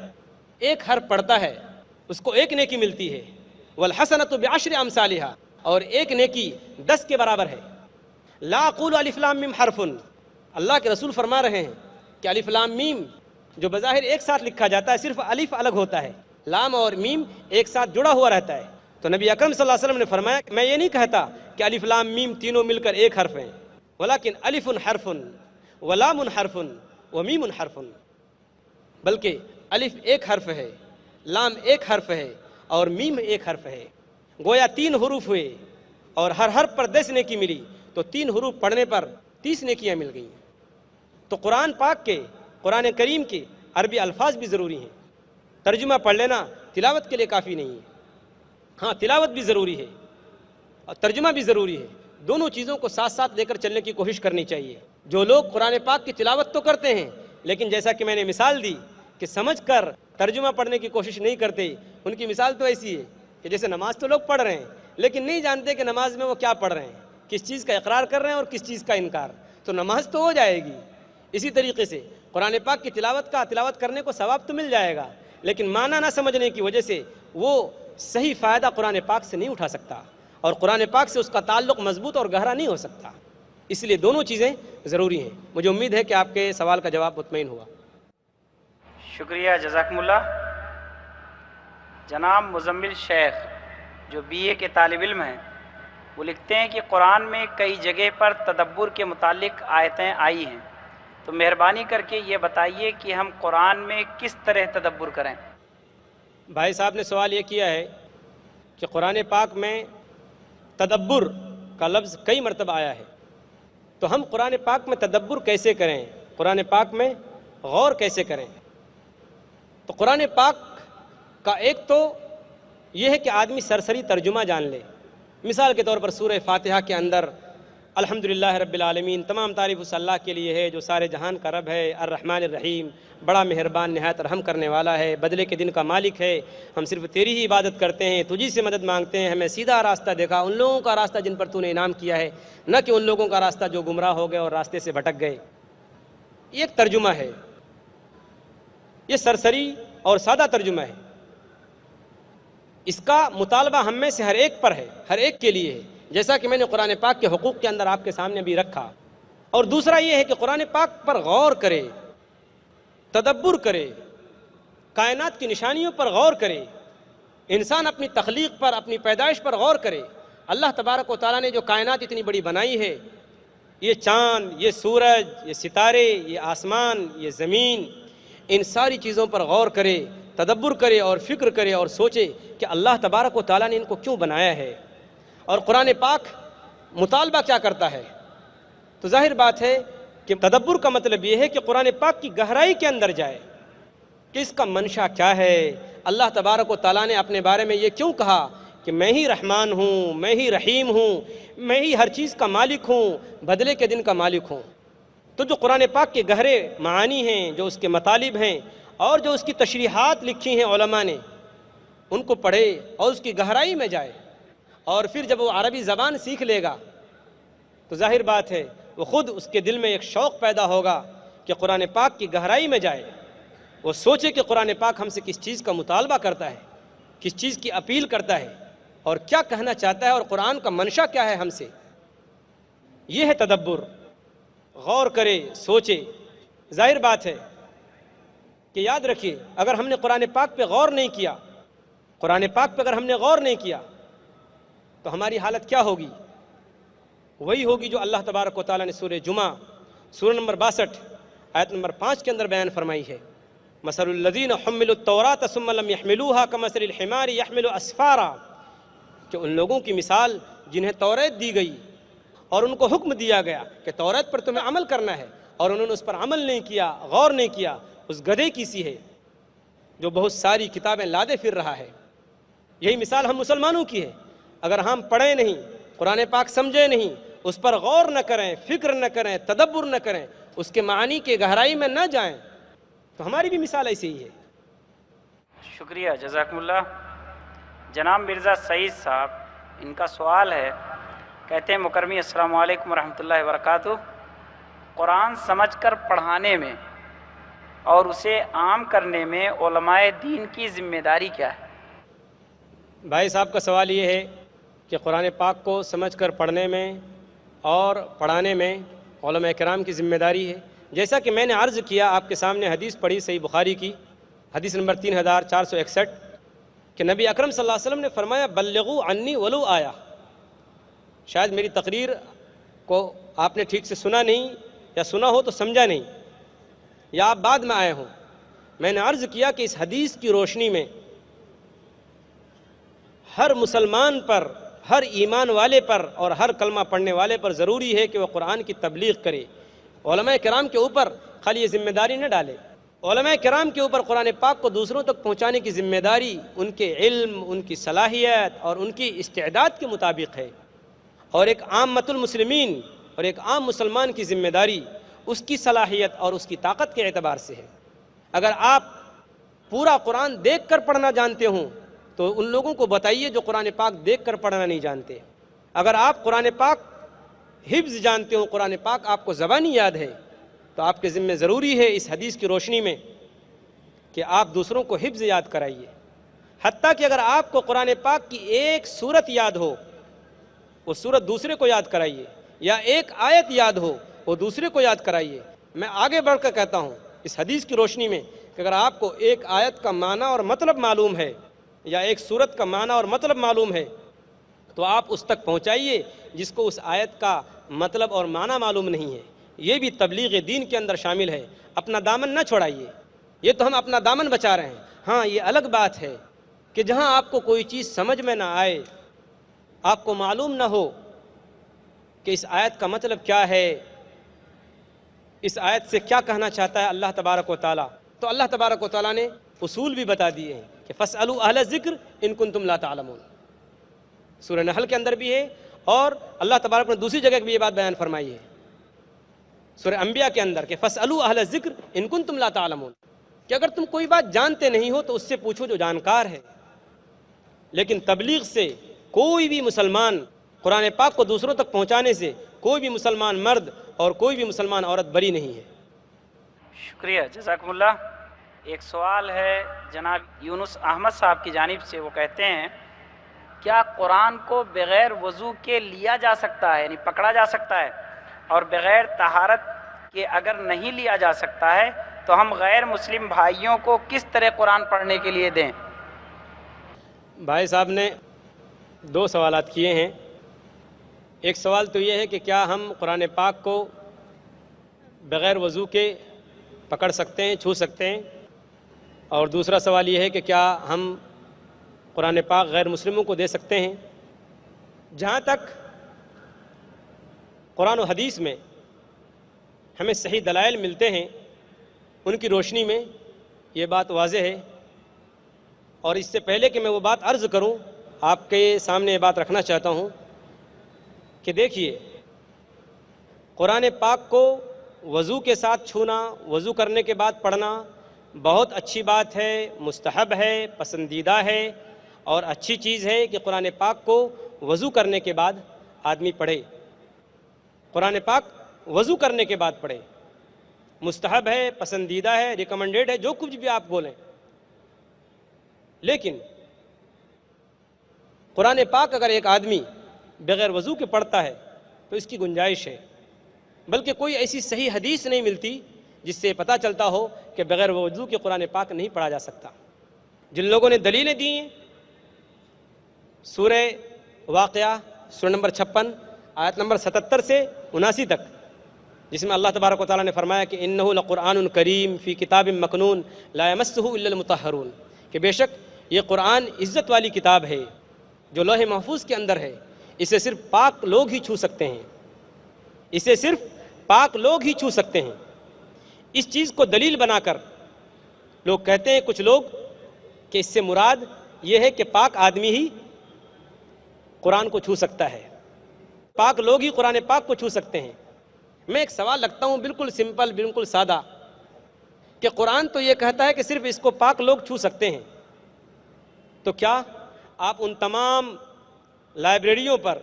ایک حرف پڑھتا ہے، اس کو ایک نیکی ملتی ہے. والحسنۃ بعشر امثالھا، اور ایک نیکی 10 کے برابر ہے. لا اقول الف لام میم حرف، اللہ کے رسول فرما رہے ہیں کہ الف لام میم جو بظاہر ایک ساتھ لکھا جاتا ہے، صرف الف الگ ہوتا ہے، لام اور میم ایک ساتھ جڑا ہوا رہتا ہے. تو نبی اکرم صلی اللہ علیہ وسلم نے فرمایا کہ میں یہ نہیں کہتا کہ الف لام میم تینوں مل کر ایک حرف ہیں، ولیکن الف حرف ولام حرف ومیم حرف، بلکہ الف ایک حرف ہے، لام ایک حرف ہے اور میم ایک حرف ہے. گویا 3 حروف ہوئے اور ہر حرف پر 10 نیکی ملی، تو 3 حروف پڑھنے پر 30 نیکیاں مل گئیں. تو قرآن پاک کے، قرآن کریم کے عربی الفاظ بھی ضروری ہیں. ترجمہ پڑھ لینا تلاوت کے لیے کافی نہیں ہے. ہاں تلاوت بھی ضروری ہے اور ترجمہ بھی ضروری ہے. دونوں چیزوں کو ساتھ ساتھ لے کر چلنے کی کوشش کرنی چاہیے. جو لوگ قرآن پاک کی تلاوت تو کرتے ہیں، لیکن جیسا کہ میں نے مثال دی کہ سمجھ کر ترجمہ پڑھنے کی کوشش نہیں کرتے، ان کی مثال تو ایسی ہے کہ جیسے نماز تو لوگ پڑھ رہے ہیں لیکن نہیں جانتے کہ نماز میں وہ کیا پڑھ رہے ہیں، کس چیز کا اقرار کر رہے ہیں اور کس چیز کا انکار. تو نماز تو ہو جائے گی. اسی طریقے سے قرآن پاک کی تلاوت کرنے کو ثواب تو مل جائے گا، لیکن معنی نہ سمجھنے کی وجہ سے وہ صحیح فائدہ قرآن پاک سے نہیں اٹھا سکتا، اور قرآن پاک سے اس کا تعلق مضبوط اور گہرا نہیں ہو سکتا. اس لیے دونوں چیزیں ضروری ہیں. مجھے امید ہے کہ آپ کے سوال کا جواب مطمئن ہوا. شکریہ، جزاکم اللہ. جناب مزمل شیخ جو BA کے طالب علم ہیں، وہ لکھتے ہیں کہ قرآن میں کئی جگہ پر تدبر کے متعلق آیتیں آئی ہیں، تو مہربانی کر کے یہ بتائیے کہ ہم قرآن میں کس طرح تدبر کریں. بھائی صاحب نے سوال یہ کیا ہے کہ قرآن پاک میں تدبر کا لفظ کئی مرتبہ آیا ہے، تو ہم قرآن پاک میں تدبر کیسے کریں، قرآن پاک میں غور کیسے کریں. تو قرآن پاک کا ایک تو یہ ہے کہ آدمی سرسری ترجمہ جان لے. مثال کے طور پر سورہ فاتحہ کے اندر الحمدللہ رب العالمین، تمام تعریف اس اللہ کے لیے ہے جو سارے جہان کا رب ہے، الرحمن الرحیم، بڑا مہربان نہایت رحم کرنے والا ہے، بدلے کے دن کا مالک ہے، ہم صرف تیری ہی عبادت کرتے ہیں، تجھی سے مدد مانگتے ہیں، ہمیں سیدھا راستہ دکھا، ان لوگوں کا راستہ جن پر تو نے انعام کیا ہے، نہ کہ ان لوگوں کا راستہ جو گمراہ ہو گئے اور راستے سے بھٹک گئے. یہ ایک ترجمہ ہے، یہ سرسری اور سادہ ترجمہ ہے. اس کا مطالبہ ہم میں سے ہر ایک پر ہے، ہر ایک کے لیے ہے، جیسا کہ میں نے قرآن پاک کے حقوق کے اندر آپ کے سامنے بھی رکھا. اور دوسرا یہ ہے کہ قرآن پاک پر غور کرے، تدبر کرے، کائنات کی نشانیوں پر غور کرے، انسان اپنی تخلیق پر، اپنی پیدائش پر غور کرے. اللہ تبارک و تعالیٰ نے جو کائنات اتنی بڑی بنائی ہے، یہ چاند، یہ سورج، یہ ستارے، یہ آسمان، یہ زمین، ان ساری چیزوں پر غور کرے، تدبر کرے اور فکر کرے اور سوچے کہ اللہ تبارک و تعالیٰ نے ان کو کیوں بنایا ہے اور قرآن پاک مطالبہ کیا کرتا ہے. تو ظاہر بات ہے کہ تدبر کا مطلب یہ ہے کہ قرآن پاک کی گہرائی کے اندر جائے کہ اس کا منشا کیا ہے، اللہ تبارک و تعالیٰ نے اپنے بارے میں یہ کیوں کہا کہ میں ہی رحمان ہوں، میں ہی رحیم ہوں، میں ہی ہر چیز کا مالک ہوں، بدلے کے دن کا مالک ہوں. تو جو قرآن پاک کے گہرے معانی ہیں، جو اس کے مطالب ہیں اور جو اس کی تشریحات لکھی ہیں علماء نے، ان کو پڑھے اور اس کی گہرائی میں جائے. اور پھر جب وہ عربی زبان سیکھ لے گا تو ظاہر بات ہے وہ خود اس کے دل میں ایک شوق پیدا ہوگا کہ قرآن پاک کی گہرائی میں جائے وہ سوچے کہ قرآن پاک ہم سے کس چیز کا مطالبہ کرتا ہے، کس چیز کی اپیل کرتا ہے اور کیا کہنا چاہتا ہے، اور قرآن کا منشا کیا ہے ہم سے۔ یہ ہے تدبر، غور کرے، سوچے۔ ظاہر بات ہے کہ یاد رکھیے، اگر ہم نے قرآن پاک پہ غور نہیں کیا، قرآن پاک پہ اگر ہم نے غور نہیں کیا تو ہماری حالت کیا ہوگی؟ وہی ہوگی جو اللہ تبارک و تعالیٰ نے سورہ جمعہ سورہ نمبر 62 آیت نمبر 5 کے اندر بیان فرمائی ہے، مثل الذین حملوا التوراۃ ثم لم يحملوها كمثل الحمار يحمل اسفارا، کہ ان لوگوں کی مثال جنہیں توریت دی گئی اور ان کو حکم دیا گیا کہ توریت پر تمہیں عمل کرنا ہے، اور انہوں نے اس پر عمل نہیں کیا، غور نہیں کیا، اس گدھے کی سی ہے جو بہت ساری کتابیں لادے پھر رہا ہے۔ یہی مثال ہم مسلمانوں کی ہے۔ اگر ہم پڑھیں نہیں، قرآن پاک سمجھیں نہیں، اس پر غور نہ کریں، فکر نہ کریں، تدبر نہ کریں، اس کے معنی کے گہرائی میں نہ جائیں، تو ہماری بھی مثال ایسی ہی ہے۔ شکریہ، جزاکم اللہ۔ جناب مرزا سعید صاحب، ان کا سوال ہے، کہتے ہیں مکرمی السلام علیکم ورحمۃ اللہ وبرکاتہ، قرآن سمجھ کر پڑھانے میں اور اسے عام کرنے میں علماء دین کی ذمہ داری کیا ہے؟ بھائی صاحب کا سوال یہ ہے کہ قرآن پاک کو سمجھ کر پڑھنے میں اور پڑھانے میں علماء کرام کی ذمہ داری ہے۔ جیسا کہ میں نے عرض کیا، آپ کے سامنے حدیث پڑھی صحیح بخاری کی، حدیث نمبر 3461، کہ نبی اکرم صلی اللہ علیہ وسلم نے فرمایا بلغوا عنی ولو آیا۔ شاید میری تقریر کو آپ نے ٹھیک سے سنا نہیں، یا سنا ہو تو سمجھا نہیں، یا آپ بعد میں آئے ہوں۔ میں نے عرض کیا کہ اس حدیث کی روشنی میں ہر مسلمان پر، ہر ایمان والے پر اور ہر کلمہ پڑھنے والے پر ضروری ہے کہ وہ قرآن کی تبلیغ کرے۔ علماء کرام کے اوپر خالی یہ ذمہ داری نہ ڈالے، علماء کرام کے اوپر قرآن پاک کو دوسروں تک پہنچانے کی ذمہ داری ان کے علم، ان کی صلاحیت اور ان کی استعداد کے مطابق ہے، اور ایک عامۃ المسلمین اور ایک عام مسلمان کی ذمہ داری اس کی صلاحیت اور اس کی طاقت کے اعتبار سے ہے۔ اگر آپ پورا قرآن دیکھ کر پڑھنا جانتے ہوں تو ان لوگوں کو بتائیے جو قرآن پاک دیکھ کر پڑھنا نہیں جانتے۔ اگر آپ قرآن پاک حفظ جانتے ہوں، قرآن پاک آپ کو زبانی یاد ہے، تو آپ کے ذمہ ضروری ہے اس حدیث کی روشنی میں کہ آپ دوسروں کو حفظ یاد کرائیے۔ حتیٰ کہ اگر آپ کو قرآن پاک کی ایک سورت یاد ہو، وہ سورت دوسرے کو یاد کرائیے، یا ایک آیت یاد ہو، وہ دوسرے کو یاد کرائیے۔ میں آگے بڑھ کر کہتا ہوں اس حدیث کی روشنی میں کہ اگر آپ کو ایک آیت کا معنی اور مطلب معلوم ہے، یا ایک سورت کا معنی اور مطلب معلوم ہے، تو آپ اس تک پہنچائیے جس کو اس آیت کا مطلب اور معنی معلوم نہیں ہے۔ یہ بھی تبلیغ دین کے اندر شامل ہے۔ اپنا دامن نہ چھوڑائیے۔ یہ تو ہم اپنا دامن بچا رہے ہیں۔ ہاں، یہ الگ بات ہے کہ جہاں آپ کو کوئی چیز سمجھ میں نہ آئے، آپ کو معلوم نہ ہو کہ اس آیت کا مطلب کیا ہے، اس آیت سے کیا کہنا چاہتا ہے اللہ تبارک و تعالیٰ، تو اللہ تبارک و تعالیٰ نے اصول بھی بتا دیے ہیں کہ فَاسْأَلُوا أَهْلَ الذِّكْرِ إِن كُنتُمْ لَا تَعْلَمُونَ۔ سورہ نحل کے اندر بھی ہے، اور اللہ تبارک نے دوسری جگہ بھی یہ بات بیان فرمائی ہے سورہ انبیاء کے اندر کہ فَاسْأَلُوا أَهْلَ الذِّكْرِ إِن كُنتُمْ لَا تَعْلَمُونَ، کہ اگر تم کوئی بات جانتے نہیں ہو تو اس سے پوچھو جو جانکار ہے۔ لیکن تبلیغ سے کوئی بھی مسلمان، قرآن پاک کو دوسروں تک پہنچانے سے کوئی بھی مسلمان مرد اور کوئی بھی مسلمان عورت بری نہیں ہے۔ شکریہ، جزاکم اللہ۔ ایک سوال ہے جناب یونس احمد صاحب کی جانب سے، وہ کہتے ہیں کیا قرآن کو بغیر وضو کے لیا جا سکتا ہے، یعنی پکڑا جا سکتا ہے، اور بغیر طہارت کے اگر نہیں لیا جا سکتا ہے تو ہم غیر مسلم بھائیوں کو کس طرح قرآن پڑھنے کے لیے دیں؟ بھائی صاحب نے دو سوالات کیے ہیں۔ ایک سوال تو یہ ہے کہ کیا ہم قرآن پاک کو بغیر وضو کے پکڑ سکتے ہیں، چھو سکتے ہیں، اور دوسرا سوال یہ ہے کہ کیا ہم قرآن پاک غیر مسلموں کو دے سکتے ہیں۔ جہاں تک قرآن و حدیث میں ہمیں صحیح دلائل ملتے ہیں، ان کی روشنی میں یہ بات واضح ہے، اور اس سے پہلے کہ میں وہ بات عرض کروں، آپ کے سامنے یہ بات رکھنا چاہتا ہوں کہ دیکھیے، قرآن پاک کو وضو کے ساتھ چھونا، وضو کرنے کے بعد پڑھنا بہت اچھی بات ہے، مستحب ہے، پسندیدہ ہے، اور اچھی چیز ہے کہ قرآن پاک کو وضو کرنے کے بعد آدمی پڑھے، قرآن پاک وضو کرنے کے بعد پڑھے۔ مستحب ہے، پسندیدہ ہے، ریکمنڈیڈ ہے، جو کچھ بھی آپ بولیں، لیکن قرآن پاک اگر ایک آدمی بغیر وضو کے پڑھتا ہے تو اس کی گنجائش ہے، بلکہ کوئی ایسی صحیح حدیث نہیں ملتی جس سے پتہ چلتا ہو کہ بغیر وضو کے قرآن پاک نہیں پڑھا جا سکتا۔ جن لوگوں نے دلیلیں دی ہیں، سورہ واقعہ سورہ نمبر 56 آیت نمبر 77 سے 79 تک، جس میں اللہ تبارک و تعالیٰ نے فرمایا کہ انہ لقرآن کریم فی کتاب مکنون لا یمسہ الا المطہرون، کہ بے شک یہ قرآن عزت والی کتاب ہے جو لوح محفوظ کے اندر ہے، اسے صرف پاک لوگ ہی چھو سکتے ہیں، اسے صرف پاک لوگ ہی چھو سکتے ہیں۔ اس چیز کو دلیل بنا کر لوگ کہتے ہیں، کچھ لوگ، کہ اس سے مراد یہ ہے کہ پاک آدمی ہی قرآن کو چھو سکتا ہے، پاک لوگ ہی قرآن پاک کو چھو سکتے ہیں۔ میں ایک سوال رکھتا ہوں، بالکل سمپل، بالکل سادہ، کہ قرآن تو یہ کہتا ہے کہ صرف اس کو پاک لوگ چھو سکتے ہیں، تو کیا آپ ان تمام لائبریریوں پر،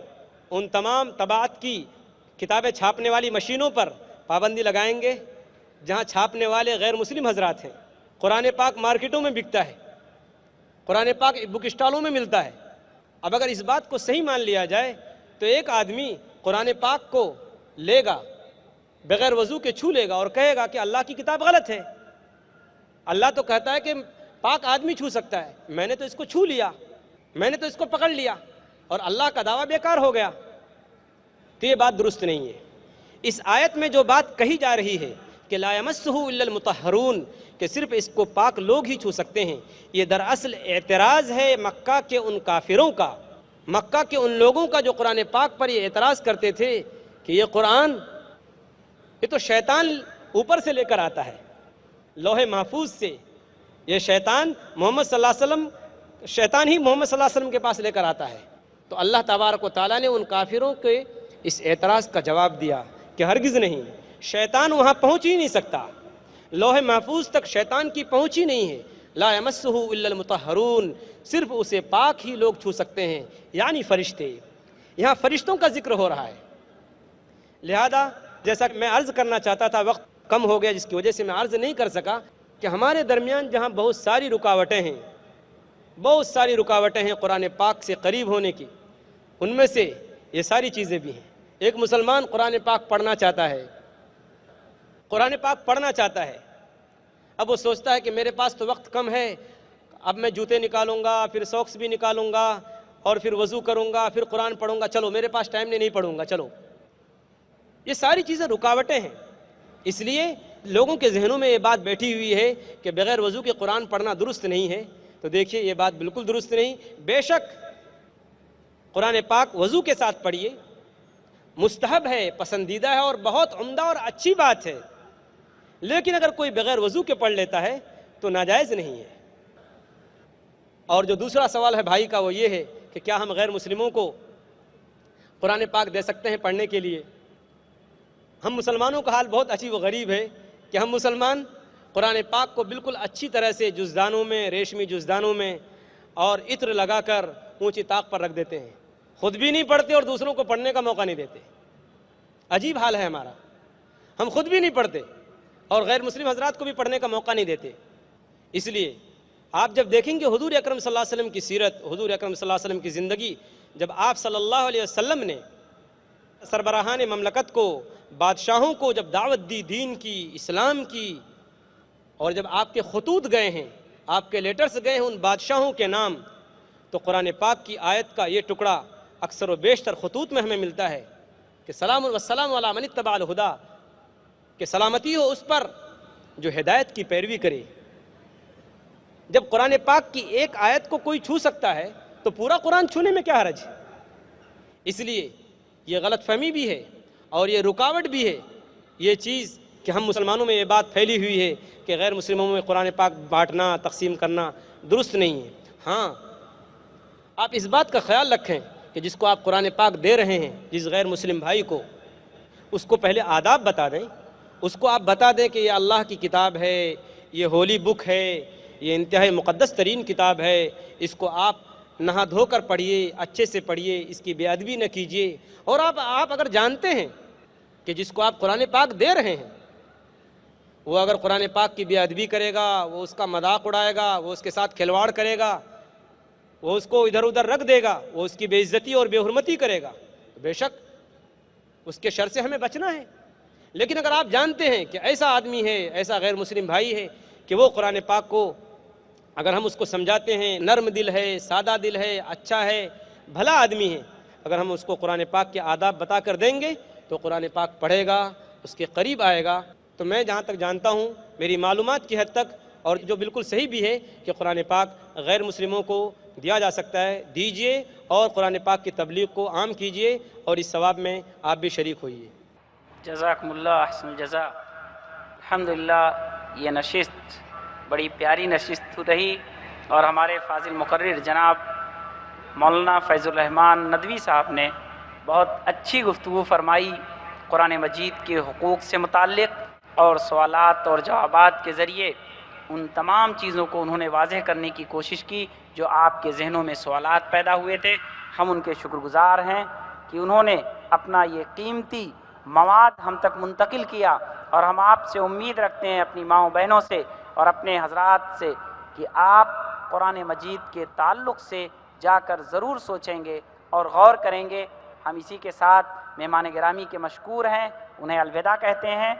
ان تمام طباعت کی کتابیں چھاپنے والی مشینوں پر پابندی لگائیں گے جہاں چھاپنے والے غیر مسلم حضرات ہیں؟ قرآن پاک مارکیٹوں میں بکتا ہے، قرآن پاک بک اسٹالوں میں ملتا ہے۔ اب اگر اس بات کو صحیح مان لیا جائے تو ایک آدمی قرآن پاک کو لے گا، بغیر وضو کے چھو لے گا اور کہے گا کہ اللہ کی کتاب غلط ہے، اللہ تو کہتا ہے کہ پاک آدمی چھو سکتا ہے، میں نے تو اس کو چھو لیا، میں نے تو اس کو پکڑ لیا، اور اللہ کا دعویٰ بیکار ہو گیا۔ تو یہ بات درست نہیں ہے۔ اس آیت میں جو بات کہی جا رہی ہے کہ لا یمسہ الا المطہرون، کہ صرف اس کو پاک لوگ ہی چھو سکتے ہیں، یہ دراصل اعتراض ہے مکہ کے ان کافروں کا، مکہ کے ان لوگوں کا جو قرآن پاک پر یہ اعتراض کرتے تھے کہ یہ قرآن، یہ تو شیطان اوپر سے لے کر آتا ہے، لوح محفوظ سے، یہ شیطان محمد صلی اللہ علیہ وسلم، شیطان ہی محمد صلی اللہ علیہ وسلم کے پاس لے کر آتا ہے۔ تو اللہ تبارک و تعالیٰ نے ان کافروں کے اس اعتراض کا جواب دیا کہ ہرگز نہیں، شیطان وہاں پہنچ ہی نہیں سکتا، لوح محفوظ تک شیطان کی پہنچ ہی نہیں ہے۔ لا یمسہ الا المطہرون، صرف اسے پاک ہی لوگ چھو سکتے ہیں، یعنی فرشتے۔ یہاں فرشتوں کا ذکر ہو رہا ہے، لہذا جیسا کہ میں عرض کرنا چاہتا تھا، وقت کم ہو گیا جس کی وجہ سے میں عرض نہیں کر سکا، کہ ہمارے درمیان جہاں بہت ساری رکاوٹیں ہیں، بہت ساری رکاوٹیں ہیں قرآن پاک سے قریب ہونے کی، ان میں سے یہ ساری چیزیں بھی ہیں۔ ایک مسلمان قرآن پاک پڑھنا چاہتا ہے، قرآن پاک پڑھنا چاہتا ہے، اب وہ سوچتا ہے کہ میرے پاس تو وقت کم ہے، اب میں جوتے نکالوں گا، پھر ساکس بھی نکالوں گا، اور پھر وضو کروں گا، پھر قرآن پڑھوں گا، چلو میرے پاس ٹائم نہیں پڑھوں گا، چلو۔ یہ ساری چیزیں رکاوٹیں ہیں، اس لیے لوگوں کے ذہنوں میں یہ بات بیٹھی ہوئی ہے کہ بغیر وضو کے قرآن پڑھنا درست نہیں ہے۔ تو دیکھیے یہ بات بالکل درست نہیں، بے شک قرآن پاک وضو کے ساتھ پڑھیے، مستحب ہے، پسندیدہ ہے، اور بہت عمدہ اور اچھی بات ہے، لیکن اگر کوئی بغیر وضو کے پڑھ لیتا ہے تو ناجائز نہیں ہے۔ اور جو دوسرا سوال ہے بھائی کا، وہ یہ ہے کہ کیا ہم غیر مسلموں کو قرآن پاک دے سکتے ہیں پڑھنے کے لیے؟ ہم مسلمانوں کا حال بہت عجیب و غریب ہے کہ ہم مسلمان قرآن پاک کو بالکل اچھی طرح سے جزدانوں میں، ریشمی جزدانوں میں اور عطر لگا کر اونچی طاق پر رکھ دیتے ہیں، خود بھی نہیں پڑھتے اور دوسروں کو پڑھنے کا موقع نہیں دیتے۔ عجیب حال ہے ہمارا، ہم خود بھی نہیں پڑھتے اور غیر مسلم حضرات کو بھی پڑھنے کا موقع نہیں دیتے۔ اس لیے آپ جب دیکھیں گے حضور اکرم صلی اللہ علیہ وسلم کی سیرت، حضور اکرم صلی اللہ علیہ وسلم کی زندگی، جب آپ صلی اللہ علیہ وسلم نے سربراہان مملکت کو، بادشاہوں کو جب دعوت دی دین کی، اسلام کی، اور جب آپ کے خطوط گئے ہیں، آپ کے لیٹرز گئے ہیں ان بادشاہوں کے نام، تو قرآن پاک کی آیت کا یہ ٹکڑا اکثر و بیشتر خطوط میں ہمیں ملتا ہے کہ سلام والسلام علی من اتبع الہدی، کہ سلامتی ہو اس پر جو ہدایت کی پیروی کرے۔ جب قرآن پاک کی ایک آیت کو کوئی چھو سکتا ہے تو پورا قرآن چھونے میں کیا حرج ہے؟ اس لیے یہ غلط فہمی بھی ہے اور یہ رکاوٹ بھی ہے، یہ چیز کہ ہم مسلمانوں میں یہ بات پھیلی ہوئی ہے کہ غیر مسلموں میں قرآن پاک بانٹنا، تقسیم کرنا درست نہیں ہے۔ ہاں، آپ اس بات کا خیال رکھیں کہ جس کو آپ قرآن پاک دے رہے ہیں، جس غیر مسلم بھائی کو، اس کو پہلے آداب بتا دیں، اس کو آپ بتا دیں کہ یہ اللہ کی کتاب ہے، یہ ہولی بک ہے، یہ انتہائی مقدس ترین کتاب ہے، اس کو آپ نہا دھو کر پڑھیے، اچھے سے پڑھیے، اس کی بے ادبی نہ کیجیے۔ اور آپ اگر جانتے ہیں کہ جس کو آپ قرآن پاک دے رہے ہیں وہ اگر قرآن پاک کی بے ادبی کرے گا، وہ اس کا مذاق اڑائے گا، وہ اس کے ساتھ کھلواڑ کرے گا، وہ اس کو ادھر ادھر رکھ دے گا، وہ اس کی بے عزتی اور بے حرمتی کرے گا، بے شک اس کے شر سے ہمیں بچنا ہے۔ لیکن اگر آپ جانتے ہیں کہ ایسا آدمی ہے، ایسا غیر مسلم بھائی ہے کہ وہ قرآن پاک کو اگر ہم اس کو سمجھاتے ہیں، نرم دل ہے، سادہ دل ہے، اچھا ہے، بھلا آدمی ہے، اگر ہم اس کو قرآن پاک کے آداب بتا کر دیں گے تو قرآن پاک پڑھے گا، اس کے قریب آئے گا۔ تو میں جہاں تک جانتا ہوں، میری معلومات کی حد تک، اور جو بالکل صحیح بھی ہے، کہ قرآن پاک غیر مسلموں کو دیا جا سکتا ہے، دیجئے اور قرآن پاک کی تبلیغ کو عام کیجئے اور اس ثواب میں آپ بھی شریک ہوئیے۔ جزاکم اللہ احسن الجزا۔ الحمدللہ یہ نشست بڑی پیاری نشست رہی، اور ہمارے فاضل مقرر جناب مولانا فیض الرحمان ندوی صاحب نے بہت اچھی گفتگو فرمائی قرآن مجید کے حقوق سے متعلق، اور سوالات اور جوابات کے ذریعے ان تمام چیزوں کو انہوں نے واضح کرنے کی کوشش کی جو آپ کے ذہنوں میں سوالات پیدا ہوئے تھے۔ ہم ان کے شکر گزار ہیں کہ انہوں نے اپنا یہ قیمتی مواد ہم تک منتقل کیا، اور ہم آپ سے امید رکھتے ہیں، اپنی ماؤں بہنوں سے اور اپنے حضرات سے، کہ آپ قرآن مجید کے تعلق سے جا کر ضرور سوچیں گے اور غور کریں گے۔ ہم اسی کے ساتھ مہمان گرامی کے مشکور ہیں، انہیں الوداع کہتے ہیں،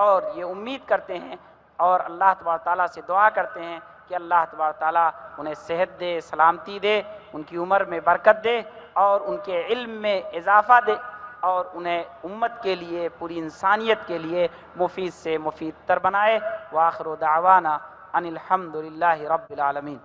اور یہ امید کرتے ہیں اور اللہ تبارک تعالیٰ سے دعا کرتے ہیں کہ اللہ تبارک تعالیٰ انہیں صحت دے، سلامتی دے، ان کی عمر میں برکت دے، اور ان کے علم میں اضافہ دے، اور انہیں امت کے لیے، پوری انسانیت کے لیے مفید سے مفید تر بنائے۔ وآخر دعوانا ان الحمد للہ رب العالمین۔